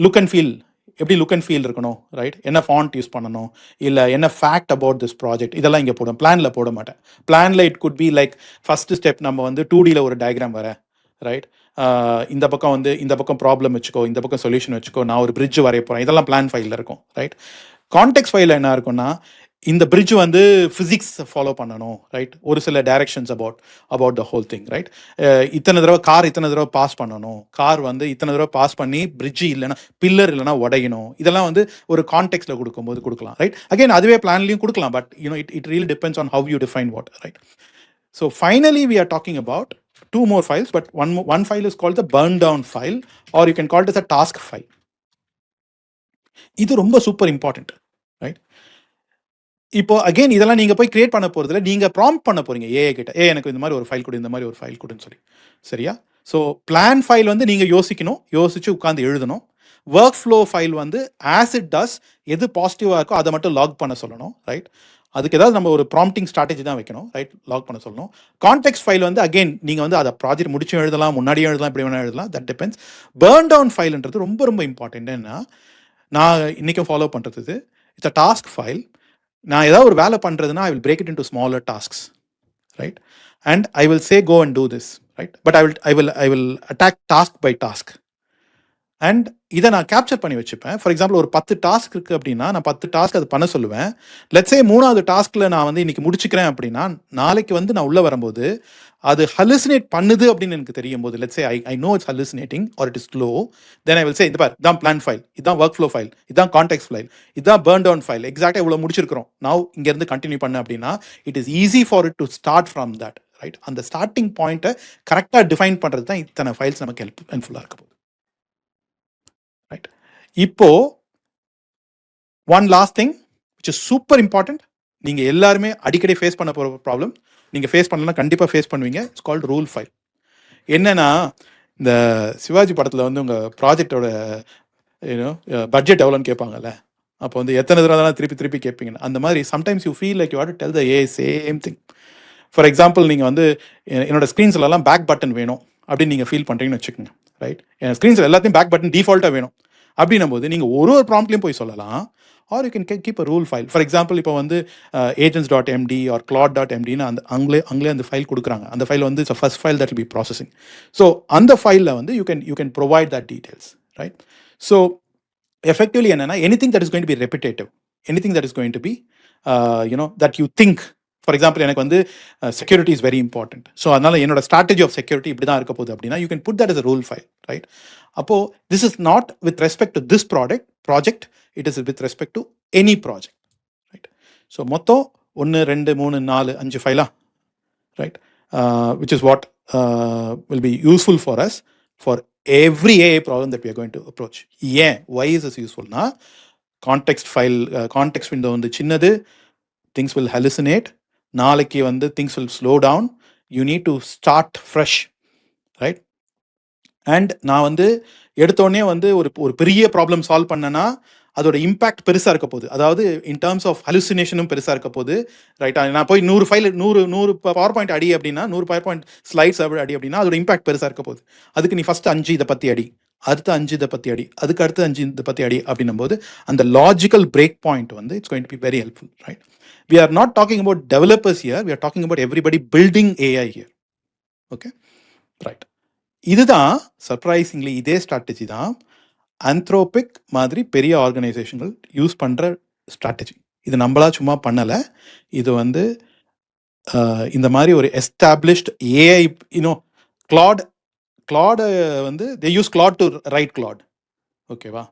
லுக் அண்ட் ஃபீல், எப்படி லுக் அண்ட் ஃபீல் இருக்கணும், ரைட்? என்ன ஃபாண்ட் யூஸ் பண்ணணும், இல்லை என்ன ஃபேக்ட் அபவுட் திஸ் ப்ராஜெக்ட், இதெல்லாம் இங்கே போடும். பிளானில் போட மாட்டேன். பிளானில் it could be like first step நம்ம வந்து 2Dயில் ஒரு டயக்ராம் வர, ரைட்? இந்த பக்கம் வந்து இந்த பக்கம் ப்ராப்ளம் வச்சுக்கோ, இந்த பக்கம் சொல்யூஷன் வச்சுக்கோ, நான் ஒரு பிரிட்ஜ் வரைய போகிறேன், இதெல்லாம் பிளான் ஃபைலில் இருக்கும், ரைட்? கான்டெக்ஸ்ட் ஃபைலில் என்ன இருக்குன்னா இந்த பிரிட்ஜ் வந்து ஃபிசிக்ஸ் ஃபாலோ பண்ணணும், ரைட்? ஒரு சில directions about the whole thing, right? இத்தனை தடவை பாஸ் பண்ணணும், கார் வந்து இத்தனை தடவை பாஸ் பண்ணி பிரிட்ஜ் இல்லைன்னா பில்லர் இல்லைனா உடையணும், இதெல்லாம் வந்து ஒரு கான்டெக்ஸ்டில் கொடுக்கும்போது கொடுக்கலாம், ரைட்? அகைன் அதுவே பிளான்லையும் கொடுக்கலாம், but it really depends on how you define what, right? So finally we are talking about 2 more files, but one file is called the burn down file, or you can call it as a task file. இது ரொம்ப super important, right? இப்போ again இதெல்லாம் நீங்கள் போய் create பண்ண போகிறதுல நீங்கள் prompt பண்ண போகிறீங்க ஏஐ கிட்ட, எனக்கு இந்த மாதிரி ஒரு ஃபைல் கொடு, இந்த மாதிரி ஒரு ஃபைல் கொடுன்னு சொல்லி, சரியா? ஸோ பிளான் ஃபைல் வந்து நீங்கள் யோசிச்சு உட்காந்து எழுதணும். ஒர்க் ஃப்ளோ ஃபைல் வந்து ஆஸ் இட் டஸ் எது பாசிட்டிவாக இருக்கோ அதை மட்டும் லாக் பண்ண சொல்லணும், ரைட்? அதுக்கு ஏதாவது நம்ம ஒரு ப்ராம்ப்டிங் ஸ்ட்ராட்டஜி தான் வைக்கணும், ரைட்? லாக் பண்ண சொல்லணும். கான்டெக்ஸ்ட் ஃபைல் வந்து அகைன் நீங்கள் வந்து அதை ப்ராஜெக்ட் முடிச்சும் எழுதலாம், முன்னாடியும் எழுதலாம், இப்படி வேணால் எழுதலாம், தட் டிபெண்ட்ஸ். பர்ன் டவுன் ஃபைல்ன்றது ரொம்ப ரொம்ப இம்பார்ட்டன்ட். என்னன்னா நான் இன்றைக்கும் ஃபாலோ பண்ணுறது இட்ஸ் அ டாஸ்க் ஃபைல். நான் ஏதாவது ஒரு வேலை பண்ணுறதுனா I will break it into smaller tasks, right? And I will say go and do this, right? But I will attack task by task. And இதை நான் கேப்சர் பண்ணி வச்சுப்பேன். ஃபார் எக்ஸாம்பிள் ஒரு 10 டாஸ்க் இருக்குது அப்படின்னா நான் 10 டாஸ்க் அது பண்ண சொல்லுவேன். லெட்ஸே 3வது டாஸ்கில் நான் வந்து இன்றைக்கி முடிச்சுக்கிறேன் அப்படின்னா நாளைக்கு வந்து நான் உள்ளே வரும்போது அது ஹலுசினேட் பண்ணுது அப்படின்னு எனக்கு தெரியும் போது, let's say I know it's hallucinating or it is slow, then I will say இந்த பார் இதான் பிளான் ஃபைல், இதான் ஒர்க் ஃப்ளோ ஃபைல், இதான் கான்டெக்ஸ்ட் ஃபைல், இதான் பர்ன் டவுன் ஃபைல், எக்ஸாக்டாக இவ்வளோ முடிச்சிருக்கிறோம், நான் இங்கேருந்து கண்டினியூ பண்ணேன் அப்படின்னா it is easy for it to start from that, right? அந்த ஸ்டார்டிங் பாயிண்ட்டை கரெக்டாக டிஃபைன் பண்ணுறது தான் இத்தனை ஃபைல்ஸ் நமக்கு ஹெல்ப்ஃபுல்லாக இருக்க போகுது, ரைட்? இப்போ one last thing which is super important, நீங்கள் எல்லாருமே அடிக்கடி ஃபேஸ் பண்ண போகிற ப்ராப்ளம், நீங்கள் ஃபேஸ் பண்ணலாம், கண்டிப்பாக ஃபேஸ் பண்ணுவீங்க. It's called rule file. என்னென்னா இந்த சிவாஜி படத்தில் வந்து உங்கள் ப்ராஜெக்டோட பட்ஜெட் எவ்வளோன்னு கேட்பாங்கல்ல, அப்போ வந்து எத்தனை தடவை தான் திருப்பி கேட்பீங்க. அந்த மாதிரி sometimes you feel like you have to tell the same thing. For example நீங்கள் வந்து என்னோட ஸ்க்ரீன்ஸ்லாம் பேக் பட்டன் வேணும் அப்படின்னு நீங்கள் ஃபீல் பண்ணுறீங்கன்னு வச்சுக்கோங்க, ரைட்? என் ஸ்க்ரீன்ஸில் எல்லாத்தையும் பேக் பட்டன் டிஃபால்ட்டாக வேணும் அப்படின்னும் போது நீங்கள் ஒரு ப்ராம்ப்ட்லையும் போய் சொல்லலாம், are you can keep a rule file. For example இப்போ வந்து agents.md ஆர் claude.mdன்னு அங்களே அந்த ஃபைல் கொடுக்குறாங்க. அந்த ஃபைல் வந்து it's first file that will be processing. So அந்த ஃபைலில் வந்து you can provide that details, right? So effectively என்னன்னா anything that is going to be repetitive, anything that is going to be that you think. For example எனக்கு வந்து security is very important, so அதனால் என்னோட strategy of security இப்படி தான் இருக்க போகுது அப்படின்னா you can put that is a rule file, right? அப்போது this is not with respect to this project, it is with respect to any project, right? So மொத்தம் 1 2 3 4 5 ஃபைலா, right? Which is what will be useful for us for every AI problem that we are going to approach. Why is this useful? Na context file context window வந்து சின்னது, things will hallucinate, நாளைக்கு வந்து things will slow down, you need to start fresh, right? And நான் வந்து எடுத்தோடனே வந்து ஒரு பெரிய ப்ராப்ளம் சால்வ் பண்ணனா அதோட இம்பாக்ட் பெருசாக இருக்க போகுது, அதாவது இன் டர்ம்ஸ் ஆஃப் ஹலுசினேஷனும் பெருசாக இருக்க போகுது, ரைட்டா? நான் போய் 100 ஃபைல் 100 பவர் பாயிண்ட் அடி அப்படின்னா 100 பவர் பாயிண்ட் ஸ்லைட்ஸ் அடி அப்படின்னா அதோட இம்பாக்ட் பெருசாக இருக்க போகுது. அதுக்கு நீ ஃபஸ்ட்டு 5 இதை பற்றி அடி, அடுத்து 5 இதை பற்றி அடி, அதுக்கு அடுத்து 5 இதை பற்றி அடி அப்படின்னும் போது அந்த லாஜிக்கல் பிரேக் பாயிண்ட் வந்து it's going to be very helpful, right? We are not talking about developers here, we are talking about everybody building AI here, okay, right? இதுதான் சர்ப்ரைசிங்லி இதே ஸ்ட்ராட்டஜி தான் ஆந்த்ரோபிக் மாதிரி பெரிய ஆர்கனைசேஷன்கள் யூஸ் பண்ணுற strategy. இது நம்மளா சும்மா பண்ணலை, இது வந்து இந்த மாதிரி ஒரு எஸ்டாப்ளிஷ்ட் ஏஐ கிளாட் வந்து they use Claude to write Claude, ஓகேவா?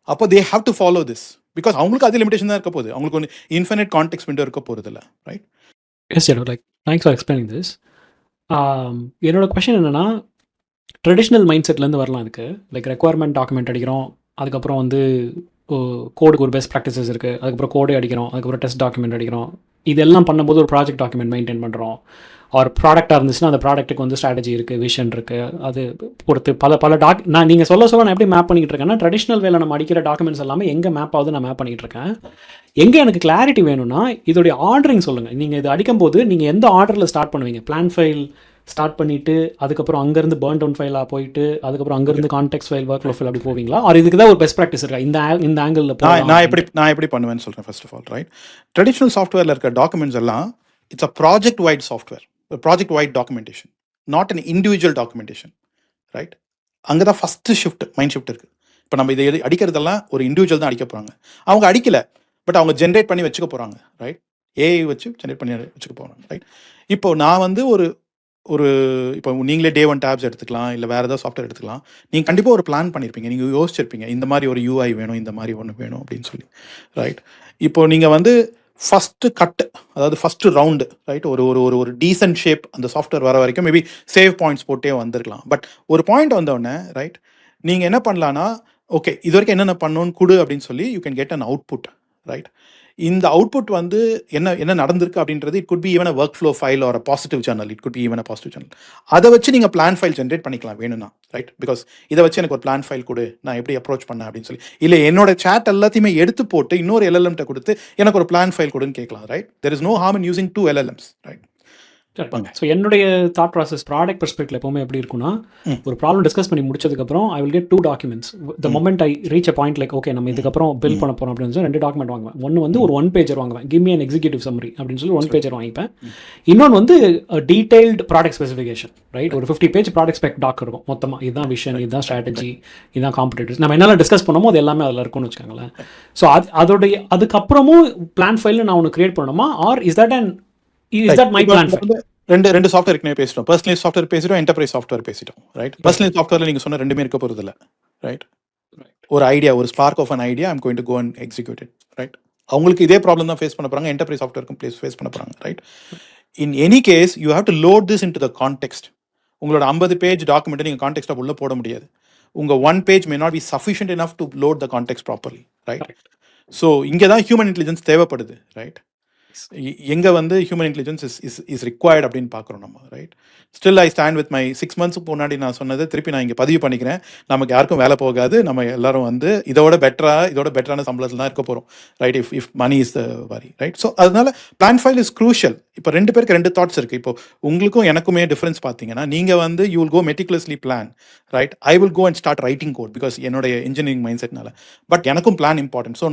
அப்போ they have to follow this because அவங்களுக்கு அதே லிமிடேஷன் தான் இருக்க போகுது, அவங்களுக்கு ஒன்று இன்ஃபினிட் கான்டெக்ஸ்ட் விண்டோ இருக்க போகிறது இல்லை, ரைட்? எஸ் ஜெனோ, like thanks for explaining this. என்னோட கொஷின் என்னென்னா ட்ரெடிஷ்னல் மைண்ட் செட்லேருந்து வரலாம் இதுக்கு. லைக் ரெக்குவயர்மெண்ட் டாக்குமெண்ட் அடிக்கிறோம், அதுக்கப்புறம் வந்து கோடுக்கு ஒரு பெஸ்ட் ப்ராக்டிசஸ் இருக்குது, அதுக்கப்புறம் கோடே அடிக்கிறோம், அதுக்கப்புறம் டெஸ்ட் டாக்குமெண்ட் அடிக்கிறோம், இதெல்லாம் பண்ணும்போது ஒரு ப்ராஜெக்ட் டாக்குமெண்ட் மெயின்டைன் பண்ணுறோம். ஒரு ப்ராடக்டாக இருந்துச்சுன்னா அந்த ப்ராடக்ட்டுக்கு வந்து ஸ்ட்ராட்டஜி இருக்குது, விஷன் இருக்குது, அது பொறுத்து பல நான் நீங்கள் சொல்ல நான் எப்படி மேப் பண்ணிக்கிட்டு இருக்கேன்னா, ட்ரெடிஷ்னல் வேலை நம்ம அடிக்கிற டாக்குமெண்ட்ஸ் எல்லாமே எங்கே மேப் ஆகுது நான் மேப் பண்ணிகிட்டு இருக்கேன். எங்கே எனக்கு கிளாரிட்டி வேணும்னா இதோடைய ஆர்டரிங் சொல்லுங்கள். நீங்கள் இது அடிக்கும்போது நீங்கள் எந்த ஆர்டரில் ஸ்டார்ட் பண்ணுவீங்க? பிளான் ஃபைல் ஸ்டார்ட் பண்ணிவிட்டு அதுக்கப்புறம் அங்கேருந்து பர்ன் டவுன் ஃபைலாக போயிட்டு அதுக்கப்புறம் அங்கேருந்து contact file, work flow file அப்படி போவீங்களா? ஆர் இதுக்கு தான் ஒரு பெஸ்ட் ப்ராக்டிஸ் இருக்கா இந்த ஆங்கிளில்? நான் எப்படி பண்ணுவேன்னு சொல்கிறேன். First of all, right, traditional சாஃப்ட்வேரில் இருக்க டாக்குமெண்ட்ஸ் எல்லாம் it's a project wide software, project wide documentation, not an individual documentation, right? அங்கே தான் ஃபஸ்ட்டு மைண்ட் ஷிஃப்ட் இருக்குது. இப்போ நம்ம இதை அடிக்கிறதெல்லாம் ஒரு இண்டிவிஜுவல் தான் அடிக்க போகிறாங்க. அவங்க அடிக்கலை, பட் அவங்க ஜென்ரேட் பண்ணி வச்சுக்க போகிறாங்க, ரைட்? ஏஐ வச்சு ஜென்ரேட் பண்ணி வச்சுக்க போகிறாங்க, ரைட்? இப்போ நான் வந்து ஒரு இப்போ நீங்களே டே ஒன் டேப்ஸ் எடுத்துக்கலாம், இல்லை வேறு ஏதாவது சாஃப்ட்வேர் எடுத்துக்கலாம். நீங்கள் கண்டிப்பாக ஒரு பிளான் பண்ணியிருப்பீங்க, நீங்கள் யோசிச்சிருப்பீங்க இந்த மாதிரி ஒரு யூஐ வேணும், இந்த மாதிரி ஒன்று வேணும் அப்படின்னு சொல்லி, ரைட்? இப்போ நீங்கள் வந்து ஃபஸ்ட்டு கட், அதாவது ஃபஸ்ட்டு ரவுண்டு, ரைட், ஒரு ஒரு ஒரு ஒரு டீசென்ட் ஷேப் அந்த சாஃப்ட்வேர் வர வரைக்கும் மேபி சேவ் பாயிண்ட்ஸ் போட்டே வந்திருக்கலாம். பட் ஒரு பாயிண்ட் வந்தோடனே, ரைட், நீங்கள் என்ன பண்ணலான்னா, ஓகே இது வரைக்கும் என்னென்ன பண்ணணும்னு கொடு அப்படின்னு சொல்லி you can get an output, right? இந்த அவுட்புட் வந்து என்ன நடந்திருக்கு அப்படின்றது it could be even a work flow file R a positive journal, it could be even a positive journal. அதை வச்சு நீங்கள் பிளான் ஃபைல் ஜென்ரேட் பண்ணிக்கலாம் வேணும்னா, ரைட்? பிகாஸ் இதை வச்சு எனக்கு ஒரு பிளான் ஃபைல் கொடு, நான் எப்படி அப்ரோச் பண்ணேன் அப்படின்னு சொல்லி, இல்லை என்னோட சேட் எல்லாத்தையுமே எடுத்து போட்டு இன்னொரு எல்எல்எம்கிட்ட கொடுத்து எனக்கு ஒரு பிளான் ஃபைல் கொடுன்னு கேட்கலாம், right? There is no harm in using 2 LLMs, right? So என்னுடைய தாட் ப்ராசஸ் ப்ராடக்ட் பெர்ஸ்பெக்டிவ்ல எப்பவுமே எப்படி இருக்குன்னா, ஒரு ப்ராப்ளம் டிஸ்கஸ் பண்ணி முடிச்சதுக்கப்புறம் I will get 2 documents. The moment I reach a point like okay நம்ம இதுக்கப்புறம் பில் பண்ண போகிறோம் அப்படின்னு சொல்லி 2 டாக்குமெண்ட் வாங்குவேன். ஒன்று வந்து ஒரு 1 pager வாங்குவேன், give me an executive summary அப்படின்னு சொல்லி 1 pager வாங்கிப்பேன். இன்னொன்று வந்து டீடைல்டு ப்ராடக்ட் ஸ்பெசிஃபிகேஷன், ரைட்? ஒரு 50 page ப்ராடக்ட் ஸ்பெக் டாக் இருக்கும் மொத்தமாக. இதுதான் விஷன், இதுதான் ஸ்ட்ராட்டஜி, இதுதான் காம்படிட்டர்ஸ், நம்ம என்னெல்லாம் டிஸ்கஸ் பண்ணோமோ அது எல்லாமே அதில் இருக்கும்னு வச்சுக்கோங்களேன். ஸோ அதோடைய அதுக்கப்புறமும் பிளான் ஃபைல் நான் ஒன்று கிரியேட் பண்ணணுமா, or is that my plan file? ரெண்டு சாஃப்ட்வேர் ஏற்கனவே பேசிட்டோம். பர்சனலைஸ் சாஃப்ட்வேர் பேசிட்டோம், என்டர்பிரைஸ் சாஃப்ட்வேர் பேசிட்டோம், ரைட்? பர்சனலைஸ் சாஃப்ட்வேரில் நீங்கள் சொன்ன ரெண்டுமே இருக்க போகிறது இல்லை, ரைட்? ஒரு ஐடியா, ஒரு spark of an idea, I'm going to go and execute it, right? அவங்களுக்கு இதே ப்ராப்ளம் தான் ஃபேஸ் பண்ண போகிறாங்க, என்டர்பிரைஸ் சாஃப்ட்வேருக்கும் ஃபேஸ் பண்ண போகிறாங்க, right? In any case you have to load this into the context. உங்களோட 50 page டாக்குமெண்ட்டை நீங்கள் கான்டெக்ஸ்டாக உள்ளே போட முடியாது. உங்கள் 1 page may not be sufficient enough to load the context properly, right? So இங்கே தான் ஹியூமன் இன்டெலிஜென்ஸ் தேவைப்படுது, ரைட்? எங்கே வந்து ஹியூமன் இன்டெலிஜென்ஸ் இஸ் ரிக்வயர்ட் அப்படின்னு பார்க்குறோம் நம்ம, right? Still I stand with my 6 months முன்னாடி நான் சொன்னது திருப்பி நான் இங்கே பதிவு பண்ணிக்கிறேன். நமக்கு யாருக்கும் வேலை போகாது, நம்ம எல்லாரும் வந்து இதோட பெட்டரான சம்பளத்தில் தான் இருக்க போகிறோம், right? If money is the worry, right? So அதனால பிளான் ஃபைல் இஸ் க்ரூஷியல். இப்போ 2 பேருக்கு 2 தாட்ஸ் இருக்குது. இப்போ உங்களுக்கும் எனக்குமே டிஃப்ரென்ஸ் பார்த்தீங்கன்னா, நீங்கள் வந்து you will go meticulously plan, right? I will go and start writing code because என்னுடைய இன்ஜினியரிங் மைண்ட் செட்னால. பட் எனக்கும் பிளான் இம்பார்ட்டன்ட். ஸோ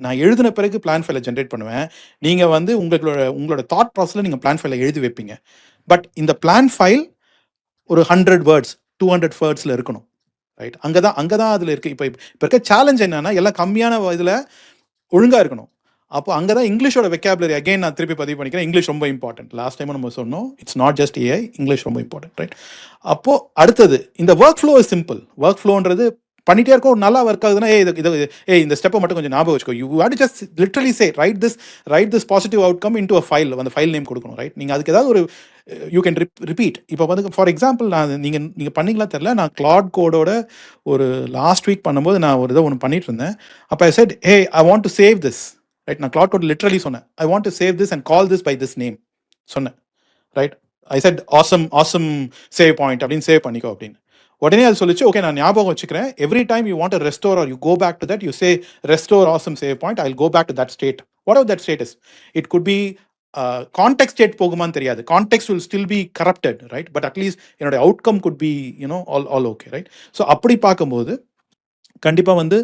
நான் எழுதின பிறகு பிளான் ஃபைலை ஜென்ரேட் பண்ணுவேன். நீங்கள் வந்து உங்களோட தாட் ப்ராசஸில் நீங்கள் பிளான் ஃபைலை எழுதி வைப்பீங்க. பட் இந்த பிளான் ஃபைல் ஒரு 100 words 200 wordsல இருக்கணும், ரைட்? அங்கே தான் அதில் இருக்குது. இப்போ இருக்க சேலஞ்ச் என்னன்னா, எல்லாம் கம்மியான இதில் ஒழுங்காக இருக்கணும். அப்போ அங்கே தான் இங்கிலீஷோட வெக்காபுலரி அகைன் நான் திருப்பி பதிவு பண்ணிக்கிறேன். இங்கிலீஷ் ரொம்ப இம்பார்ட்டன்ட். லாஸ்ட் டைமும் நம்ம சொன்னோம், it's not just AI, English ரொம்ப இம்பார்ட்டன்ட், ரைட்? அப்போது அடுத்தது இந்த ஒர்க் ஃப்ளோ இஸ் சிம்பிள். ஒர்க் ஃப்ளோன்றது பண்ணிகிட்டே இருக்கோம், நல்லா ஒர்க் ஆகுதுன்னா இந்த ஸ்டெப்பை மட்டும் கொஞ்சம் ஞாபகம் வச்சுக்கோ. You have to just literally say right this positive outcome into a file. அந்த ஃபைல் நேம் கொடுக்கணும், ரைட்? நீங்கள் அதுக்கு ஏதாவது ஒரு யூ கேன் ரிப்பீட். இப்போ வந்து ஃபார் எக்ஸாம்பிள் நீங்கள் பண்ணிக்கலாம் தெரில, நான் கிளாட் கோடோட ஒரு லாஸ்ட் வீக் பண்ணும்போது நான் ஒரு இதை ஒன்று பண்ணிட்டு இருந்தேன். அப்போ I said hey I want to save this, right? நான் கிளாட் கோட் லிட்டரலி சொன்னேன், I want to save this and call this by this name சொன்னேன், right? I said awesome save point அப்படின்னு சேவ் பண்ணிக்கோ அப்படின்னு. உடனே அது சொல்லிச்சு, ஓகே நான் ஞாபகம் வச்சுக்கிறேன். Every time you want to restore or you go back to that, you say restore awesome save point, I will go back to that state, whatever that state is. It could be context state போகுமான்னு தெரியாது, context will still be corrupted, right? But at least என்னோட outcome could be all okay, right? So அப்படி பார்க்கும்போது கண்டிப்பாக வந்து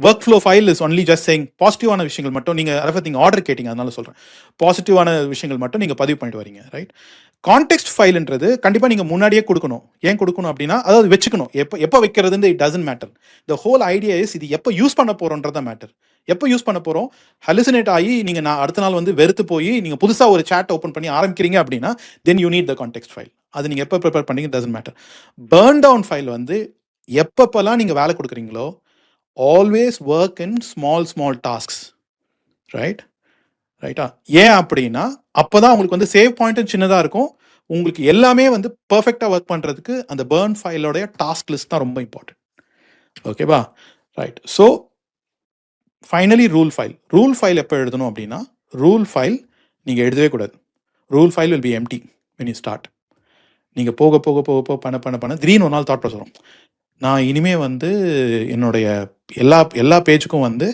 work flow file is only just saying பாசிட்டிவான விஷயங்கள் மட்டும். நீங்கள் ஆர்டர் கேட்டிங்க, அதனால சொல்கிறேன், பாசிட்டிவான விஷயங்கள் மட்டும் நீங்கள் பதிவு பண்ணிட்டு வரீங்க, ரைட்? கான்டெக்ஸ்ட் ஃபைல்ன்றது கண்டிப்பாக நீங்கள் முன்னாடியே கொடுக்கணும். ஏன் கொடுக்கணும் அப்படின்னா, அதாவது வச்சுக்கணும். எப்போ வைக்கிறதுன்னு it doesn't matter. The whole idea is இது எப்போ யூஸ் பண்ண போகிறோன்றத மேட்டர். எப்போ யூஸ் பண்ண போகிறோம், ஹலுசினேட் ஆகி நீங்கள் அடுத்த நாள் வந்து வெறுத்து போய் நீங்கள் புதுசாக ஒரு சேட் ஓப்பன் பண்ணி ஆரம்பிக்கிறீங்க அப்படின்னா then you need the context file. அது நீங்கள் எப்போ ப்ரிப்பேர் பண்ணீங்க doesn't matter. Burn down file வந்து எப்பப்பெல்லாம் நீங்கள் வேலை கொடுக்குறீங்களோ always work in small tasks, ரைட்டா? ஏன் அப்படின்னா அப்போ தான் உங்களுக்கு வந்து சேவ் பாயிண்ட்டும் சின்னதாக இருக்கும். உங்களுக்கு எல்லாமே வந்து பர்ஃபெக்டாக ஒர்க் பண்ணுறதுக்கு அந்த பர்ன் ஃபைலோடைய டாஸ்க் லிஸ்ட் தான் ரொம்ப இம்பார்ட்டன்ட், ஓகேவா? Right. So finally rule file எப்போ எழுதணும் அப்படின்னா, ரூல் ஃபைல் நீங்கள் எழுதவே கூடாது. Rule file will be empty when you start. நீங்கள் போக போக போக போக பண்ண திடீர்னு ஒரு நாள் தாட் ப்ராசஸ் வரும். நான் இனிமேல் வந்து என்னுடைய எல்லா பேஜுக்கும் வந்து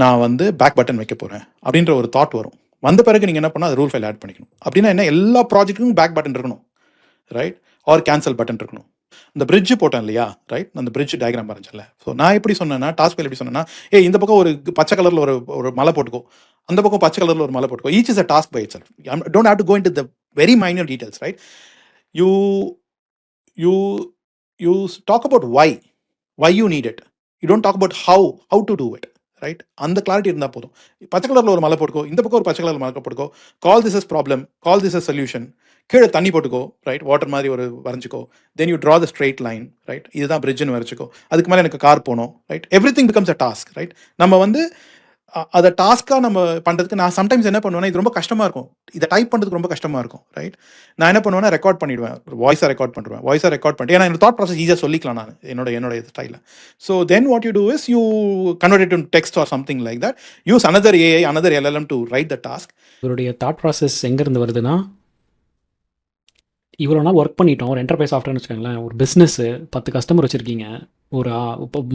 நான் வந்து பேக் பட்டன் வைக்க போகிறேன் அப்படின்ற ஒரு தாட் வரும். வந்த பிறகு நீங்கள் என்ன பண்ணால் அது ரூல் ஃபைல் ஆட் பண்ணிக்கணும். அப்படின்னா என்ன, எல்லா ப்ராஜெக்ட்டுக்கும் பேக் பட்டன் இருக்கணும், ரைட்? ஆர் கேன்சல் பட்டன் இருக்கணும். இந்த பிரிட்ஜ் போட்டேன் இல்லையா, ரைட்? அந்த பிரிட்ஜ் டயக்ராம் வரைஞ்சல. ஸோ நான் எப்படி சொன்னேன்னா, டாஸ்க் ஃபைல் எப்படி சொன்னேன்னா, இந்த பக்கம் ஒரு பச்சை கலரில் ஒரு மலை போட்டுக்கோ, அந்த பக்கம் பச்சை கலரில் ஒரு மலை போட்டுக்கோ. Each is a task by itself. Don't have to go into the very minor details, right? You talk about why you need it. You don't talk about how to do it, right? அந்த clarity இருந்தால் போதும். பச்சை கலரில் ஒரு மலை போட்டுக்கோ, இந்த பக்கம் ஒரு பச்சை கலர் மலை போட்டுக்கோ. Call this is problem, call this is solution. கீழே தண்ணி போட்டுக்கோ, ரைட்? வாட்டர் மாதிரி ஒரு வரைஞ்சிக்கோ. Then you draw the straight line, right? இதுதான் பிரிட்ஜ்னு வரைச்சிக்கோ. அதுக்கு மேலே எனக்கு கார் போகணும், right? Everything becomes a task, right? நம்ம வந்து அதை டாஸ்க்காக நம்ம பண்ணுறதுக்கு நான் சம்டைம்ஸ் என்ன பண்ணுவேன்னா, இது ரொம்ப கஷ்டமாக இருக்கும், இதை டைப் பண்ணுறதுக்கு ரொம்ப கஷ்டமாக இருக்கும், ரைட்? நான் என்ன பண்ணுவேன்னா, ரெக்கார்ட் பண்ணிவிடுவேன், வாய்ஸாக ரெக்கார்ட் பண்ணிட்டு, ஏன்னா என்னோட தாட் ப்ராசஸ் ஈஸியாக சொல்லிக்கலாம் நான் என்னோட ஸ்டைலில். So then what you do is you convert it in text or something like that. Use another AI, another LLM to write the task. இவருடைய தாட் ப்ராசஸ் எங்கேருந்து வருதுன்னா, இவ்வளோ நாள் ஒர்க் பண்ணிட்டோம், ஒரு என்டர்பிரைஸ் சாஃப்ட்வேர்னு வச்சுக்கோங்களேன், ஒரு பிஸ்னஸ்ஸு 10 கஸ்டமர் வச்சுருக்கீங்க, ஒரு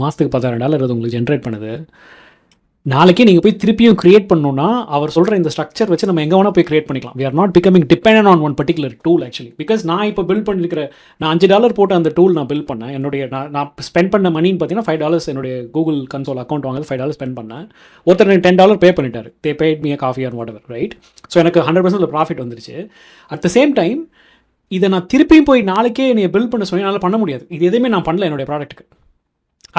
மாதத்துக்கு $10,000 அது உங்களுக்கு ஜென்ரேட் பண்ணுது. நாளைக்கே நீங்கள் போய் திருப்பியும் கிரியேட் பண்ணணும்னா அவர் சொல்கிற இந்த ஸ்ட்ரக்சர் வச்சு நம்ம எங்கே வேணால் போய் கிரியேட் பண்ணிக்கலாம். we are not becoming dependent on one particular tool actually. Because நான் இப்போ பில்ட் பண்ணியிருக்கிற, நான் $5 போட்டு அந்த டூல் நான் பில்ட் பண்ணேன். என்னுடைய நான் ஸ்பெண்ட் பண்ண மணின்னு பார்த்தீங்கன்னா $5 என்னுடைய கூகுள் கன்சோல் அக்கௌண்ட் வாங்குறது $5 ஸ்பெண்ட் பண்ணேன். ஒருத்தர் எனக்கு $10 பே பண்ணிட்டார். They paid me coffee or whatever, right? So எனக்கு 100% ப்ராஃபிட் வந்துருச்சு. அட் த சேம் டைம் இதை நான் திருப்பியும் போய் நாளைக்கே என்னை பில்ட் பண்ண சொல்லி என்னால் பண்ண முடியாது. இது எதுவுமே நான் பண்ணல என்னுடைய ப்ராடக்ட்டுக்கு.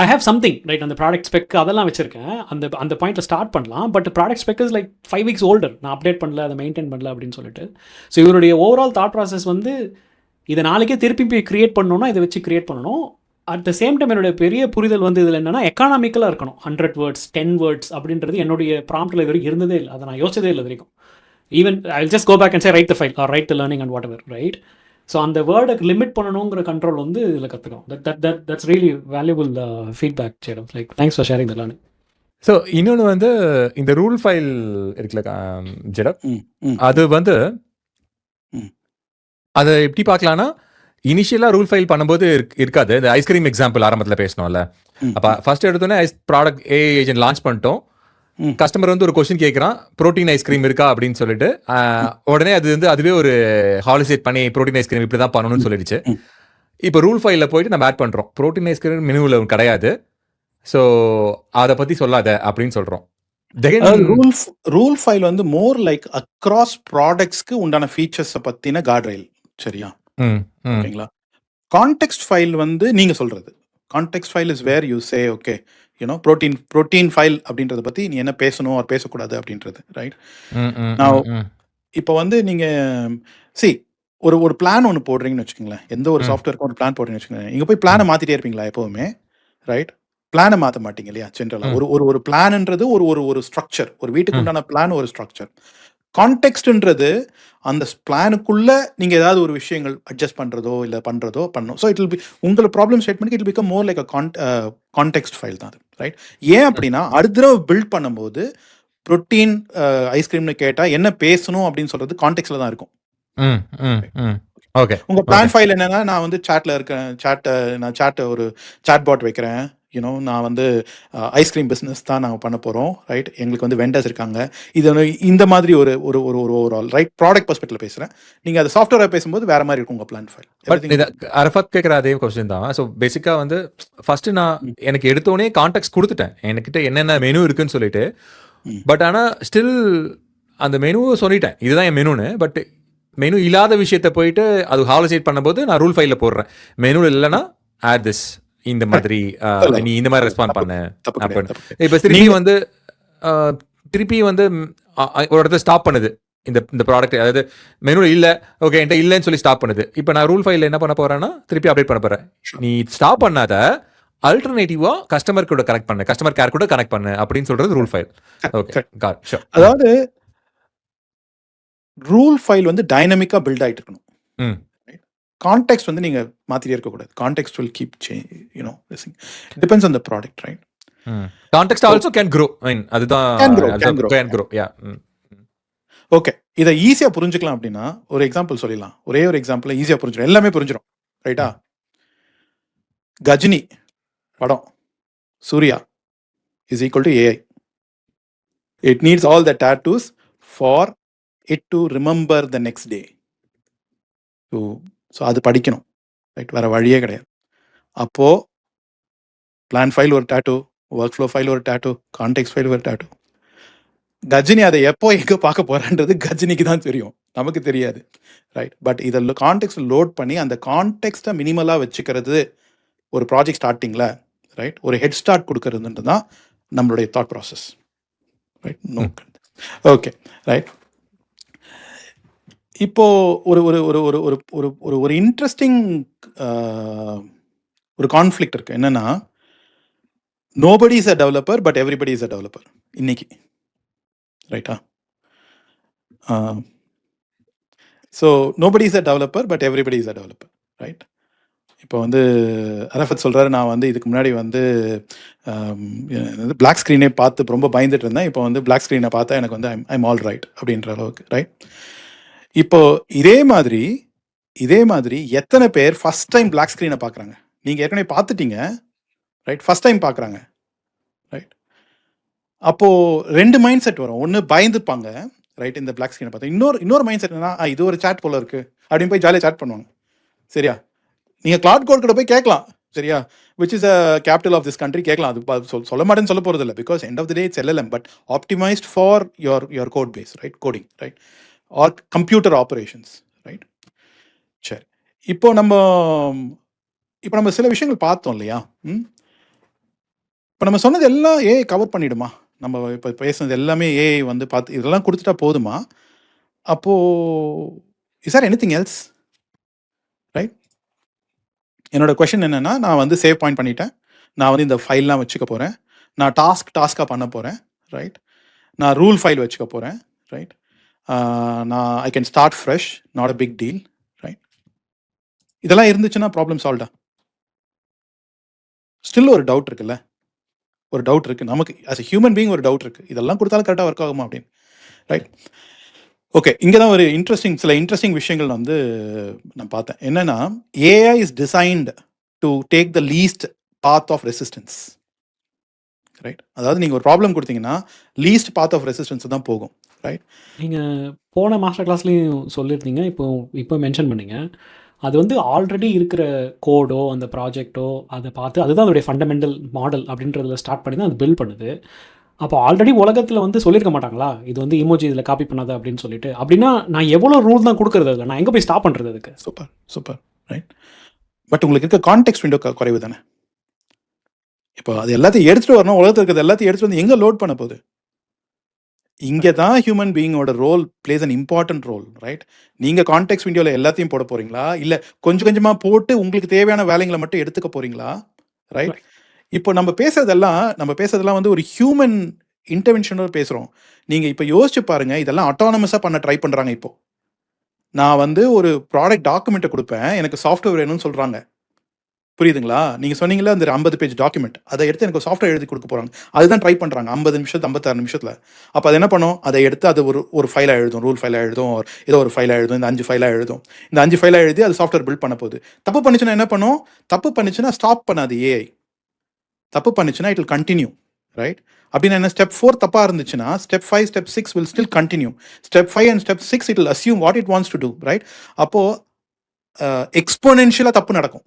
I have something, right? அந்த ப்ராடக்ட் ஸ்பெக் அதெல்லாம் வச்சிருக்கேன். அந்த பாயிண்ட்டில் ஸ்டார்ட் பண்ணலாம். But product spec is like 5 weeks older. நான் அப்டேட் பண்ணல, அதை மெயின்டைன் பண்ணல அப்படின்னு சொல்லிட்டு. ஸோ இவருடைய ஓவரால் தாட் ப்ராசஸ் வந்து இதை நாளைக்கே திருப்பி போய் கிரியேட் பண்ணணும்னா இதை வச்சு கிரியேட் பண்ணணும். அட் த சேம் டைம் என்னுடைய பெரிய புரிதல் வந்து இதில் என்னென்னா, எக்கானாமிக்கலாக இருக்கணும். 100 words 10 words அப்படின்றது என்னுடைய ப்ராம்ப்டில் இது வரைக்கும் இருந்ததே இல்லை. அதை நான் யோசிச்சதே இல்லை வரைக்கும். Even I just go back and say write the file or write the learning and whatever, right? So அந்த வேர்டுக்கு லிமிட் பண்ணணுங்கிற கண்ட்ரோல் வந்து இதில் கற்றுக்கணும். தட்ஸ் ரியலி வேல்யூபிள் ஃபீட்பேக் சேடம். Like thanks for sharing the learning. So இன்னொன்று வந்து இந்த ரூல் ஃபைல் இருக்குல்ல ஜெடப், அது வந்து அதை எப்படி பார்க்கலான்னா, இனிஷியலாக ரூல் ஃபைல் பண்ணும்போது இருக்காது. இந்த ஐஸ்கிரீம் எக்ஸாம்பிள் ஆரம்பத்தில் பேசணும்ல, அப்போ ஃபர்ஸ்ட் எடுத்தோன்னே ப்ராடக்ட் ஏஐ ஏஜென்ட் லான்ச் பண்ணிட்டோம். கஸ்டமர் வந்து ஒரு கொஸ்டின் கேட்குறான், ப்ரோட்டீன் ஐஸ்கிரீம் இருக்கா அப்படின்னு சொல்லிட்டு. உடனே அது வந்து அதுவே ஒரு ஹாலிசேட் பண்ணி ப்ரோட்டீன் ஐஸ்கிரீம் இப்படி தான் பண்ணணும்னு சொல்லிடுச்சு. இப்போ ரூல் ஃபைலில் போயிட்டு நம்ம ஆட் பண்ணுறோம், ப்ரோட்டீன் ஐஸ்கிரீம் மெனுவில் கிடையாது, ஸோ அதை பற்றி சொல்லாத அப்படின்னு சொல்கிறோம். ரூல் ஃபைல் வந்து மோர் லைக் அக்ராஸ் ப்ராடக்ட்ஸ்க்கு உண்டான ஃபீச்சர்ஸை பற்றின கார்ட் ரயில், சரியா? ஓகேங்களா? கான்டெக்ஸ்ட் ஃபைல் வந்து நீங்கள் சொல்கிறது, context file is where you say okay you know protein file அப்படின்றத பற்றி நீ என்ன பேசணும் ஆர் பேசக்கூடாது அப்படின்றது, ரைட்? நான் இப்போ வந்து நீங்கள் ஒரு பிளான் ஒன்று போடுறீங்கன்னு வச்சுக்கோங்களேன். எந்த ஒரு சாஃப்ட்வேருக்கு ஒரு பிளான் போடுறீங்கன்னு வச்சுக்கோங்களேன். நீங்கள் போய் பிளானை மாற்றிட்டே இருப்பீங்களா எப்போவுமே, ரைட்? பிளானை மாற்ற மாட்டீங்க இல்லையா? ஜென்ரலாக ஒரு பிளான்ன்றது ஒரு ஸ்ட்ரக்சர், ஒரு வீட்டுக்கு உண்டான பிளான் ஒரு ஸ்ட்ரக்சர். கான்டெக்ஸ்ட்ன்றது அந்த பிளானுக்குள்ளே நீங்கள் ஏதாவது ஒரு விஷயங்கள் அட்ஜஸ்ட் பண்ணுறதோ இல்லை பண்ணணும். ஸோ இட் வில் பி உங்களை ப்ராப்ளம் ஸ்டேட்மெண்ட்க்கு it become more like a context file தான் அது, ரைட்? ஏன் அப்படின்னா அடுத்த தடவை பில்ட் பண்ணும்போது ப்ரோட்டீன் ஐஸ்கிரீம்னு கேட்டால் என்ன பேசணும் அப்படின்னு சொல்கிறது கான்டெக்ஸ்டில் தான் இருக்கும். ஓகே, உங்கள் பிளான் ஃபைல் என்னன்னா, நான் வந்து சாட்டில் இருக்கேன், நான் ஒரு சாட் பாட் வைக்கிறேன், யூனோ நான் வந்து ஐஸ்கிரீம் பிஸ்னஸ் தான் நாங்கள் பண்ண போகிறோம், ரைட்? எங்களுக்கு வந்து வெண்டர்ஸ் இருக்காங்க. இது இந்த மாதிரி ஒரு ஓவரால் ரைட் ப்ராடக்ட் பர்ஸ்பெக்டிவ்ல பேசுகிறேன். நீங்கள் அது சாஃப்ட்வேராக பேசும்போது வேறு மாதிரி இருக்கும் உங்கள் பிளான் ஃபைல். பட் அரஃபத் கேட்குற அதே கொஸ்டின் தான். ஸோ பேசிக்காக வந்து ஃபஸ்ட்டு நான் எனக்கு எடுத்தோடனே கான்டெக்ட் கொடுத்துட்டேன், என்கிட்ட என்னென்ன மெனு இருக்குன்னு சொல்லிட்டு. பட் ஆனால் ஸ்டில் அந்த மெனுவை சொல்லிட்டேன், இதுதான் என் மெனுன்னு. பட் மெனு இல்லாத விஷயத்த போயிட்டு அது ஹாலிசேட் பண்ணும்போது நான் ரூல் ஃபைலில் போடுறேன், மெனு இல்லைன்னா ஆட் திஸ், இந்த மாதிரி நீ இந்த மாதிரி ரெஸ்பாண்ட் பண்ண. இப்போ திருப்பி வந்து ஒரு இடத்துல ஸ்டாப் பண்ணுது இந்த ப்ராடக்ட், அதாவது மெனு இல்லை, ஓகே என்கிட்ட இல்லைன்னு சொல்லி ஸ்டாப் பண்ணுது. இப்போ நான் ரூல் ஃபைலில் என்ன பண்ண போறேன்னா திருப்பி அப்டேட் பண்ண போறேன், நீ ஸ்டாப் பண்ணாத, அல்டர்னேட்டிவா கஸ்டமர் கூட கனெக்ட் பண்ணு, கஸ்டமர் கேர் கூட கனெக்ட் பண்ணு அப்படின்னு சொல்றது ரூல் ஃபைல். ஓகே, அதாவது ரூல் ஃபைல் வந்து டைனமிக்கா பில்ட் ஆயிட்டு இருக்கணும். கான்டெக்ஸ்ட் வந்து நீங்க மாத்திட்டே இருக்க கூடாது. Context will keep change, you know, it depends on the product, right? Context also can grow. I mean, அதுதான் can grow, yeah. ஓகே, இதை ஈஸியாக புரிஞ்சுக்கலாம் அப்படின்னா ஒரு எக்ஸாம்பிள் சொல்லிடலாம். ஒரே ஒரு எக்ஸாம்பிள் ஈஸியாக புரிஞ்சிடும், எல்லாமே புரிஞ்சிடும். ரைட்டா? கஜினி படம் Suriya is equal to AI. It needs all the tattoos for it to remember the next day. So அது படிக்கணும். ரைட், வேற வழியே கிடையாது. அப்போது பிளான் ஃபைல் ஒரு டேட்டூ, ஒர்க் ஃப்ளோ ஃபைல் ஒரு டேட்டூ, கான்டெக்ட் ஃபைல் ஒரு டேட்டூ. கஜினி அதை எப்போ எங்கே பார்க்க போகிறான்றது கஜினிக்கு தான் தெரியும், நமக்கு தெரியாது. ரைட், பட் இதை கான்டெக்ட் லோட் பண்ணி அந்த கான்டெக்ட்டை மினிமலாக வச்சுக்கிறது ஒரு ப்ராஜெக்ட் ஸ்டார்டிங்கில், ரைட், ஒரு ஹெட் ஸ்டார்ட் கொடுக்கறதுன்றது தான் நம்மளுடைய thought process. Right, no. Okay, right. இப்போ ஒரு ஒரு ஒரு ஒரு ஒரு ஒரு ஒரு ஒரு இன்ட்ரெஸ்டிங் ஒரு கான்ஃப்ளிக்ட் இருக்கு. என்னன்னா, nobody is a developer but everybody is a developer இன்னைக்கு. ரைட்டா? So nobody is a developer but everybody is a developer. Right. இப்போ வந்து அரஃபத் சொல்கிறாரு, நான் வந்து இதுக்கு முன்னாடி வந்து பிளாக் ஸ்க்ரீனே பார்த்து ரொம்ப பயந்துட்டு இருந்தேன். இப்போ வந்து பிளாக் ஸ்க்ரீனை பார்த்தா எனக்கு வந்து ஐம் ஆல் ரைட் அப்படின்ற அளவுக்கு. ரைட். இப்போ இதே மாதிரி எத்தனை பேர் ஃபர்ஸ்ட் டைம் பிளாக் ஸ்க்ரீனை பார்க்குறாங்க? நீங்கள் ஏற்கனவே பார்த்துட்டீங்க, ரைட், ஃபர்ஸ்ட் டைம் பார்க்குறாங்க. ரைட். அப்போது 2 மைண்ட் செட் வரும். ஒன்று பயந்துப்பாங்க, ரைட், இந்த பிளாக் ஸ்க்ரீனை பார்த்தா. இன்னொரு மைண்ட் செட் என்னன்னா, இது ஒரு சேட் போல இருக்குது அப்படின்னு போய் ஜாலியாக சேட் பண்ணுவாங்க. சரியா? நீங்கள் கிளாட் கோட் கூட போய் கேட்கலாம். சரியா? Which is a capital of this country கேட்கலாம். அது சொல்ல மாட்டேன்னு சொல்ல போகிறது இல்லை, because end of the day it's LLM but optimised for your code base, right, coding, right, or computer operations. Right. சரி, இப்போ நம்ம சில விஷயங்கள் பார்த்தோம் இல்லையா? இப்போ நம்ம சொன்னது எல்லாம் ஏஐ கவர் பண்ணிடுமா? நம்ம இப்போ பேசுனது எல்லாமே ஏஐ வந்து பார்த்து இதெல்லாம் கொடுத்துட்டா போதுமா? அப்போது is or anything else? Right. என்னோட கொஷின் என்னென்னா, நான் வந்து சேவ் பாயிண்ட் பண்ணிட்டேன், நான் வந்து இந்த ஃபைல்லாம் வச்சுக்க போகிறேன், நான் டாஸ்க்காக பண்ண போகிறேன். ரைட். நான் ரூல் ஃபைல் வச்சுக்க போகிறேன். ரைட். நான் I can start fresh, not a big deal. Right. இதெல்லாம் இருந்துச்சுன்னா ப்ராப்ளம் சால்வ்டா? ஸ்டில் ஒரு டவுட் இருக்குல்ல, ஒரு டவுட் இருக்குது நமக்கு ஆஸ் எ ஹியூமன் பீயிங். ஒரு டவுட் இருக்குது, இதெல்லாம் கொடுத்தாலும் கரெக்டாக ஒர்க் ஆகுமா அப்படின்னு. ரைட். ஓகே, இங்கே தான் ஒரு சில இன்ட்ரெஸ்டிங் விஷயங்கள் வந்து நான் பார்த்தேன். என்னென்னா, AI is designed to take the least path of resistance. Right. அதாவது நீங்கள் ஒரு ப்ராப்ளம் கொடுத்தீங்கன்னா லீஸ்ட் பாத் ஆஃப் ரெசிஸ்டன்ஸ் தான் போகும். ரைட். நீங்கள் போன மாஸ்டர் கிளாஸ்லேயும் சொல்லியிருந்தீங்க, இப்போ மென்ஷன் பண்ணீங்க, அது வந்து ஆல்ரெடி இருக்கிற கோடோ அந்த ப்ராஜெக்டோ அதை பார்த்து அதுதான் அதோடைய ஃபண்டமெண்டல் மாடல் அப்படின்றதுல ஸ்டார்ட் பண்ணி தான் அது பில்ட் பண்ணுது. அப்போ ஆல்ரெடி உலகத்தில் வந்து சொல்லியிருக்க மாட்டாங்களா, இது வந்து இமோஜி இதில் காப்பி பண்ணாத அப்படின்னு சொல்லிட்டு? அப்படின்னா நான் எவ்வளோ ரூல் தான் கொடுக்குறது, அதில் நான் எங்கே போய் ஸ்டாப் பண்ணுறது அதுக்கு? சூப்பர். ரைட். பட் உங்களுக்கு இருக்க கான்டெக்ஸ்ட் விண்டோ குறைவு தானே. இப்போ அது எல்லாத்தையும் எடுத்துகிட்டு வரணும், உலகத்தில் இருக்கிறது எல்லாத்தையும் எடுத்துகிட்டு வந்து எங்கே லோட் பண்ண போகுது? இங்கே தான் ஹியூமன் பீயிங்கோட role plays an important role. Right. நீங்கள் கான்டெக்ஸ்ட் விண்டோவில் எல்லாத்தையும் போட போகிறீங்களா, இல்லை கொஞ்சம் கொஞ்சமாக போட்டு உங்களுக்கு தேவையான வேலைங்களை மட்டும் எடுத்துக்க போகிறீங்களா? ரைட். இப்போ நம்ம பேசுறதெல்லாம் வந்து ஒரு ஹியூமன் இன்டர்வென்ஷனோட பேசுகிறோம். நீங்கள் இப்போ யோசிச்சு பாருங்கள், இதெல்லாம் அட்டானமஸாக பண்ண ட்ரை பண்ணுறாங்க. இப்போ நான் வந்து ஒரு ப்ராடக்ட் டாக்குமெண்ட்டை கொடுப்பேன், எனக்கு சாஃப்ட்வேர் வேணும்னு சொல்கிறாங்க. புரியுதுங்களா? நீங்கள் சொன்னீங்களா அந்த 50 பேஜ் டாக்குமெண்ட், அதை எடுத்து எனக்கு சாஃப்ட்வேர் எழுதி கொடுக்க போகிறாங்க. அதுதான் ட்ரை பண்ணுறாங்க 50 நிமிஷத்து 56 நிமிஷத்தில். அப்போ அது என்ன பண்ணும், அதை எடுத்து அது ஒரு ஃபைலாக எழுதும், ரூல் ஃபைலாக எழுதும், ஏதோ ஒரு ஃபைலாக எழுதும், இந்த 5 ஃபைலாக எழுதும். இந்த 5 ஃபைலாக எழுதி அது சாஃப்ட்வேர் பில்ட் பண்ண போகுது. தப்பு பண்ணிச்சுன்னா என்ன பண்ணும்? தப்பு பண்ணிச்சுன்னா ஸ்டாப் பண்ணாது ஏஐ. தப்பு பண்ணிச்சுன்னா இட் வில் கண்டினியூ. ரைட். அப்படின்னா என்ன, ஸ்டெப் 4 தப்பாக இருந்துச்சுன்னா step 5 step 6 will still continue. Step 5 and step 6 it will assume what it wants to do. Right. அப்போது எக்ஸ்போனென்ஷியலாக தப்பு நடக்கும்.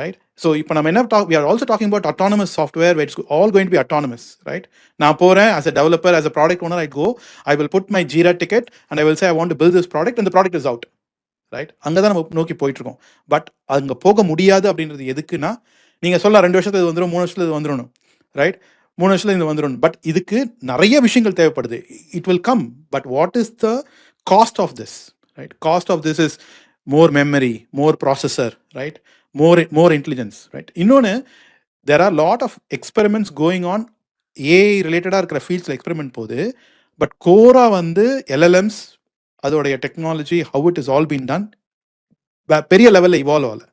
ரைட். ஸோ இப்போ நம்ம என்ன we are also talking about autonomous software where it's all going to be autonomous. Right. நான் போகிறேன் as a developer, as a product owner, I will put my Jira ticket and I will say I want to build this product and the product is out. Right. அங்கே தான் நம்ம நோக்கி போயிட்டுருக்கோம். But அங்கே போக முடியாது அப்படின்றது எதுக்குன்னா, நீங்கள் சொல்லலாம் 2 வருஷத்துல இது வந்துடும், 3 வருஷத்துல இது வந்துடணும். ரைட். 3 வருஷத்துல இது வந்துடணும். பட் இதுக்கு நிறைய விஷயங்கள் தேவைப்படுது. It will come. But what is the cost of this? Right. Cost of this is more memory, more processor, right, more intelligence. Right. இன்னொன்று, there are lot of experiments going on, AI ரிலேட்டடாக இருக்கிற ஃபீல்ட்ஸில் experiment போகுது. But கோராக வந்து LLMs அதோடைய technology how it is all been done பெரிய லெவலில் evolve ஆகலை.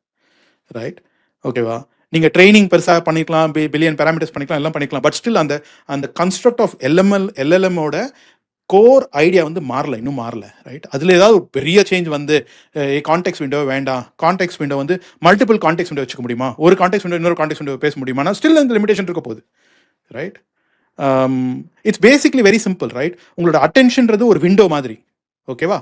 Right. ஓகேவா? நீங்கள் ட்ரைனிங் பெருசாக பண்ணிக்கலாம், பில்லியன் பேராமீட்டர்ஸ் பண்ணிக்கலாம், எல்லாம் பண்ணிக்கலாம். பட் ஸ்டில் அந்த கன்ஸ்ட்ரக்ட் ஆஃப் LLMோட கோர் ஐடியா வந்து மாறல, இன்னும் மாறல, ரைட்? அதில் ஏதாவது ஒரு பெரிய சேஞ்ச் வந்து கான்டெக்ஸ்ட் விண்டோ வேண்டாம், கான்டெக்ஸ்ட் விண்டோ வந்து மல்டிபிள் கான்டெக்ஸ்ட் விண்டோ வச்சுக்க முடியுமா, ஒரு கான்டெக்ஸ்ட் விண்டோ இன்னொரு கான்டெக்ஸ்ட் விண்டோ பேச முடியுமா, ஆனால் ஸ்டில் அந்த லிமிடேஷன் இருக்க போகுது, right? It's basically very simple, right? உங்களோட அட்டென்ஷன்றது ஒரு விண்டோ மாதிரி, ஓகேவா,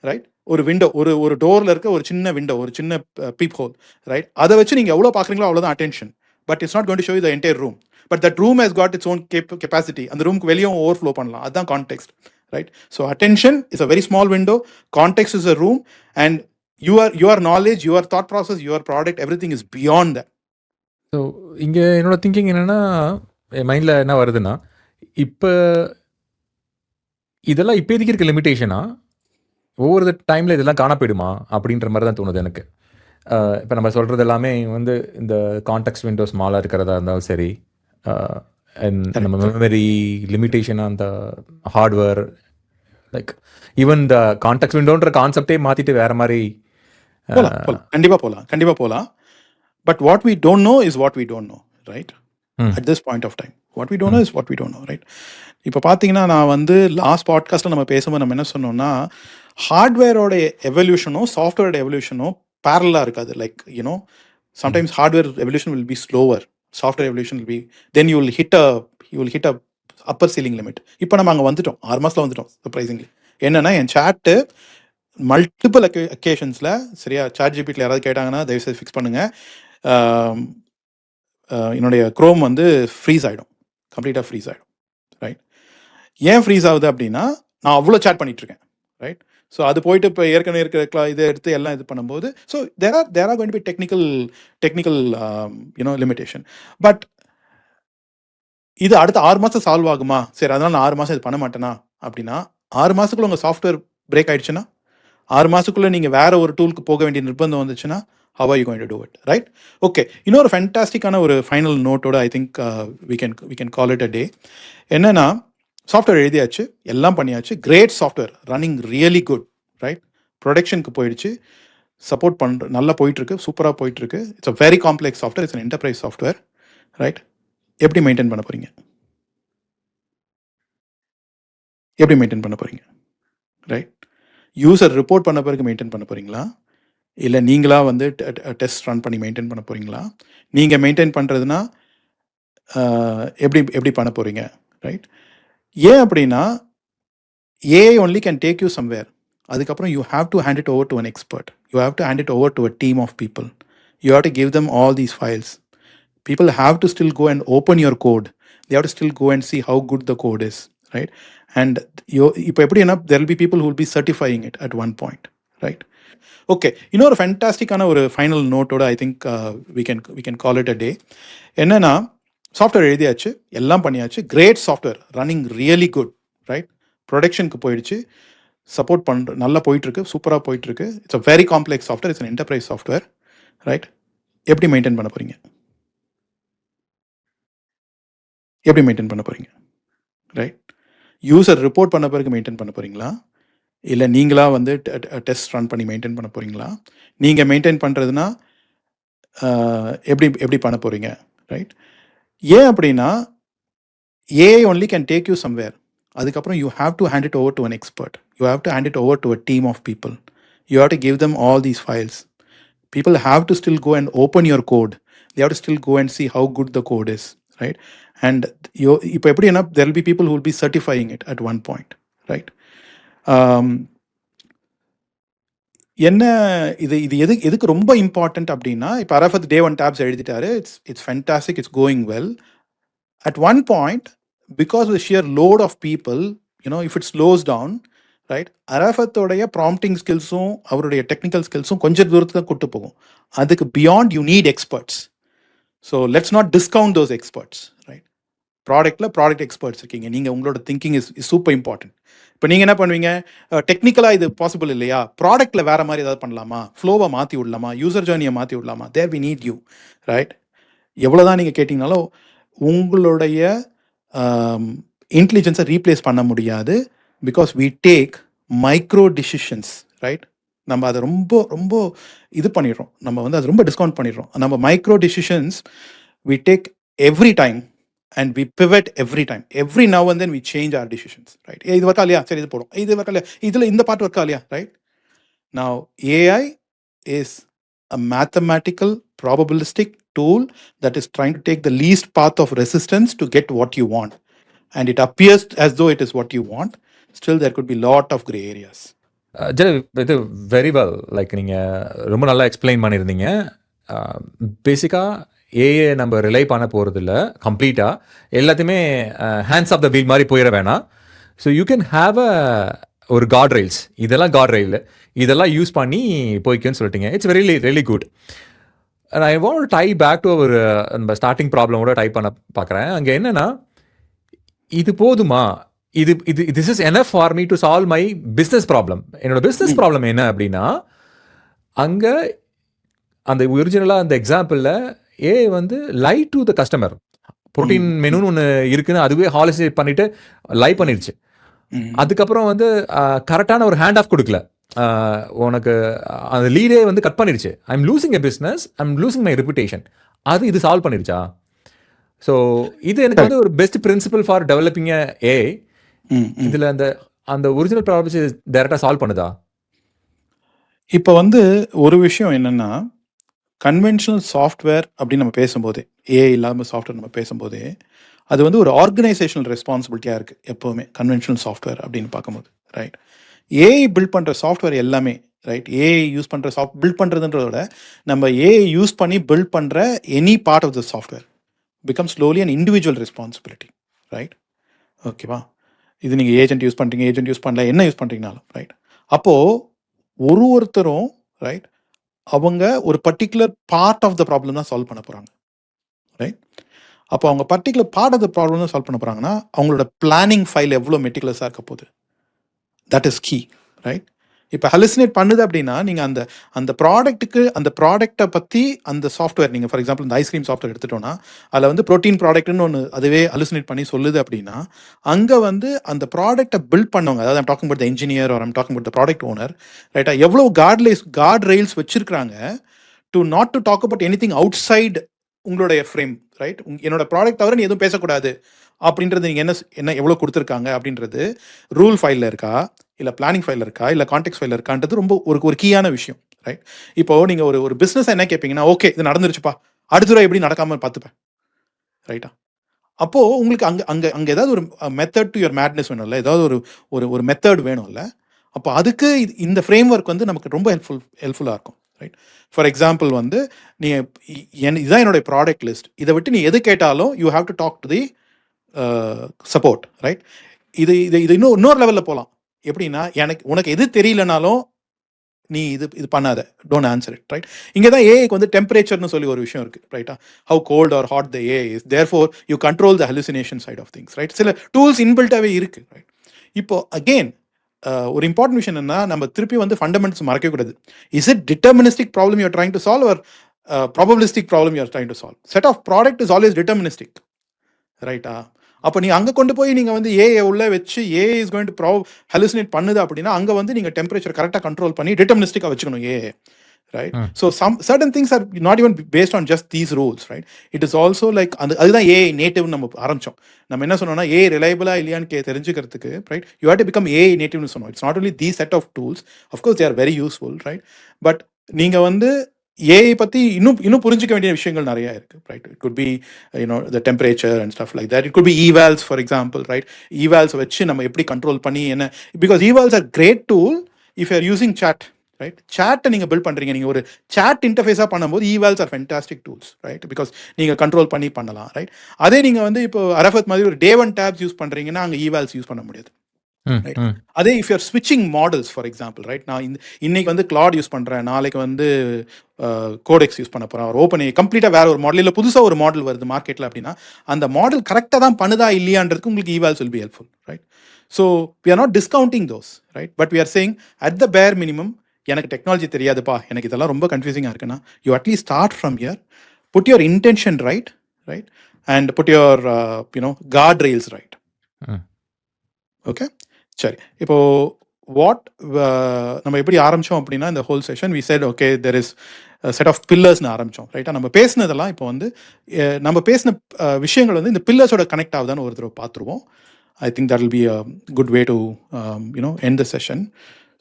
ரைட்? ஒரு விண்டோ, ஒரு டோரில் இருக்க ஒரு சின்ன விண்டோ, ஒரு சின்ன பீப் ஹோல், ரைட்? அதை வச்சு நீங்கள் எவ்வளோ பார்க்குறீங்களோ அவ்வளோதான் attention. But it's not going to show you the entire room. But that room has got its own capacity. அந்த ரூமுக்கு வெளியே ஓவர்ஃப்ளோ பண்ணலாம். அதுதான் context, right? So attention is a very small window, context is a room, and your knowledge, your thought process, your product, everything is beyond that. So இங்கே என்னோட thinking என்னென்னா, என் மைண்டில் என்ன வருதுன்னா, இப்போ இதெல்லாம் இப்போதைக்கு இருக்க லிமிட்டேஷனா ஒவ்வொரு டைமில் இதெல்லாம் காண போயிடுமா அப்படின்ற மாதிரி தான் தோணுது எனக்கு. இப்போ நம்ம சொல்கிறது எல்லாமே வந்து இந்த கான்டெக்ஸ்ட் விண்டோ ஸ்மாலாக இருக்கிறதா இருந்தாலும் சரி, நம்ம மெமரி லிமிட்டேஷனாக அந்த ஹார்ட்வேர், லைக் ஈவன் இந்த கான்டெக்ஸ்ட் விண்டோன்ற கான்செப்டே மாற்றிட்டு வேறு மாதிரி. கண்டிப்பாக போகலாம். But what we don't know is what we don't know, right? At this point of time what we don't know is what we don't know, right? இப்போ பார்த்தீங்கன்னா, நான் வந்து லாஸ்ட் பாட்காஸ்ட்டில் நம்ம பேசும்போது நம்ம என்ன சொன்னோம்னா, ஹார்ட்வேரோட எவல்யூஷனோ சாஃப்ட்வேரோட எவல்யூஷனோ பேரலாக இருக்காது. Like you know, sometimes hardware evolution will be slower, software evolution will be, then you will hit a upper ceiling limit. இப்போ நம்ம அங்கே வந்துட்டோம், 6 மாதத்தில் வந்துட்டோம். சர்ப்ரைசிங்லி என்னென்னா, என் சாட்டு மல்டிபிள் அக்கேஷன்ஸில், சரியா, சாட் ஜிபிடியில் யாராவது கேட்டாங்கன்னா தயவுசெய்து ஃபிக்ஸ் பண்ணுங்கள், என்னுடைய க்ரோம் வந்து ஃப்ரீஸ் ஆகிடும், கம்ப்ளீட்டாக ஃப்ரீஸ் ஆகிடும், ரைட்? ஏன் ஃப்ரீஸ் ஆகுது அப்படின்னா, நான் அவ்வளோ சேட் பண்ணிகிட்ருக்கேன், ரைட்? ஸோ அது போயிட்டு இப்போ ஏற்கனவே இருக்கிற இதை எடுத்து எல்லாம் இது பண்ணும்போது, so there are going to be technical you know limitation. But இது அடுத்த 6 மாதம் சால்வ் ஆகுமா? சரி, அதனால் நான் 6 மாதம் இது பண்ண மாட்டேனா அப்படின்னா, 6 மாதத்துக்குள்ள உங்கள் சாஃப்ட்வேர் பிரேக் ஆகிடுச்சுன்னா, 6 மாதத்துக்குள்ளே நீங்கள் வேறு ஒரு டூலுக்கு போக வேண்டிய நிர்பந்தம் வந்துச்சுன்னா, how are you going to do it, right? Okay, இன்னொரு ஃபேண்டாஸ்டிக்கான ஒரு ஃபைனல் நோட்டோட I think we can call it a day. என்னன்னா, சாஃப்ட்வேர் எழுதியாச்சு, எல்லாம் பண்ணியாச்சு, great software, running really good, right? ப்ரொடக்ஷனுக்கு போயிடுச்சு, சப்போர்ட் பண்ணுற நல்லா போயிட்டுருக்கு, சூப்பராக போயிட்டுருக்கு. It's a very complex software, it's an enterprise software, right? எப்படி மெயின்டைன் பண்ண போகிறீங்க? ரைட்? யூசர் ரிப்போர்ட் பண்ண பிறகு மெயின்டைன் பண்ண போகிறீங்களா, இல்லை நீங்களா வந்து டெஸ்ட் ரன் பண்ணி மெயின்டைன் பண்ண போகிறீங்களா? நீங்கள் மெயின்டைன் பண்ணுறதுனா எப்படி பண்ண போகிறீங்க, ரைட்? ஏன் அப்படின்னா, AI only can take you somewhere. அதுக்கப்புறம் you have to hand it over to an expert, you have to hand it over to a team of people, you have to give them all these files. People have to still go and open your code, they have to still go and see how good the code is, right? And இப்போ எப்படின்னா, there will be people who will be certifying it at one point, right? Okay, இன்னொரு ஃபேண்டாஸ்டிக்கான ஒரு final நோட்டோட I think we can call it a day. என்னன்னா, software எழுதியாச்சு, எல்லாம் பண்ணியாச்சு, great software, running really good, right? ப்ரொடக்ஷனுக்கு போயிடுச்சு, சப்போர்ட் பண்ணுற நல்லா போயிட்டுருக்கு, சூப்பராக போயிட்டுருக்கு. It's a very complex software, it's an enterprise software, right? எப்படி மெயின்டைன் பண்ண போகிறீங்க? ரைட்? யூசர் ரிப்போர்ட் பண்ண பிறகு மெயின்டைன் பண்ண போகிறீங்களா, இல்லை நீங்களா வந்து டெஸ்ட் ரன் பண்ணி மெயின்டைன் பண்ண போகிறீங்களா? நீங்கள் மெயின்டைன் பண்ணுறதுனா எப்படி பண்ண போகிறீங்க, ரைட்? ஏன் அப்படின்னா, AI only can take you somewhere. அதுக்கப்புறம் you have to hand it over to an expert, you have to hand it over to a team of people, you have to give them all these files. People have to still go and open your code, they have to still go and see how good the code is, right? And இப்போ எப்படின்னா, there will be people who will be certifying it at one point, right? என்ன இது எதுக்கு ரொம்ப important அப்படின்னா, இப்போ Arafat day 1 tabs எழுதிட்டாரு, it's fantastic, it's going well. At one point, because of the sheer load of people, if it slows down, right, அரஃபத்தோடைய prompting ஸ்கில்ஸும் அவருடைய டெக்னிக்கல் ஸ்கில்ஸும் கொஞ்சம் தூரத்துக்கு தான் கூட்டு போகும். அதுக்கு beyond you need experts. So let's not discount those experts, right? Product experts இருக்கீங்க, நீங்கள் உங்களோட திங்கிங் இஸ் சூப்பர் இம்பார்ட்டன்ட். இப்போ நீங்கள் என்ன பண்ணுவீங்க, டெக்னிக்கலாக இது பாசிபிள் இல்லையா, ப்ராடக்ட்டில் வேறு மாதிரி ஏதாவது பண்ணலாமா, ஃப்ளோவை மாற்றி விடலாமா, யூசர் ஜர்னியை மாற்றி விடலாமா, there we need you, right? எவ்வளோ தான் நீங்கள் கேட்டிங்கனாலும் உங்களுடைய இன்டெலிஜென்ஸை ரீப்ளேஸ் பண்ண முடியாது. Because we take micro decisions, right? நம்ம அதை ரொம்ப இது பண்ணிடுறோம், நம்ம வந்து அதை ரொம்ப டிஸ்கவுண்ட் பண்ணிடுறோம். நம்ம micro decisions we take every time and we pivot every time. Every now and then we change our decisions, right? இது ஒர்க் ஆகலையா, சரி இது போடும். இது ஒர்க் ஆகலையா, இதில் இந்த பார்ட் ஒர்க் ஆகலையா, right? Now AI is a mathematical probabilistic tool that is trying to take the least path of resistance to get what you want, and it appears as though it is what you want. Still there could be lot of gray areas. இது very well, like நீங்கள் ரொம்ப நல்லா explain பண்ணியிருந்தீங்க. பேசிக்காக AA நம்ம rely பண்ண போகிறதில்ல கம்ப்ளீட்டாக, எல்லாத்தையுமே ஹேண்ட்ஸ் ஆஃப் த வீல் மாதிரி போயிட வேணாம். ஸோ யூ கேன் ஹாவ் ஒரு காட் ரெயில்ஸ், இதெல்லாம் காட் ரெயில், இதெல்லாம் யூஸ் பண்ணி போய்க்குன்னு சொல்லிட்டீங்க. It's very really good. I want tie back to ஒரு நம்ம ஸ்டார்டிங் ப்ராப்ளமோட டைப் பண்ண பார்க்குறேன். அங்கே என்னென்னா, இது போதுமா, இது இது this is enough for me to solve my business problem. என்னோட பிஸ்னஸ் ப்ராப்ளம் என்ன அப்படின்னா, அங்கே அந்த ஒரிஜினலாக அந்த எக்ஸாம்பிளில் ஏ வந்து lie to the customer. Protein மெனுன்னு ஒன்று இருக்குன்னு அதுவே ஹாலிசேட் பண்ணிவிட்டு லை பண்ணிடுச்சு. அதுக்கப்புறம் வந்து கரெக்டான ஒரு ஹேண்ட் ஆஃப் கொடுக்கல, உனக்கு அந்த லீடே வந்து கட் பண்ணிடுச்சு. I am losing a business, I am losing my reputation. அது இது சால்வ் பண்ணிடுச்சா? ஸோ இது எனக்கு வந்து ஒரு பெஸ்ட் பிரின்சிபல் ஃபார் டெவலப்பிங் ஏ. இதில் அந்த ஒரிஜினல் ப்ராப்ளம்ஸ் டைரெக்டாக சால்வ் பண்ணுதா? இப்போ வந்து ஒரு விஷயம் என்னென்னா, கன்வென்ஷனல் சாஃப்ட்வேர் அப்படின்னு நம்ம பேசும்போதே, ஏஐ இல்லாமல் சாஃப்ட்வேர் நம்ம பேசும்போதே, அது வந்து ஒரு ஆர்கனைசேஷனல் ரெஸ்பான்சிபிலிட்டியாக இருக்குது எப்போவுமே எனல் சாஃப்ட்வேர் அப்படின்னு பார்க்கும்போது, ரைட்? ஏஐ பில்ட் பண்ணுற சாஃப்ட்வேர் எல்லாமே, ரைட், ஏஐ யூஸ் பண்ணுற பில்ட் பண்ணுறதுன்றத விட நம்ம ஏஐ யூஸ் பண்ணி பில்ட் பண்ணுற any part of the software become slowly and individual responsibility, right? ஓகேவா? இது நீங்கள் ஏஜென்ட் யூஸ் பண்ணுறீங்க, ஏஜென்ட் யூஸ் பண்ணல, என்ன யூஸ் பண்ணுறீங்கனாலும், ரைட்? அப்போது ஒருத்தரும், ரைட், அவங்க ஒரு particular part of the problem தான் சால்வ் பண்ண போகிறாங்க, ரைட்? அப்போ அவங்க particular part of the problem தான் சால்வ் பண்ண போகிறாங்கன்னா அவங்களோட பிளானிங் ஃபைல் எவ்வளோ மெட்டிகுலஸாக இருக்க போகுது, தட் இஸ் கீ, ரைட்? இப்போ ஹலுசினேட் பண்ணுது அப்படின்னா நீங்கள் அந்த ப்ராடக்ட்டை பற்றி அந்த சாஃப்ட்வேர், நீங்கள் ஃபார் எக்ஸாம்பிள் இந்த ஐஸ்கிரீம் சாஃப்ட்வேர் எடுத்துட்டோன்னா அதில் வந்து ப்ரோட்டீன் ப்ராடக்ட்னு ஒன்று அதுவே ஹலுசினேட் பண்ணி சொல்லுது அப்படின்னா, அங்கே வந்து அந்த ப்ராடக்ட்டை பில்ட் பண்ணவங்க, அதாவது I'm talking about the engineer or I'm talking about the product owner, ரைட்டா, எவ்வளோ கார்ட் ரெயில்ஸ் வச்சிருக்காங்க to not to talk about anything outside உங்களுடைய ஃப்ரேம், ரைட்? என்னோட ப்ராடக்ட் தவிர நீ எதுவும் பேசக்கூடாது அப்படின்றது நீங்கள் என்ன எவ்வளோ கொடுத்துருக்காங்க அப்படின்றது ரூல் ஃபைலில் இருக்கா, இல்லை பிளானிங் ஃபைலில் இருக்கா, இல்லை கான்டெக்ட் ஃபைலில் இருக்கான்றது ரொம்ப ஒரு கீயான விஷயம், ரைட்? இப்போது நீங்கள் ஒரு பிஸ்னஸ் என்ன கேட்பீங்கன்னா, ஓகே இது நடந்துருச்சுப்பா, அடுத்த தடவை எப்படி நடக்காமல் பார்த்துப்பேன், ரைட்டா? அப்போது உங்களுக்கு அங்கே ஏதாவது ஒரு மெத்தட் டு யுவர் மேட்னஸ் வேணும்ல, ஏதாவது ஒரு மெத்தட் வேணும்ல. அப்போ அதுக்கு இந்த ஃப்ரேம் ஒர்க் வந்து நமக்கு ரொம்ப ஹெல்ப்ஃபுல்லாக இருக்கும், ரைட்? ஃபார் எக்ஸாம்பிள் வந்து நீங்கள் இதுதான் என்னுடைய ப்ராடக்ட் லிஸ்ட், இதை விட்டு நீ எது கேட்டாலும் you have to talk to the support, right? இது இன்னொரு லெவலில் போகலாம். எப்படின்னா, உனக்கு எது தெரியலனாலும் நீ இது பண்ணாத, டோன்ட் ஆன்சர் இட், ரைட்? இங்கே தான் ஏஐக்கு வந்து டெம்பரேச்சர்னு சொல்லி ஒரு விஷயம் இருக்குது, ரைட்டா? How cold or hot the AI is, therefore you control the hallucination side of things, right? சில டூல்ஸ் இன்பில்ட்டாகவே இருக்குது, ரைட்? இப்போ அகெயின் ஒரு இம்பார்ட்டன்ட் விஷயம் என்னன்னா, நம்ம திருப்பி வந்து ஃபண்டமெண்ட்ஸ் மறக்கக்கூடாது. Is it deterministic problem you're trying to solve or probabilistic problem you're trying to solve? Set of product is always deterministic, ரைட்டா? அப்போ நீங்கள் அங்கே கொண்டு போய் நீங்கள் வந்து ஏஐ உள்ளே வச்சு ஏஐ இஸ் கோயிங் டு ஹலுசினேட் பண்ணுது அப்படின்னா அங்கே வந்து நீங்கள் டெம்பரேச்சர் கரெக்டாக கண்ட்ரோல் பண்ணி டிட்டர்மினிஸ்டிக்காக வச்சுக்கணும் AI, right? So certain things are not even based on just these rules, right? It is also like அதுதான் ஏஐ நேட்டிவ்னு நம்ம ஆரம்பித்தோம். நம்ம என்ன சொன்னோம்னா, ஏஐ ரிலையபிளா இல்லையான்னு தெரிஞ்சுக்கிறதுக்கு, right, you have to become AI நேட்டிவ்னு சொன்னோம். It's not only these set of tools, of course they are very useful, right? But நீங்கள் வந்து ஏஐ பற்றி இன்னும் புரிஞ்சிக்க வேண்டிய விஷயங்கள் நிறையா இருக்குது, right? It could be the temperature and stuff like that. It could be evals, for example, right? Evals வச்சு நம்ம எப்படி கண்ட்ரோல் பண்ணி என்ன, because evals are great tool if you are using chat, right? சாட்டை நீங்கள் பில்ட் பண்ணுறீங்க, நீங்கள் ஒரு சாட் இன்டர்ஃபேஸாக பண்ணும்போது evals are fantastic tools, right? Because நீங்கள் கண்ட்ரோல் பண்ணி பண்ணலாம், ரைட்? அதே நீங்கள் வந்து இப்போ அரஃபத் மாதிரி ஒரு டே 1 டேப்ஸ் யூஸ் பண்ணுறீங்கன்னா அங்கே ஈவால்ஸ் யூஸ் பண்ண முடியாது, ரைட்? அதே இஃப் யூஆர் ஸ்விட்சிங் மாடல்ஸ், ஃபார் எக்ஸாம்பிள், ரைட், நான் இன்னைக்கு வந்து கிளாட் யூஸ் பண்ணுறேன், நாளைக்கு வந்து கோடெக்ஸ் யூஸ் பண்ண போகிறேன், ஒரு ஓப்பன் கம்ப்ளீட்டாக வேறு ஒரு மாடல், இல்லை புதுசாக ஒரு மாடல் வருது மார்க்கெட்டில் அப்படின்னா அந்த மாடல் கரெக்டாக தான் பண்ணுதா இல்லையான்றதுக்கு உங்களுக்கு evals will be helpful, right? So we are not discounting those, right? But we are saying at the bare minimum, எனக்கு டெக்னாலஜி தெரியாதுப்பா, எனக்கு இதெல்லாம் ரொம்ப கன்ஃபியூசிங்காக இருக்குன்னா, you at least start from here, put your intention right, and put your guardrails right. Okay, சரி. இப்போது what நம்ம எப்படி ஆரம்பித்தோம் அப்படின்னா இந்த whole session we said okay there is set of பில்லர்ஸ்னு ஆரம்பித்தோம் ரைட்டாக. நம்ம பேசினதெல்லாம் இப்போ வந்து நம்ம பேசின விஷயங்கள் வந்து இந்த பில்லர்ஸோட கனெக்ட் ஆகுதான்னு ஒரு தடவை பார்த்துருவோம். I think that will be a good way to end the session.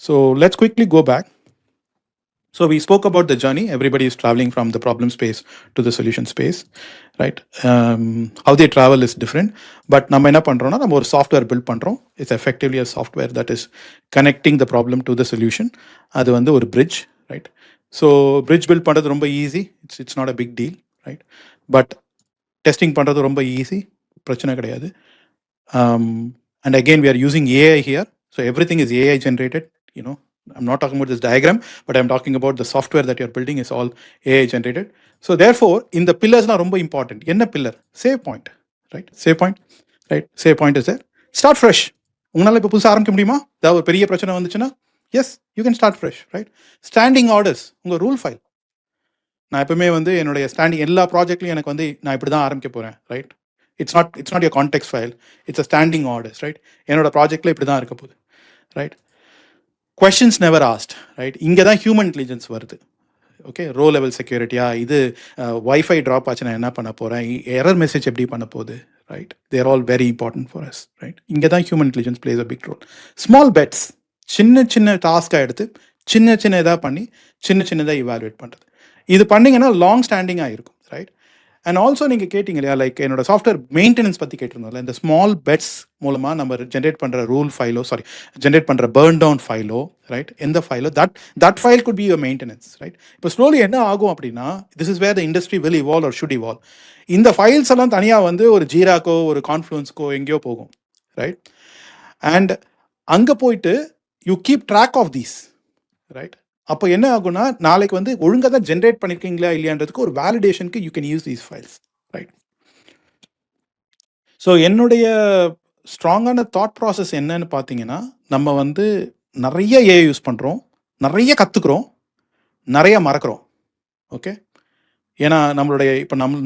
So let's quickly go back. So we spoke about the journey. Everybody is traveling from the problem space to the solution space, right? How they travel is different. But நம்ம என்ன பண்ணுறோம்னா நம்ம ஒரு software build பண்ணுறோம். It's effectively a software that is connecting the problem to the solution. அது வந்து ஒரு bridge, right? So bridge build பண்ணுறது ரொம்ப easy. It's not a big deal, right? But testing பண்ணுறது ரொம்ப ஈஸி, பிரச்சனை கிடையாது. And again, we are using AI here. So everything is AI generated, I'm not talking about this diagram, but I'm talking about the software that you're building is all AI generated. So therefore, in the pillars are ரொம்ப important. என்ன pillar? Save point, right? Save point, right? Save point is there. Start fresh. உங்களால் இப்போ புதுசாக ஆரம்பிக்க முடியுமா? ஏதாவது ஒரு பெரிய பிரச்சனை வந்துச்சுன்னா yes you can start fresh, right? Standing orders, உங்கள் ரூல் ஃபைல். நான் எப்பவுமே வந்து என்னுடைய ஸ்டாண்டிங் எல்லா ப்ராஜெக்ட்லையும் எனக்கு வந்து நான் இப்படி தான் ஆரம்பிக்க போகிறேன், right? It's not your context file. It's a standing orders, right? என்னோட ப்ராஜெக்ட்ல இப்படி தான் இருக்க போகுது, right? questions never asked, right? இங்கே தான் ஹியூமன் இன்டெலிஜென்ஸ் வருது. ஓகே, ரோ லெவல் செக்யூரிட்டியா, இது வைஃபை ட்ராப் ஆச்சு நான் என்ன பண்ண போகிறேன், எரர் மெசேஜ் எப்படி பண்ண போகுது, right? They're all very important for us, right? இங்கே தான் human intelligence plays a big role. Small bets, சின்ன சின்ன டாஸ்க்காக எடுத்து சின்ன சின்னதாக பண்ணி சின்னதாக இவாலுவேட் பண்ணுறது. இது பண்ணிங்கன்னா லாங் ஸ்டாண்டிங்காக இருக்கும், ரைட்? அண்ட் ஆல்சோ நீங்கள் கேட்டிங்க இல்லையா, லைக் என்னோட சாஃப்ட்வேர் மெயின்டெனன்ஸ் பற்றி கேட்டிருந்தோம்ல, இந்த ஸ்மால் பெட்ஸ் மூலமாக நம்ம ஜென்ரேட் பண்ணுற ஜென்ரேட் பண்ணுற பர்ன் டவுன் ஃபைலோ, ரைட்? எந்த ஃபைலோ that file could be your maintenance, right? இப்போ ஸ்லோலி என்ன ஆகும் அப்படின்னா, this is where the industry will evolve or should evolve. இந்த ஃபைல்ஸ் எல்லாம் தனியாக வந்து ஒரு ஜீராக்கோ ஒரு கான்ஃப்ளூன்ஸ்க்கோ எங்கேயோ போகும், ரைட்? அண்ட் அங்கே போயிட்டு you keep track of these, right? அப்போ என்ன ஆகும்னா, நாளைக்கு வந்து ஒழுங்காக தான் ஜென்ரேட் பண்ணியிருக்கீங்களா இல்லையான்றதுக்கு ஒரு வேலிடேஷனுக்கு you can use these files, right? So என்னுடைய ஸ்ட்ராங்கான தாட் ப்ராசஸ் என்னன்னு பார்த்தீங்கன்னா, நம்ம வந்து நிறைய ஏஐ யூஸ் பண்ணுறோம், நிறைய கற்றுக்குறோம், நிறைய மறக்கிறோம், ஓகே? ஏன்னா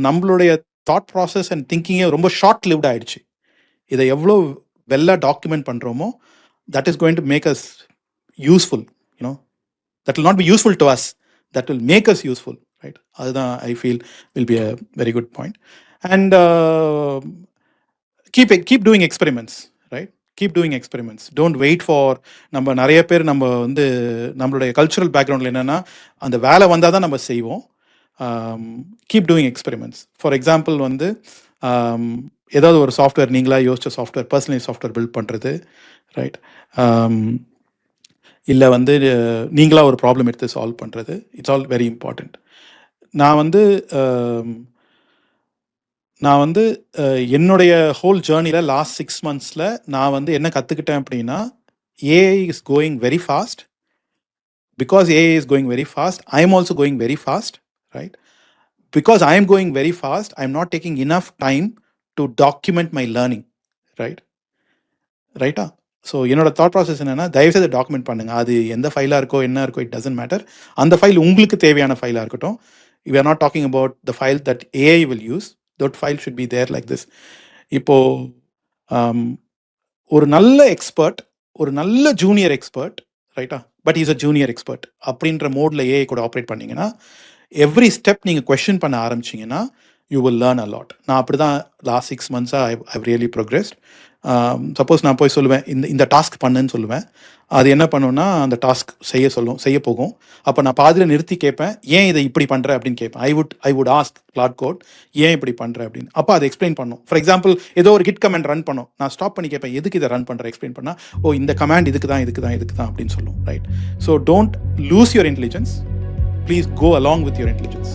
நம்மளுடைய தாட் ப்ராசஸ் அண்ட் திங்கிங்கே ரொம்ப ஷார்ட் லிவ்ட் ஆகிடுச்சு. இதை எவ்வளோ வெல்லாக டாக்குமெண்ட் பண்ணுறோமோ that is going to make us useful, that will not be useful to us, that will make us useful, right? Adha I feel will be a very good point. And keep doing experiments, right? Keep doing experiments. Don't wait for நம்ம நிறைய பேர் நம்ம வந்து நம்மளுடைய cultural பேக்ரவுண்டில் என்னென்னா அந்த வேலை வந்தால் தான் நம்ம செய்வோம். Keep doing experiments. For example வந்து ஏதாவது ஒரு சாஃப்ட்வேர் நீங்களாக யோசிச்ச சாஃப்ட்வேர், பர்சனலைஸ் சாஃப்ட்வேர் பில்ட் பண்ணுறது, ரைட்? இல்லை வந்து நீங்களாக ஒரு ப்ராப்ளம் எடுத்து சால்வ் பண்ணுறது, இட்ஸ் ஆல் வெரி இம்பார்ட்டண்ட். நான் வந்து என்னுடைய ஹோல் ஜேர்னியில் லாஸ்ட் 6 months நான் வந்து என்ன கற்றுக்கிட்டேன் அப்படின்னா, AI is going very fast. Because AI is going very fast, I am also going very fast, right? Because I am going very fast, I am not taking enough time to document my learning, ரைட்டா? So என்னோட thought process என்னென்னா, தயவுசெய்து document பண்ணுங்கள். அது எந்த ஃபைலாக இருக்கோ என்ன இருக்கோ இட் டசன்ட் மேட்டர். அந்த ஃபைல் உங்களுக்கு தேவையான ஃபைலாக இருக்கட்டும். We are not talking about the file that AI will use. That file should be there like this. இப்போது ஒரு நல்ல எக்ஸ்பர்ட், ஒரு நல்ல ஜூனியர் எக்ஸ்பர்ட், ரைட்டா? But is a junior expert அப்படின்ற மோடில் ஏஐ கூட ஆப்ரேட் பண்ணிங்கன்னா, எவ்ரி ஸ்டெப் நீங்கள் கொஸ்டின் பண்ண ஆரம்பிச்சிங்கன்னா you will learn a lot. நான் அப்படி தான் last 6 months I've really progressed. Suppose நான் போய் சொல்லுவேன் இந்த டாஸ்க் பண்ணுன்னு சொல்லுவேன், அது என்ன பண்ணுன்னா அந்த டாஸ்க் செய்ய போகும். அப்போ நான் பாதியில் நிறுத்தி கேட்பேன், ஏன் இதை இப்படி பண்ணுற அப்படின்னு கேட்பேன். I would ask Claude code, ஏன் இப்படி பண்ணுற அப்படின்னு. அப்போ அதை எக்ஸ்பிளைன் பண்ணும். ஃபார் எக்ஸாம்பிள் ஏதோ ஒரு கிட் கமெண்ட் ரன் பண்ணும், நான் ஸ்டாப் பண்ணி கேட்பேன், எதுக்கு இதை ரன் பண்ணுற எக்ஸ்பிளைன் பண்ணால், ஓ இந்த கமாண்ட் இதுக்கு தான் அப்படின்னு சொல்லும், right? So don't lose your intelligence, please go along with your intelligence.